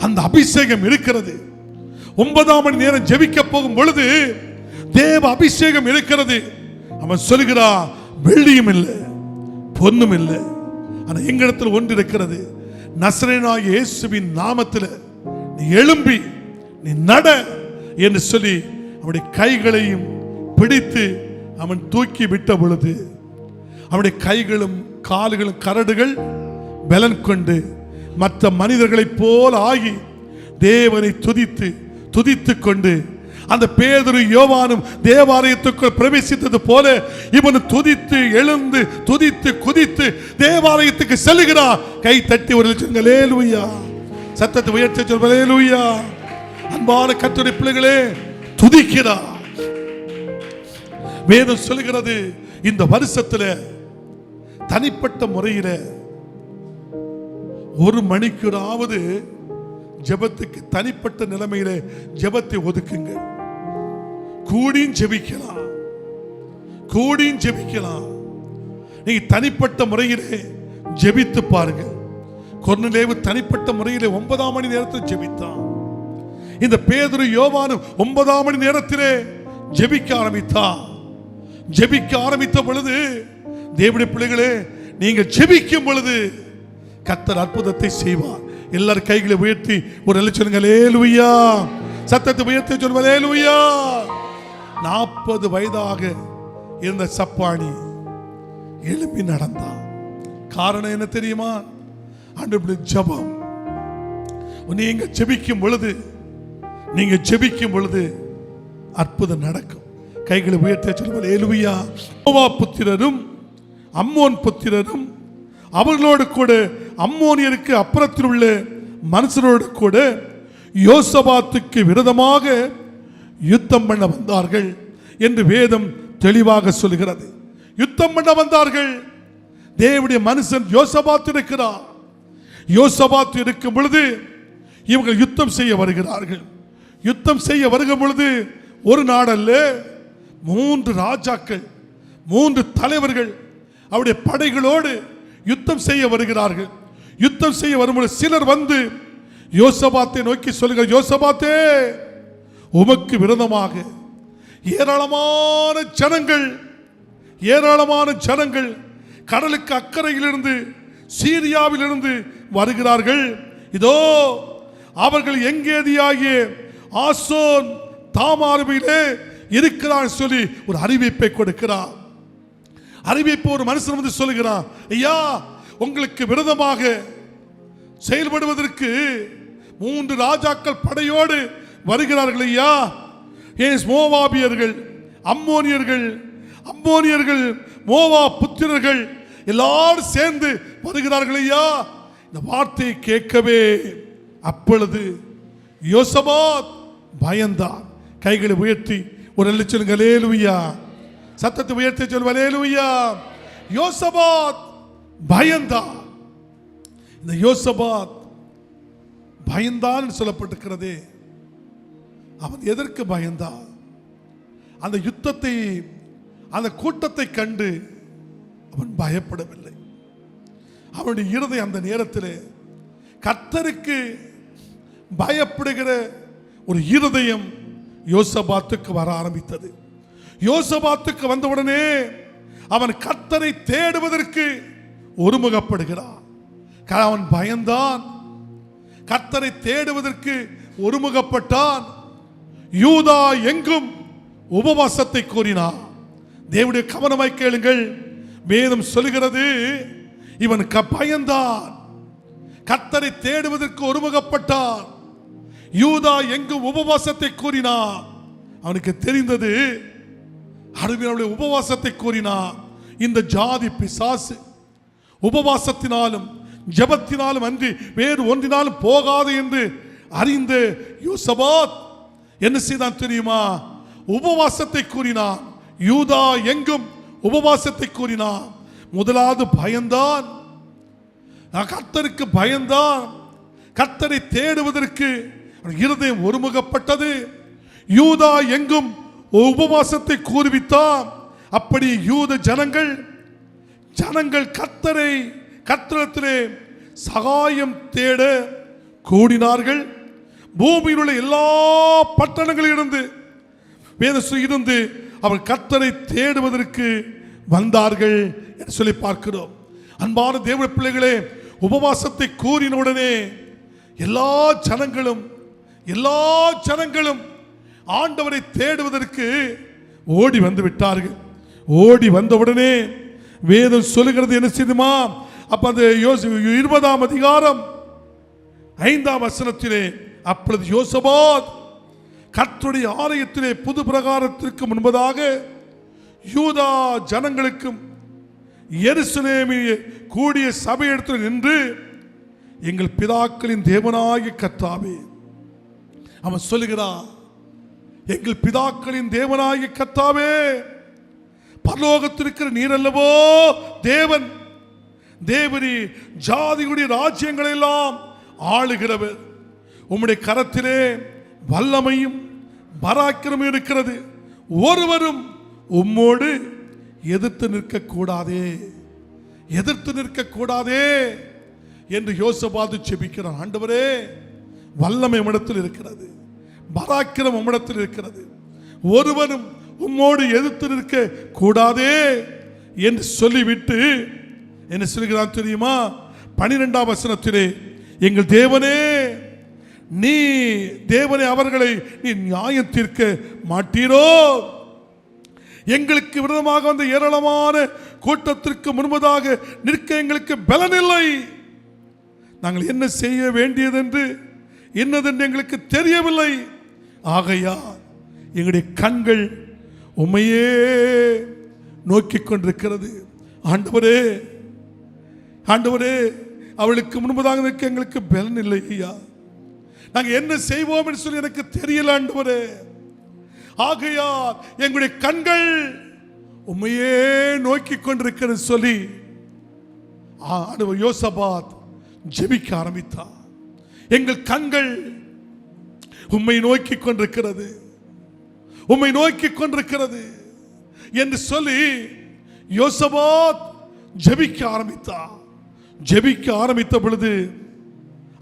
அந்த அபிஷேகம் இருக்கிறது. 9ஆம் மணி நேரம் ஜெபிக்க போகும் பொழுது தேவ அபிஷேகம் இருக்கிறது. அவன் சொல்கிறான், வெள்ளியும் இல்லை பொன்னும் இல்லை, ஆனா எங்களிடத்தில் ஒன்று இருக்கிறது. நசரேயனாகிய இயேசுவின் நாமத்தில் நீ எழும்பி நீ நட என்று சொல்லி அவனுடைய கைகளையும் பிடித்து அவன் தூக்கி விட்ட பொழுது அவனுடைய கைகளும் கால்களும் கரடுகள் பலன் கொண்டு மற்ற மனிதர்களைப் போல ஆகி தேவனை துதித்து கொண்டு அந்த பேதுரு யோவானும் தேவாலயத்துக்குள் பிரவேசித்தது போல இவன் துதித்து எழுந்து துதித்து குதித்து தேவாலயத்துக்கு செல்கிறார். கை தட்டி ஒரு அல்லேலூயா, சத்தத்தை உயர்த்தி சொல்லுங்கள் அல்லேலூயா. அன்பான கர்த்தருடைய பிள்ளைகளே, துதிக்கிறார். வேதம் சொல்கிறது, இந்த வருஷத்துல தனிப்பட்ட முறையில 1 மணிக்கூறாவது ஜெபத்துக்கு தனிப்பட்ட நிலைமையில ஜெபத்தை ஒதுக்குங்க. கூடியும் ஜெபிக்கலாம். நீங்க தனிப்பட்ட முறையிலே ஜெபித்து பாருங்க. கொர்நேலியு தனிப்பட்ட முறையிலே 9ஆம் மணி நேரத்தில் ஜெபித்தான். இந்த பேதுரு யோவானும் 9ஆம் மணி நேரத்திலே ஜெபிக்க ஆரம்பித்த பொழுது தேவனுடைய பிள்ளைகளே, நீங்க ஜெபிக்கும் பொழுது கர்த்தர் அற்புதத்தை செய்வார். எல்லாரும் கைகளை உயர்த்தி ஒரு சொல்லுங்க அல்லேலூயா, சத்தத்தை உயர்த்தி சொல்லுங்க அல்லேலூயா. 40 வயதாக இருந்த சப்பானி எழுப்பி நடந்தான். காரணம் என்ன தெரியுமா? ஆண்டவருடைய ஜெபம். நீங்க ஜெபிக்கும் பொழுது அற்புதம் நடக்கும். கைகளை உயர்த்தி சொல்லுங்க அல்லேலூயா. மோவாப் புத்திரரும் அம்மோன் புத்திரரும் அவர்களோடு கூட அம்மோனியருக்கு அப்புறத்தில் உள்ள மனுஷரோடு கூட யோசபாத்துக்கு விரோதமாக யுத்தம் பண்ண வந்தார்கள் என்று வேதம் தெளிவாக சொல்கிறது. யுத்தம் பண்ண வந்தார்கள். தேவனுடைய மனுஷன் யோசபாத் இருக்கிறார். யோசபாத் இருக்கும் பொழுது இவர்கள் யுத்தம் செய்ய வருகிறார்கள். யுத்தம் செய்ய வருகும் பொழுது ஒரு நாடல்ல, 3 ராஜாக்கள் 3 தலைவர்கள் அவருடைய படைகளோடு யுத்தம் செய்ய வருகிறார்கள். யுத்தம் செய்ய வரும்போது சிலர் வந்து யோசபாத்தை நோக்கி சொல்லுங்க, யோசபாத்தே, உமக்கு விரோதமாக ஏராளமான ஜனங்கள் கடலுக்கு அக்கறையிலிருந்து சீரியாவிலிருந்து வருகிறார்கள். இதோ அவர்கள் எங்கேதியாகிய ஆசோன் தாமாரிலே இருக்கிறார் சொல்லி ஒரு அறிவிப்பை கொடுக்கிறார். அறிவிப்பு ஒரு மனுஷன் வந்து சொல்லுகிறான், ஐயா, உங்களுக்கு விரோதமாக செயல்படுவதற்கு 3 ராஜாக்கள் படையோடு வருகிறார்கள் ஐயா. மோவாபியர்கள், அம்மோனியர்கள், மோவா புத்திரர்கள் எல்லாரும் சேர்ந்து வருகிறார்கள் ஐயா. இந்த வார்த்தையை கேட்கவே அப்பொழுது யோசபாத் பயந்தான். கைகளை உயர்த்தி ஒரு சொல்லுங்க அல்லேலூயா, சத்தத்தை உயர்த்தி சொல்லுங்க அல்லேலூயா. யோசபாத் பயந்தான். இந்த யோசபாத் பயந்தான் சொல்லப்பட்டிருக்கிறதே. அவன் எதற்கு பயந்தான்? அந்த யுத்தத்தை, அந்த கூட்டத்தை கண்டு அவன் பயப்படவில்லை. அவனுடைய இருதயம் அந்த நேரத்தில் கர்த்தருக்கு பயப்படுகிற ஒரு இருதயம் யோசபாத்துக்கு வர ஆரம்பித்தது. யோசபாத்துக்கு வந்தவுடனே அவன் கர்த்தரை தேடுவதற்கு ஒருமுகப்படுகிறான். அவன் பயந்தான், கர்த்தரை தேடுவதற்கு ஒருமுகப்பட்டான். யூதா எங்கும் உபவாசத்தை கூறினான். தேவனுடைய கவனமாய் கேளுங்கள். வேதம் சொல்கிறது, இவன் பயந்தான், கர்த்தரை தேடுவதற்கு ஒருமுகப்பட்டான். யூதா எங்கும் உபவாசத்தை கூறினான். அவனுக்கு தெரிந்தது, அவனுடைய உபவாசத்தை கூறினான், இந்த ஜாதி பிசாசு உபவாசத்தினாலும் ஜெபத்தினாலும் அன்றி வேறு ஒன்றினாலும் போகாது என்று அறிந்த யோசபாத் என்ன செய்தான் தெரியுமா? உபவாசத்தை கூறினான். யூதா எங்கும் உபவாசத்தை கூறினான். முதலாவது பயந்தான், கர்த்தருக்கு பயந்தான். கர்த்தரை தேடுவதற்கு இருதயம் ஒருமுகப்பட்டது. யூதா எங்கும் உபவாசத்தை கூறுவித்தார். அப்படி யூத ஜனங்கள் கர்த்தரிடத்திலே சகாயம் தேட கூடினார்கள். பூமியில் உள்ள எல்லா பட்டணங்களிலிருந்து இருந்து அவர் கர்த்தரை தேடுவதற்கு வந்தார்கள் என்று சொல்லி பார்க்கிறோம். அன்பான தேவ பிள்ளைகளே, உபவாசத்தை கூறின உடனே எல்லா ஜனங்களும் ஆண்டவரை தேடுவதற்கு ஓடி வந்து விட்டார்கள். ஓடி வந்தவுடனே வேதம் சொல்லுகிறது என்ன செய்யுமா? அப்ப அந்த 20ஆம் அதிகாரம் 5ஆம் வசனத்திலே, அப்பொழுது யோசபாத் கர்த்தருடைய ஆலயத்திலே புது பிரகாரத்திற்கு முன்பதாக யூதா ஜனங்களுக்கும் எருசலேமிலே கூடிய சபையிடத்தில் நின்று, எங்கள் பிதாக்களின் தேவனாகிய கர்த்தாவே, அவன் சொல்லுகிறான், எங்கள் பிதாக்களின் தேவனாகிய கர்த்தாவே, பரலோகத்திற்கிற நீர் அல்லவோ தேவன், தேவரீ ஜாதிகளுடைய ராஜ்யங்களை எல்லாம் ஆளுகிறவர். உம்முடைய கரத்திலே வல்லமையும் பராக்கிரமும் இருக்கிறது. ஒருவரும் உம்மோடு எதிர்த்து நிற்கக்கூடாதே என்று யோசபாத் ஜெபிக்கிறான். ஆண்டவரே, வல்லமை உம்மிடத்தில் இருக்கிறது, பராக்கிரம் உம்மிடத்தில் இருக்கிறது, ஒருவரும் உம்மோடு எதிர்த்து நிற்க கூடாதே என்று சொல்லிவிட்டு என்ன சொல்கிறான் தெரியுமா? 12ஆம் வசனத்திலே, எங்கள் தேவனே, நீ தேவனே அவர்களை நீ நியாயம் தீர்க்க மாட்டீரோ? எங்களுக்கு விரோதமாக வந்த ஏராளமான கூட்டத்திற்கு முன்பதாக நிற்க எங்களுக்கு பலனில்லை. நாங்கள் என்ன செய்ய வேண்டியதென்று என்னதென்று எங்களுக்கு தெரியவில்லை. ஆகையா எங்களுடைய கண்கள் உம்மையே நோக்கிக் கொண்டிருக்கிறது. ஆண்டவரே, அவளுக்கு முன்பதாக நிற்க எங்களுக்கு பலன் இல்லை ஐயா. நாங்கள் என்ன செய்வோம் என்று சொல்லி எனக்கு தெரியல ஆண்டவரே. ஆகையா எங்களுடைய கண்கள் உம்மையே நோக்கிக் கொண்டிருக்கிறது சொல்லி யோசபாத் ஜெபிக்க ஆரம்பித்தார். எங்கள் கண்கள் உம்மை நோக்கிக் கொண்டிருக்கிறது என்று சொல்லி யோசபாத் ஜெபிக்க ஆரம்பித்த பொழுது,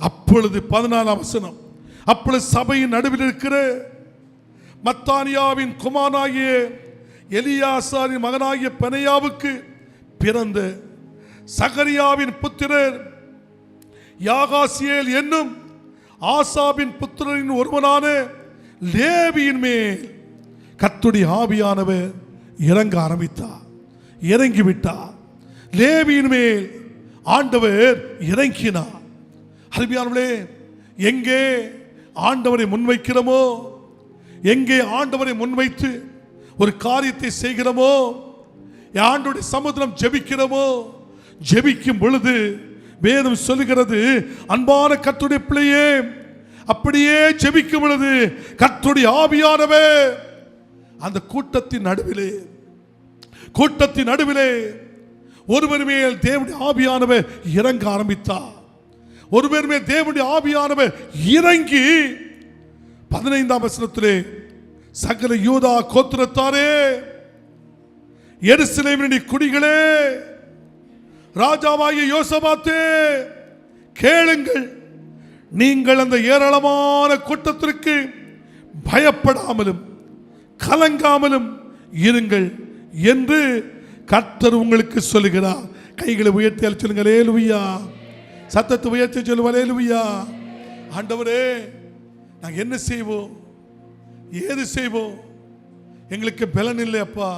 அப்பொழுது 14ஆம் வசனம், அப்பொழுது சபையின் நடுவில் இருக்கிற மத்தானியாவின் குமாரனாகிய எலியாசாரின் மகனாகிய பெனாயாவுக்கு பிறந்த சகரியாவின் புத்திரர் யாகாசியேல் என்னும் ஆசாபின் புத்திரரின் ஒருவனான லேவியின் மேல் கர்த்தருடைய ஆவியானவர் இறங்கிவிட்டார். லேவியின் மேல் ஆண்டவர் இறங்கினார். அருமையானவர்களே, எங்கே ஆண்டவரை முன்வைக்கிறோமோ, எங்கே ஆண்டவரை முன்வைத்து ஒரு காரியத்தை செய்கிறோமோ, ஆண்டவருடைய சமுத்திரம் ஜெபிக்கிறோமோ, ஜெபிக்கும் பொழுது வேதம் சொல்லுகிறது, அன்பான கர்த்தருடைய பிள்ளையே, அப்படியே ஜெபிக்கும் பொழுது கர்த்தருடைய ஆவியானவர் அந்த கூட்டத்தின் நடுவிலே ஒருவர் மேல் தேவனுடைய ஆவியானவர் இறங்க ஆரம்பித்தார். ஒருவர் மேல் தேவனுடைய ஆவியானவர் இறங்கி 15ஆம் வசனத்திலே, சகல யூதா கோத்திரத்தாரே, எருசலேமின் குடிகளே, ராஜாவாகிய யோசபாத்தே, கேளுங்கள், நீங்கள் அந்த ஏராளமான கூட்டத்திற்கு பயப்படாமலும் கலங்காமலும் இருங்கள் என்று கர்த்தர் உங்களுக்கு சொல்லுகிறார். கைகளை உயர்த்தி சொல்லுங்க, அல்லேலூயா. சத்தத்தை உயர்த்தி சொல்லுங்க, அல்லேலூயா. ஆண்டவரே, நாங்கள் என்ன செய்வோம், ஏது செய்வோம்? எங்களுக்கு பலன் இல்லை அப்பா.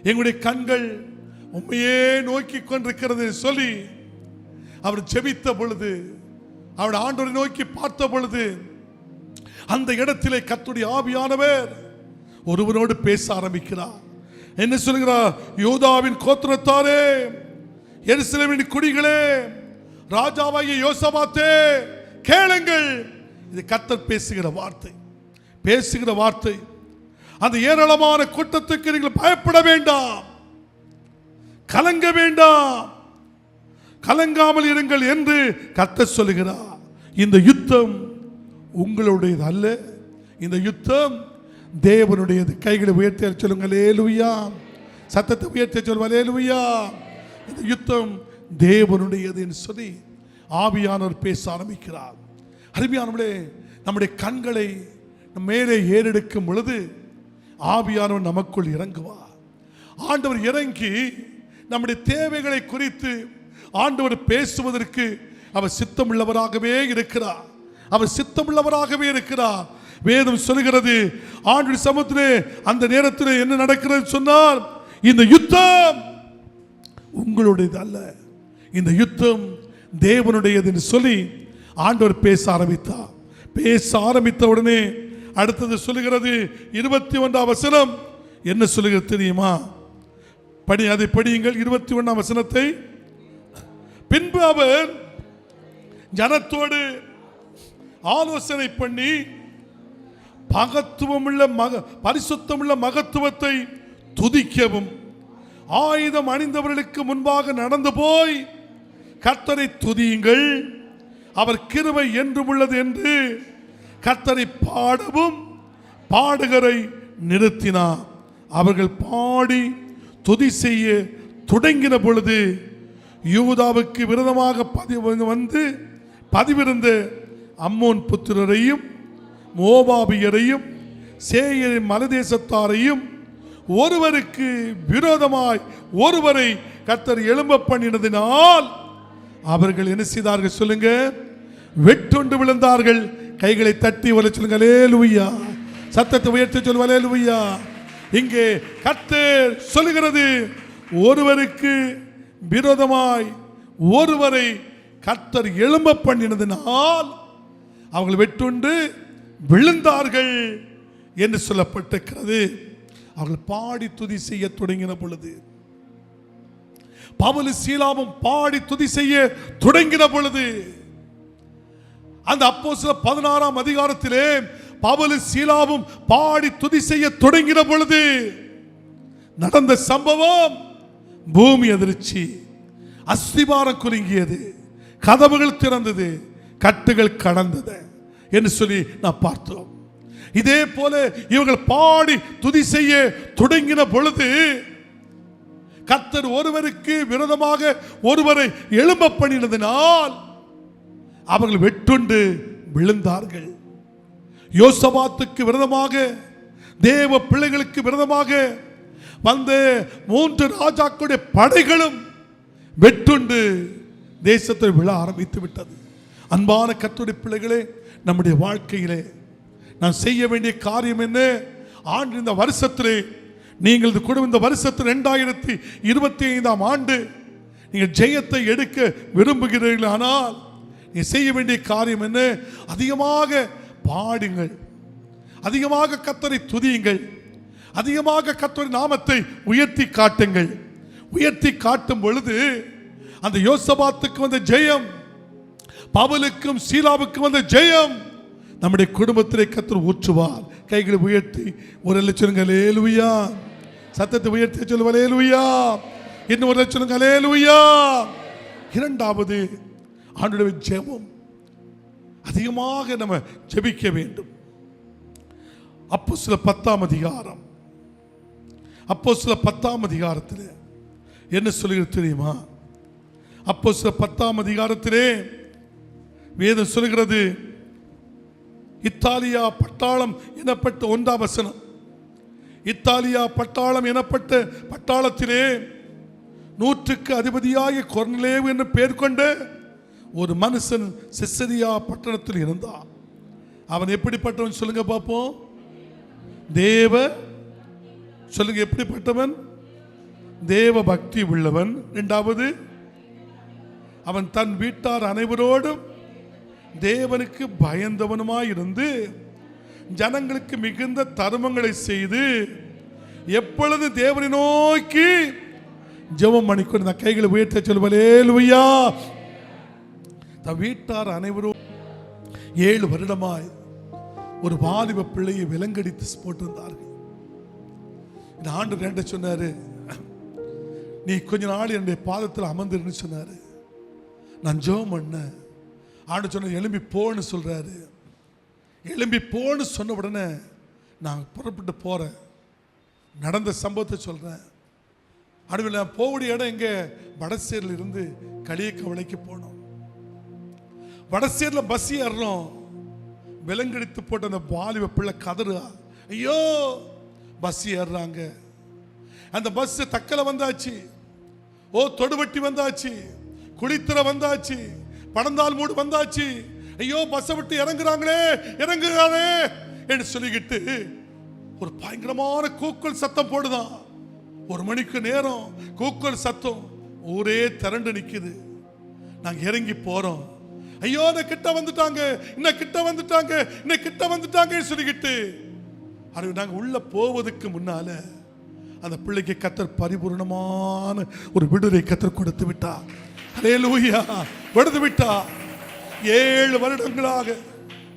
எங்களுடைய கண்கள் உண்மையே நோக்கி கொண்டிருக்கிறது சொல்லி அவர் ஜெபித்த பொழுது, அவர் ஆண்டவரை நோக்கி பார்த்த பொழுது, அந்த இடத்திலே கர்த்தருடைய ஆவியானவர் ஒருவனோடு பேச ஆரம்பிக்கிறார். என்ன சொல்கிறார்? யூதாவின் கோத்திரத்தாரே, எருசலேமின் குடிகளே, ராஜாவாகிய யோசபாத்தே, கேளுங்கள். இது கர்த்தர் பேசுகிற வார்த்தை. அந்த ஏராளமான கூட்டத்துக்கு நீங்கள் பயப்பட வேண்டாம், கலங்க வேண்டாம், கலங்காமல் இருங்கள் என்று கர்த்தர் சொல்லுகிறார். இந்த யுத்தம் உங்களுடையது அல்ல, இந்த யுத்தம் தேவனுடையது. கைகளை உயர்த்தி சொல்லுங்க அல்லேலூயா. சத்தத்தை உயர்த்தி சொல்லுங்க அல்லேலூயா. இந்த யுத்தம் தேவனுடையது என்று சொல்லி ஆவியானவர் பேச ஆரம்பிக்கிறார். அருமையானவர்களே, நம்முடைய கண்களை மேலே ஏறெடுக்கும் பொழுது ஆவியானவர் நமக்குள் இறங்குவார். ஆண்டவர் இறங்கி நம்முடைய தேவைகளை குறித்து ஆண்டவர் பேசுவதற்கு அவர் சித்தமுள்ளவராகவே இருக்கிறார். அவர் சித்தமுள்ளவராகவே இருக்கிறார். வேதம் சொல்கிறது, ஆண்டு சமுத்திரே அந்த நேரத்தில் என்ன நடக்கிறது சொன்னால், இந்த யுத்தம் உங்களுடையது அல்ல, இந்த யுத்தம் தேவனுடையது என்று சொல்லி ஆண்டவர் பேச ஆரம்பித்தார். பேச ஆரம்பித்த உடனே அடுத்தது சொல்லுகிறது 21ஆம் வசனம் என்ன சொல்லுகிறது தெரியுமா? அதை படியுங்கள் 21ஆம் வசனத்தை. பின்பு அவர் ஜனத்தோடு ஆலோசனை பண்ணி பரிசுத்தமுள்ள மகத்துவத்தை துதிக்கவும் ஆயுதம் அணிந்தவர்களுக்கு முன்பாக நடந்து போய் கர்த்தரை துதியுங்கள், அவர் கிருபை என்றும் உள்ளது என்று கர்த்தரை பாடவும் பாடுகரை நிறுத்தினார். அவர்கள் பாடி துதி செய்ய தொடங்கின பொழுது யூதாவுக்கு விரோதமாக பதிவிருந்த அம்மோன் புத்திரரையும் மோபாபியரையும் சேயரின் மலைதேசத்தாரையும் ஒருவருக்கு விரோதமாய் ஒருவரை கர்த்தர் எழும்ப பண்ணினதினால் அவர்கள் என்ன செய்தார்கள் சொல்லுங்க? வெட்டுண்டு விழுந்தார்கள். கைகளை தட்டி வர சொல்லுங்க அல்லேலூயா. சத்தத்தை உயர்த்தி சொல்லுங்க அல்லேலூயா. இங்கே கர்த்தர் சொல்லுகிறது, ஒருவருக்கு விரோதமாய் ஒருவரை கர்த்தர் எழும்ப பண்ணினதினால் அவர்கள் வெட்டுண்டு விழுந்தார்கள் என்று சொல்லப்பட்டிருக்கிறது. அவர்கள் பாடி துதி செய்ய தொடங்கின பொழுது, பவுல் சீலாவும் பாடி துதி செய்ய தொடங்கின பொழுது, அந்த அப்போஸ்தலர் 16ஆம் அதிகாரத்திலே பவுல் சீலாவும் பாடி துதி செய்ய தொடங்கின பொழுது நடந்த சம்பவம் பூமி அதிர்ச்சி, அஸ்திபாரம் குலுங்கியது, கதவுகள் திறந்தது, கட்டுகள் கடந்தது என்று சொல்லி நான் பார்த்தோம். இதே போல இவர்கள் பாடி துதி செய்ய தொடங்கின பொழுது கர்த்தர் ஒருவருக்கு விரோதமாக ஒருவரை எழும்ப பண்ணினதினால் அவர்கள் வெட்டுண்டு விழுந்தார்கள். யோசபாத்துக்கு விரோதமாக, தேவ பிள்ளைகளுக்கு விரோதமாக வந்த 3 ராஜாக்களுடைய படைகளும் வெட்டுண்டு தேசத்தை விழ ஆரம்பித்து விட்டது. அன்பான கர்த்தருடைய பிள்ளைகளே, நம்முடைய வாழ்க்கையிலே நான் செய்ய வேண்டிய காரியம் என்ன? ஆண்டு இந்த வருஷத்திலே நீங்கள் இந்த வருஷத்தில் 2025ஆம் ஆண்டு நீங்கள் ஜெயத்தை எடுக்க விரும்புகிறீர்கள். ஆனால் நீங்கள் செய்ய வேண்டிய காரியம் என்ன? அதிகமாக பாடுங்கள், அதிகமாக கர்த்தரை துதியுங்கள், அதிகமாக கர்த்தருடைய நாமத்தை உயர்த்தி காட்டுங்கள். உயர்த்தி காட்டும் பொழுது அந்த யோசபாத்துக்கு வந்த ஜெயம், பவுலுக்கும் சீலாவுக்கும் வந்த ஜெயம் நம்முடைய குடும்பத்திலே கர்த்தர் ஊற்றுவார். கைகளை உயர்த்தி ஒரு சொல்லுங்க அல்லேலூயா. சத்தத்தை உயர்த்தி சொல்லுங்க அல்லேலூயா. இன்னும் ஒரு சொல்லுங்க அல்லேலூயா. இரண்டாவது, ஆண்டவருடைய ஜெபம் அதிகமாக நம்ம ஜெபிக்க வேண்டும். அப்போஸ்தலர் 10ஆம் அதிகாரம், அப்போஸ்தலர் 10ஆம் அதிகாரத்தில் என்ன சொல்லுகிறது தெரியுமா? அப்போஸ்தலர் 10ஆம் அதிகாரத்திலே வேதம் சொல்லுகிறது, இத்தாலியா பட்டாளம் எனப்பட்ட 1ஆம் வசனம். இத்தாலியா பட்டாளம் எனப்பட்ட பட்டாளத்திலே 100க்கு அதிபதியாகிய கொர்நேலியு என்று பெயர் கொண்ட ஒரு மனுஷன் செசரியா பட்டணத்தில் இருந்தான். அவன் எப்படிப்பட்டவன் சொல்லுங்க பார்ப்போம்? சொல்லுங்க எப்படிப்பட்டவன்? தேவ பக்தி உள்ளவன். இரண்டாவது, அவன் தன் வீட்டார் அனைவரோடும் தேவனுக்கு பயந்தவனுமாயிருந்து ஜனங்களுக்கு மிகுந்த தர்மங்களை செய்து எப்பொழுது தேவனை நோக்கி ஜெபம் பண்ணிக்கொண்டு கைகளை உயர்த்த சொல்லுவல் அல்லேலூயா. தன் வீட்டார் அனைவரும் 7 வருடமாய் ஒரு வாலிப பிள்ளையை விலங்கடித்து போட்டிருந்தார்கள். இந்த ஆண்டு ரெண்ட சொன்னாரு, நீ கொஞ்ச நாள் என்னுடைய பாதத்தில் அமர்ந்துருன்னு சொன்னாரு. நான் ஜெபம் பண்ண ஆண்டு சொன்ன எழும்பி போன்னு சொல்றாரு. எழும்பி போன்னு சொன்ன உடனே நான் புறப்பட்டு போகிறேன். நடந்த சம்பவத்தை சொல்கிறேன். அடுவில் நான் போகக்கூடிய இடம் எங்கே? வடசேரில் இருந்து களியக்கவளைக்கு போனோம். வடசேரில் பஸ் ஏறுறோம். விலங்கெடுத்து போட்ட அந்த வாலிப பிள்ளை கதறு. ஐயோ, பஸ் ஏறுறாங்க. அந்த பஸ் தக்கலை வந்தாச்சு, தொடுவட்டி வந்தாச்சு, குளித்துறை வந்தாச்சு, படந்தால் மூடு வந்தாச்சு. ஐயோ, பஸ்ஸை விட்டு இறங்குறாங்களே இறங்குறாங்களே என்று சொல்லிக்கிட்டு ஒரு பயங்கரமான கூக்குள் சத்தம் போடுதான். 1 மணிக்கு நேரம் கூக்குள் சத்தம், ஊரே திரண்டு நிக்குது. நாங்க இறங்கி போறோம். ஐயோ, இன்னும் கிட்ட வந்துட்டாங்க, இன்னும் கிட்ட வந்துட்டாங்க, இன்னும் கிட்ட வந்துட்டாங்க சொல்லிக்கிட்டு நாங்க உள்ள போவதற்கு முன்னால அந்த பிள்ளைக்கு கர்த்தர் பரிபூர்ணமான ஒரு விடுதலை கர்த்தர் கொடுத்து விட்டார். ஹல்லேலூயா, கொடுத்து விட்டார். 7 வருடங்களாக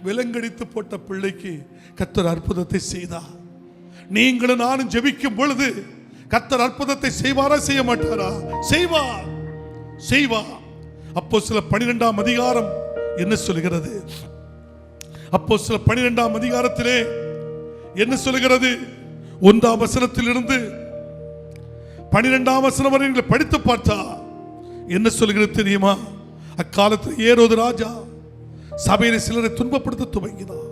விலங்கடித்து போட்ட பிள்ளைக்கு கர்த்தர் அற்புதத்தை செய்தார். நீங்களும் நானும் ஜெபிக்கும் பொழுது கர்த்தர் அற்புதத்தை செய்வாரா செய்ய மாட்டாரா? செய்வார், செய்வார். அப்போஸ்தலர் 12ஆம் அதிகாரம் என்ன சொல்கிறது? அப்போஸ்தலர் 12ஆம் அதிகாரத்திலே என்ன சொல்கிறது? 1ஆம் வசனத்திலிருந்து 12ஆம் வசனம் வரை நீங்கள் படித்து பார்த்தா என்ன சொல்கிறது தெரியுமா? அக்காலத்தில் ஏரோது ராஜா சபையிலே சிலரை துன்பப்படுத்த துவங்கினார்.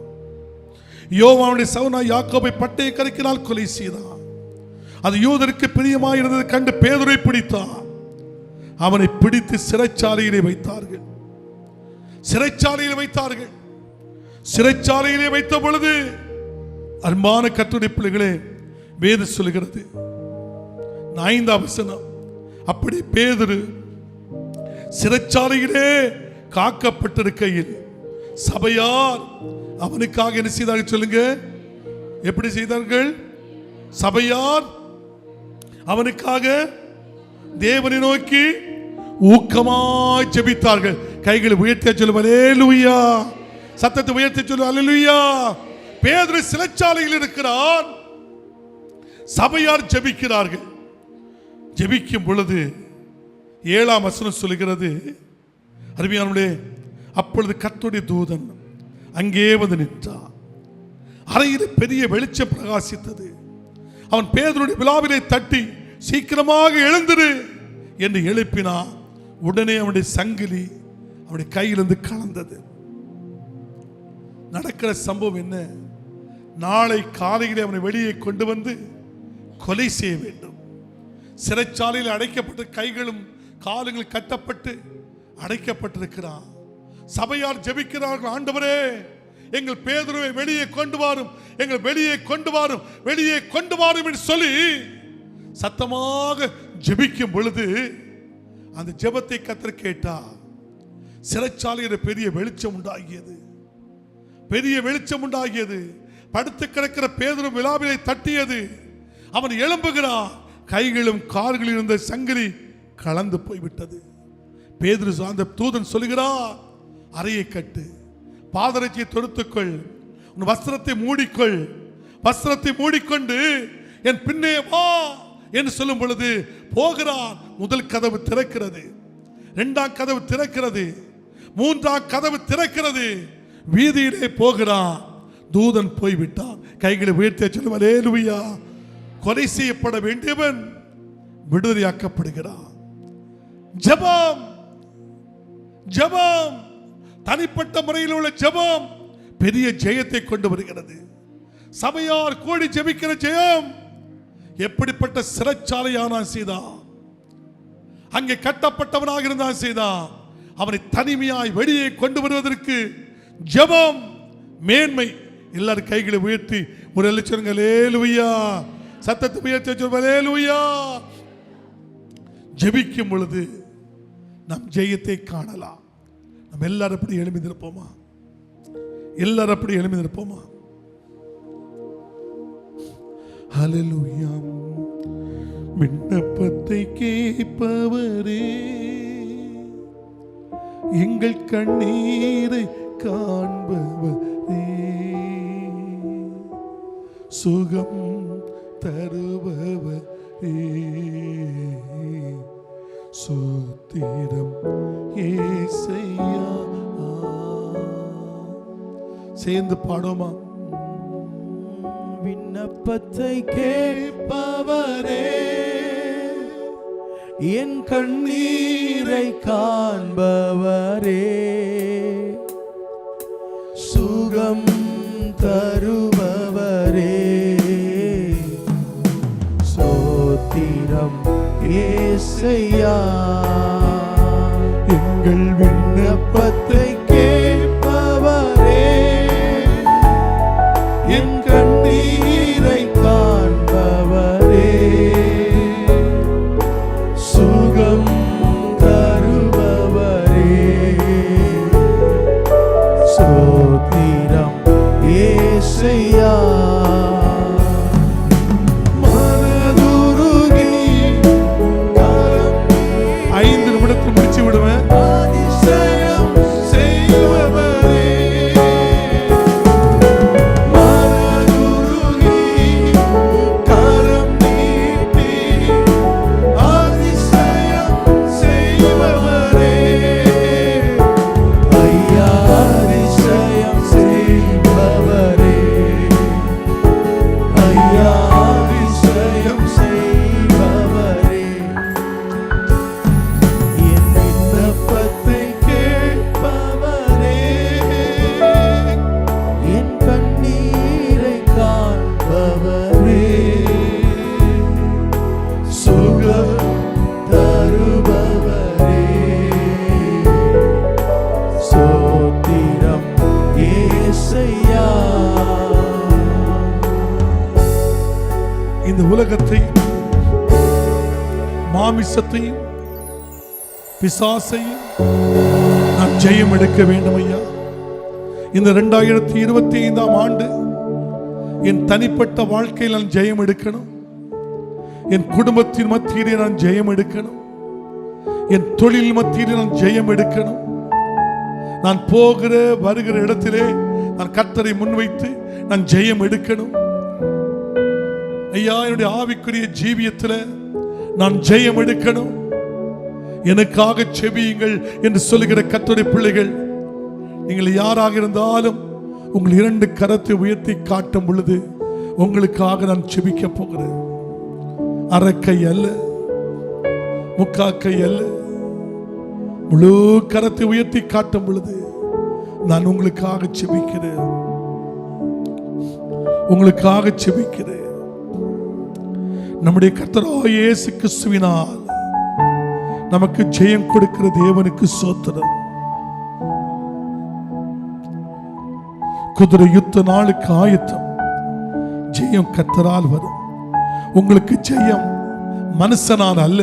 யோவானுடைய சகோதரனாகிய யாக்கோபை பட்டய கருக்கினால் கொலை செய்தான். அது யூதருக்கு பிரியமாய் இருந்தது கண்டு பேதுருவை பிடித்தான். அவனை பிடித்து சிறைச்சாலையிலே வைத்தார்கள். சிறைச்சாலையிலே வைத்தார்கள். சிறைச்சாலையிலே வைத்த பொழுது அன்பான கர்த்தருடைய பிள்ளைகளே, வேதம் சொல்கிறது 5ஆம் வசனம், அப்படி பேதுரு சிறைச்சாலையிலே காக்கப்பட்டிருக்கையில் சபையார் அவனுக்காக என்ன செய்தார்கள் சொல்லுங்க? எப்படி செய்தார்கள்? சபையார் அவனுக்காக தேவனை நோக்கி ஊக்கமாய் ஜெபித்தார்கள். கைகளை உயர்த்தி சொல்லும் அல்லேலூயா, சத்தத்தை உயர்த்தி சொல்லும் அல்லேலூயா. பேதுரு சிறைச்சாலையில் இருக்கிறான். சபையார் ஜெபிக்கிறார்கள். ஜெபிக்கும் பொழுது 7ஆம் வசனம் சொல்கிறது, அருமையானவர்களே, அப்பொழுது கர்த்தருடைய தூதன் அங்கே வந்து நின்றார். அறையில் பெரிய வெளிச்சம் பிரகாசித்தது. அவன் பேதுருடைய விலாவிலே தட்டி சீக்கிரமாக எழுந்திரு என்று எழுப்பினான். உடனே அவனுடைய சங்கிலி அவனுடைய கையிலிருந்து கலந்தது. நடக்கிற சம்பவம் என்ன? நாளை காலையிலே அவனை வெளியே கொண்டு வந்து கொலை செய்ய வேண்டும். சிறைச்சாலையில் அடைக்கப்பட்டு கைகளும் காலுங்களும் கட்டப்பட்டு அடைக்கப்பட்டிருக்கிறான். சபையார் ஜெபிக்கிறார்கள், ஆண்டவரே எங்கள் பேதுருவை வெளியே கொண்டு வாரும், எங்கள் வெளியே கொண்டு வாரும், வெளியே கொண்டு வாரும் என்று சொல்லி சத்தமாக ஜெபிக்கும் பொழுது அந்த ஜெபத்தை கர்த்தர் கேட்டார். சிறைச்சாலையில் பெரிய வெளிச்சம் உண்டாகியது. பெரிய வெளிச்சம் உண்டாகியது. படுத்து கிடக்கிற பேதுரு விலாவிலை தட்டியது. அவன் எழும்புகிறான். கைகளும் கால்களில் இருந்த சங்கிலி கலந்து போய்விட்டது. பேதுரு அந்த தூதன் சொல்லுகிறார், அறையை கட்டு, பாதரட்சியை தொடுத்துக்கொள், உன் வஸ்திரத்தை மூடிக்கொள், வஸ்திரத்தை மூடிக்கொண்டு என் பின்னே வா என்று சொல்லும் பொழுது போகிறான். முதல் கதவு திறக்கிறது, 2ஆம் கதவு திறக்கிறது, 3ஆம் கதவு திறக்கிறது. வீதியிலே போகிறான். தூதன் போய்விட்டான். கைகளை உயர்த்தி சொல்லும் அல்லேலூயா. கொலை செய்யப்பட வேண்டியவன் விடுதலையாக்கப்படுகிறான். ஜெபம், ஜெபம், தனிப்பட்ட முறையில் உள்ள ஜெபம் பெரிய ஜெயத்தை கொண்டு வருகிறது. சபையார் கூடி ஜெபிக்கிற ஜெயம் எப்படிப்பட்ட சிறைச்சாலையானான் செய்தான், அங்கே கட்டப்பட்டவனாக இருந்தான் செய்தான், அவனை தனிமையாய் வெளியே கொண்டு வருவதற்கு ஜெபம் மேன்மை. எல்லாரும் கைகளை உயர்த்தி ஒரு சொல்லுங்க அல்லேலூயா. சத்தத்தை உயர்த்தி சொல்லுங்க அல்லேலூயா. ஜெபிக்கும் பொழுது நம் ஜெயத்தை காணலாம். நம்ம எல்லாரும் அப்படி எழுப்பி நிற்போமா? எல்லாரும் அப்படி எழுப்பி நிற்போமா? ஹல்லேலூயா. விண்ணப்பத்தை கேட்பவரே, எங்கள் கண்ணீரை காண்பவரே, சுகம் தருபவரே, சோத்திரம் ஏசையா. சேர்ந்து பாடுமா? விண்ணப்பத்தை கேட்பவரே, என் கண்ணீரை காண்பவரே, சுகம் தருபவரே, ஸ்தோத்திரம் இயேசையா. எங்கள் விண்ணப்பத்தை கேட்பவரே, என் கண்ணீரை காண்பவரே, சுகம் தருபவரே, ஸ்தோத்திரம் இயேசையா. மனதுருகி 5 நிமிடத்தில் முடிச்சு விடுவேன். அதிசயம் செய்பவரே, மனதுருகி கரம் நீட்டி அதிசயம் செய்பவரே, ஐயா அதிசயம் செய்பவரே, ஐயா அதிசயம் செய்பவரே, என் விண்ணப்பத்தை கேட்பவரே, என் கண்ணீரை காண்பவரே, சுகம் தருபவரே, ஸ்தோத்திரம் இயேசையா. இந்த உலகத்தை, மாமிசத்தையும் பிசாசையும் நான் ஜெயம் எடுக்க வேண்டும் ஐயா. இந்த 2025ஆம் ஆண்டு என் தனிப்பட்ட வாழ்க்கையில் நான் ஜெயம் எடுக்கணும். என் குடும்பத்தின் மத்தியிலே நான் ஜெயம் எடுக்கணும். என் தொழில் மத்தியிலே நான் ஜெயம் எடுக்கணும். நான் போகிற வருகிற இடத்திலே நான் கர்த்தரை முன்வைத்து நான் ஜெயம் எடுக்கணும் ஐயா. என்னுடைய ஆவிக்குரிய ஜீவியத்தில் நான் ஜெயம் எடுக்கணும். எனக்காக செபியுங்கள் என்று சொல்லுகிற கர்த்தருடைய பிள்ளைகள், நீங்கள் யாராக இருந்தாலும் உங்கள் 2 கரத்தை உயர்த்தி காட்டும் பொழுது உங்களுக்காக நான் செபிக்க போகிறேன். அரக்கை அல்ல, முக்காக்கை அல்ல, முழு கரத்தை உயர்த்தி காட்டும் பொழுது நான் உங்களுக்காக செபிக்கிறேன், உங்களுக்காக செபிக்கிறேன். நம்முடைய கர்த்தராகிய இயேசு கிறிஸ்துவினால் நமக்கு ஜெயம் கொடுக்கிற தேவனுக்கு ஸ்தோத்திரம். குதிரை யுத்த நாளுக்கு ஆயத்தம். ஜெயம் கர்த்தரால் வரும். உங்களுக்கு ஜெயம் மனுஷனால் அல்ல,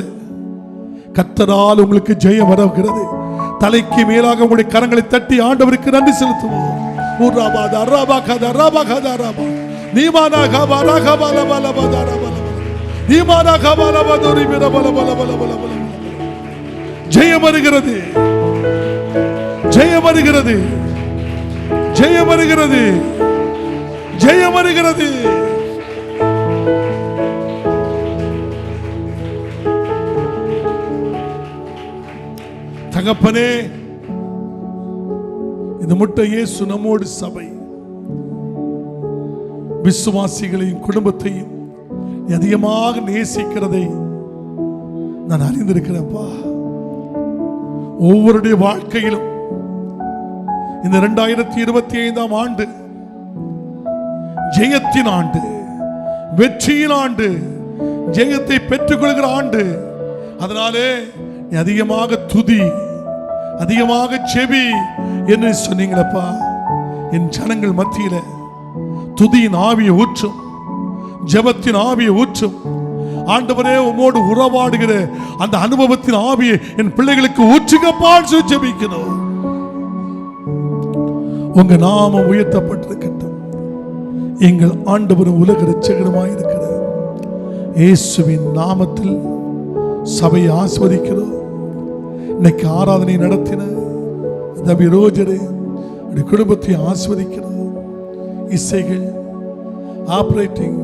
கர்த்தரால் உங்களுக்கு ஜெயம் வருகிறது. தலைக்கு மேலாக உங்களுடைய கரங்களை தட்டி ஆண்டவருக்கு நன்றி செலுத்துவோம். ஜெயம் வருகிறது, ஜெயம் வருகிறது, ஜெயம் வருகிறது, ஜெயம் வருகிறது. தகப்பனே, இந்த முட்டை இயேசு நம்மோடு சபை விசுவாசிகளையும் குடும்பத்தையும் அதிகமாக நேசிக்கிறதை நான் அறிந்திருக்கிறேன்ப்பா. ஒவ்வொருடைய வாழ்க்கையிலும் இந்த 2025ஆம் ஆண்டு ஜெயத்தின் ஆண்டு, வெற்றியின் ஆண்டு, ஜெயத்தை பெற்றுக் கொள்கிற ஆண்டு. அதனாலே அதிகமாக துதி, அதிகமாக செவி என்று சொன்னீங்களப்பா. என் ஜனங்கள் மத்தியில துதியின் ஆவியை ஊற்றும், ஜெபத்தின் ஆவியை ஊற்றும். ஆண்டவரே, உம்மோடு உறவாடுகிற அந்த அனுபவத்தின் ஆவியை என் பிள்ளைகளுக்கு ஊற்றுங்கப்பான்னு சொல்லி ஜெபிக்கணும். உங்க நாமம் உயர்த்தப்பட்டிருக்கட்டும். எங்கள் ஆண்டவரும் உலக இரட்சகருமாய் இருக்கிற இயேசுவின் நாமத்தில் சபையை ஆஸ்வதிக்கிறோம். இன்னைக்கு ஆராதனை நடத்தின தபிரோஜரை குடும்பத்தை ஆஸ்வதிக்கிறோம். இசைகள், ஆபரேட்டிங்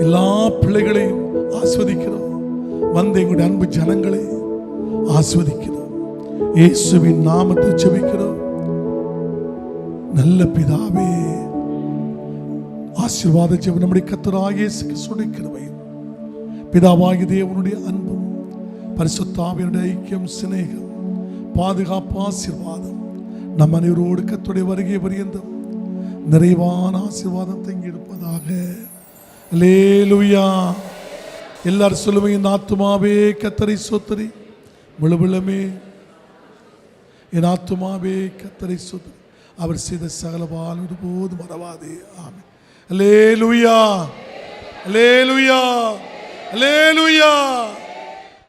எல்லா பிள்ளைகளையும் ஆஸ்வதிக்கிறோம். வந்த எங்களுடைய அன்பு ஜனங்களை ஆஸ்வதிக்கிறோம். இயேசுவின் நாமத்தை ஜெபிக்கிறோம். நல்ல பிதாவே, ஆசீர்வாத ஜெபம் நம்முடைய கர்த்தராகிய இயேசு கிறிஸ்துவின் கிருபையும் பிதாவாகிய தேவனுடைய அன்பும் பரிசுத்த ஆவியானவருடைய ஐக்கியம் சிநேகம் பாதுகாப்பு ஆசீர்வாதம் நம் அனைவரோடு கர்த்தருடைய வருகை பரியந்தம் நிறைவான ஆசீர்வாதம் தங்கி இருப்பதாக. அல்லேலூயா. எல்லாரும் சொல்லுவீங்க, என் ஆத்துமாவே கர்த்தரை ஸ்தோத்திரி, முழுவலுமே என் ஆத்துமாவே கர்த்தரை ஸ்தோத்திரி, அவர் செய்த சகல பாலும் ஒருபோது மறவாதே. ஆமென். அல்லேலூயா, அல்லேலூயா, அல்லேலூயா.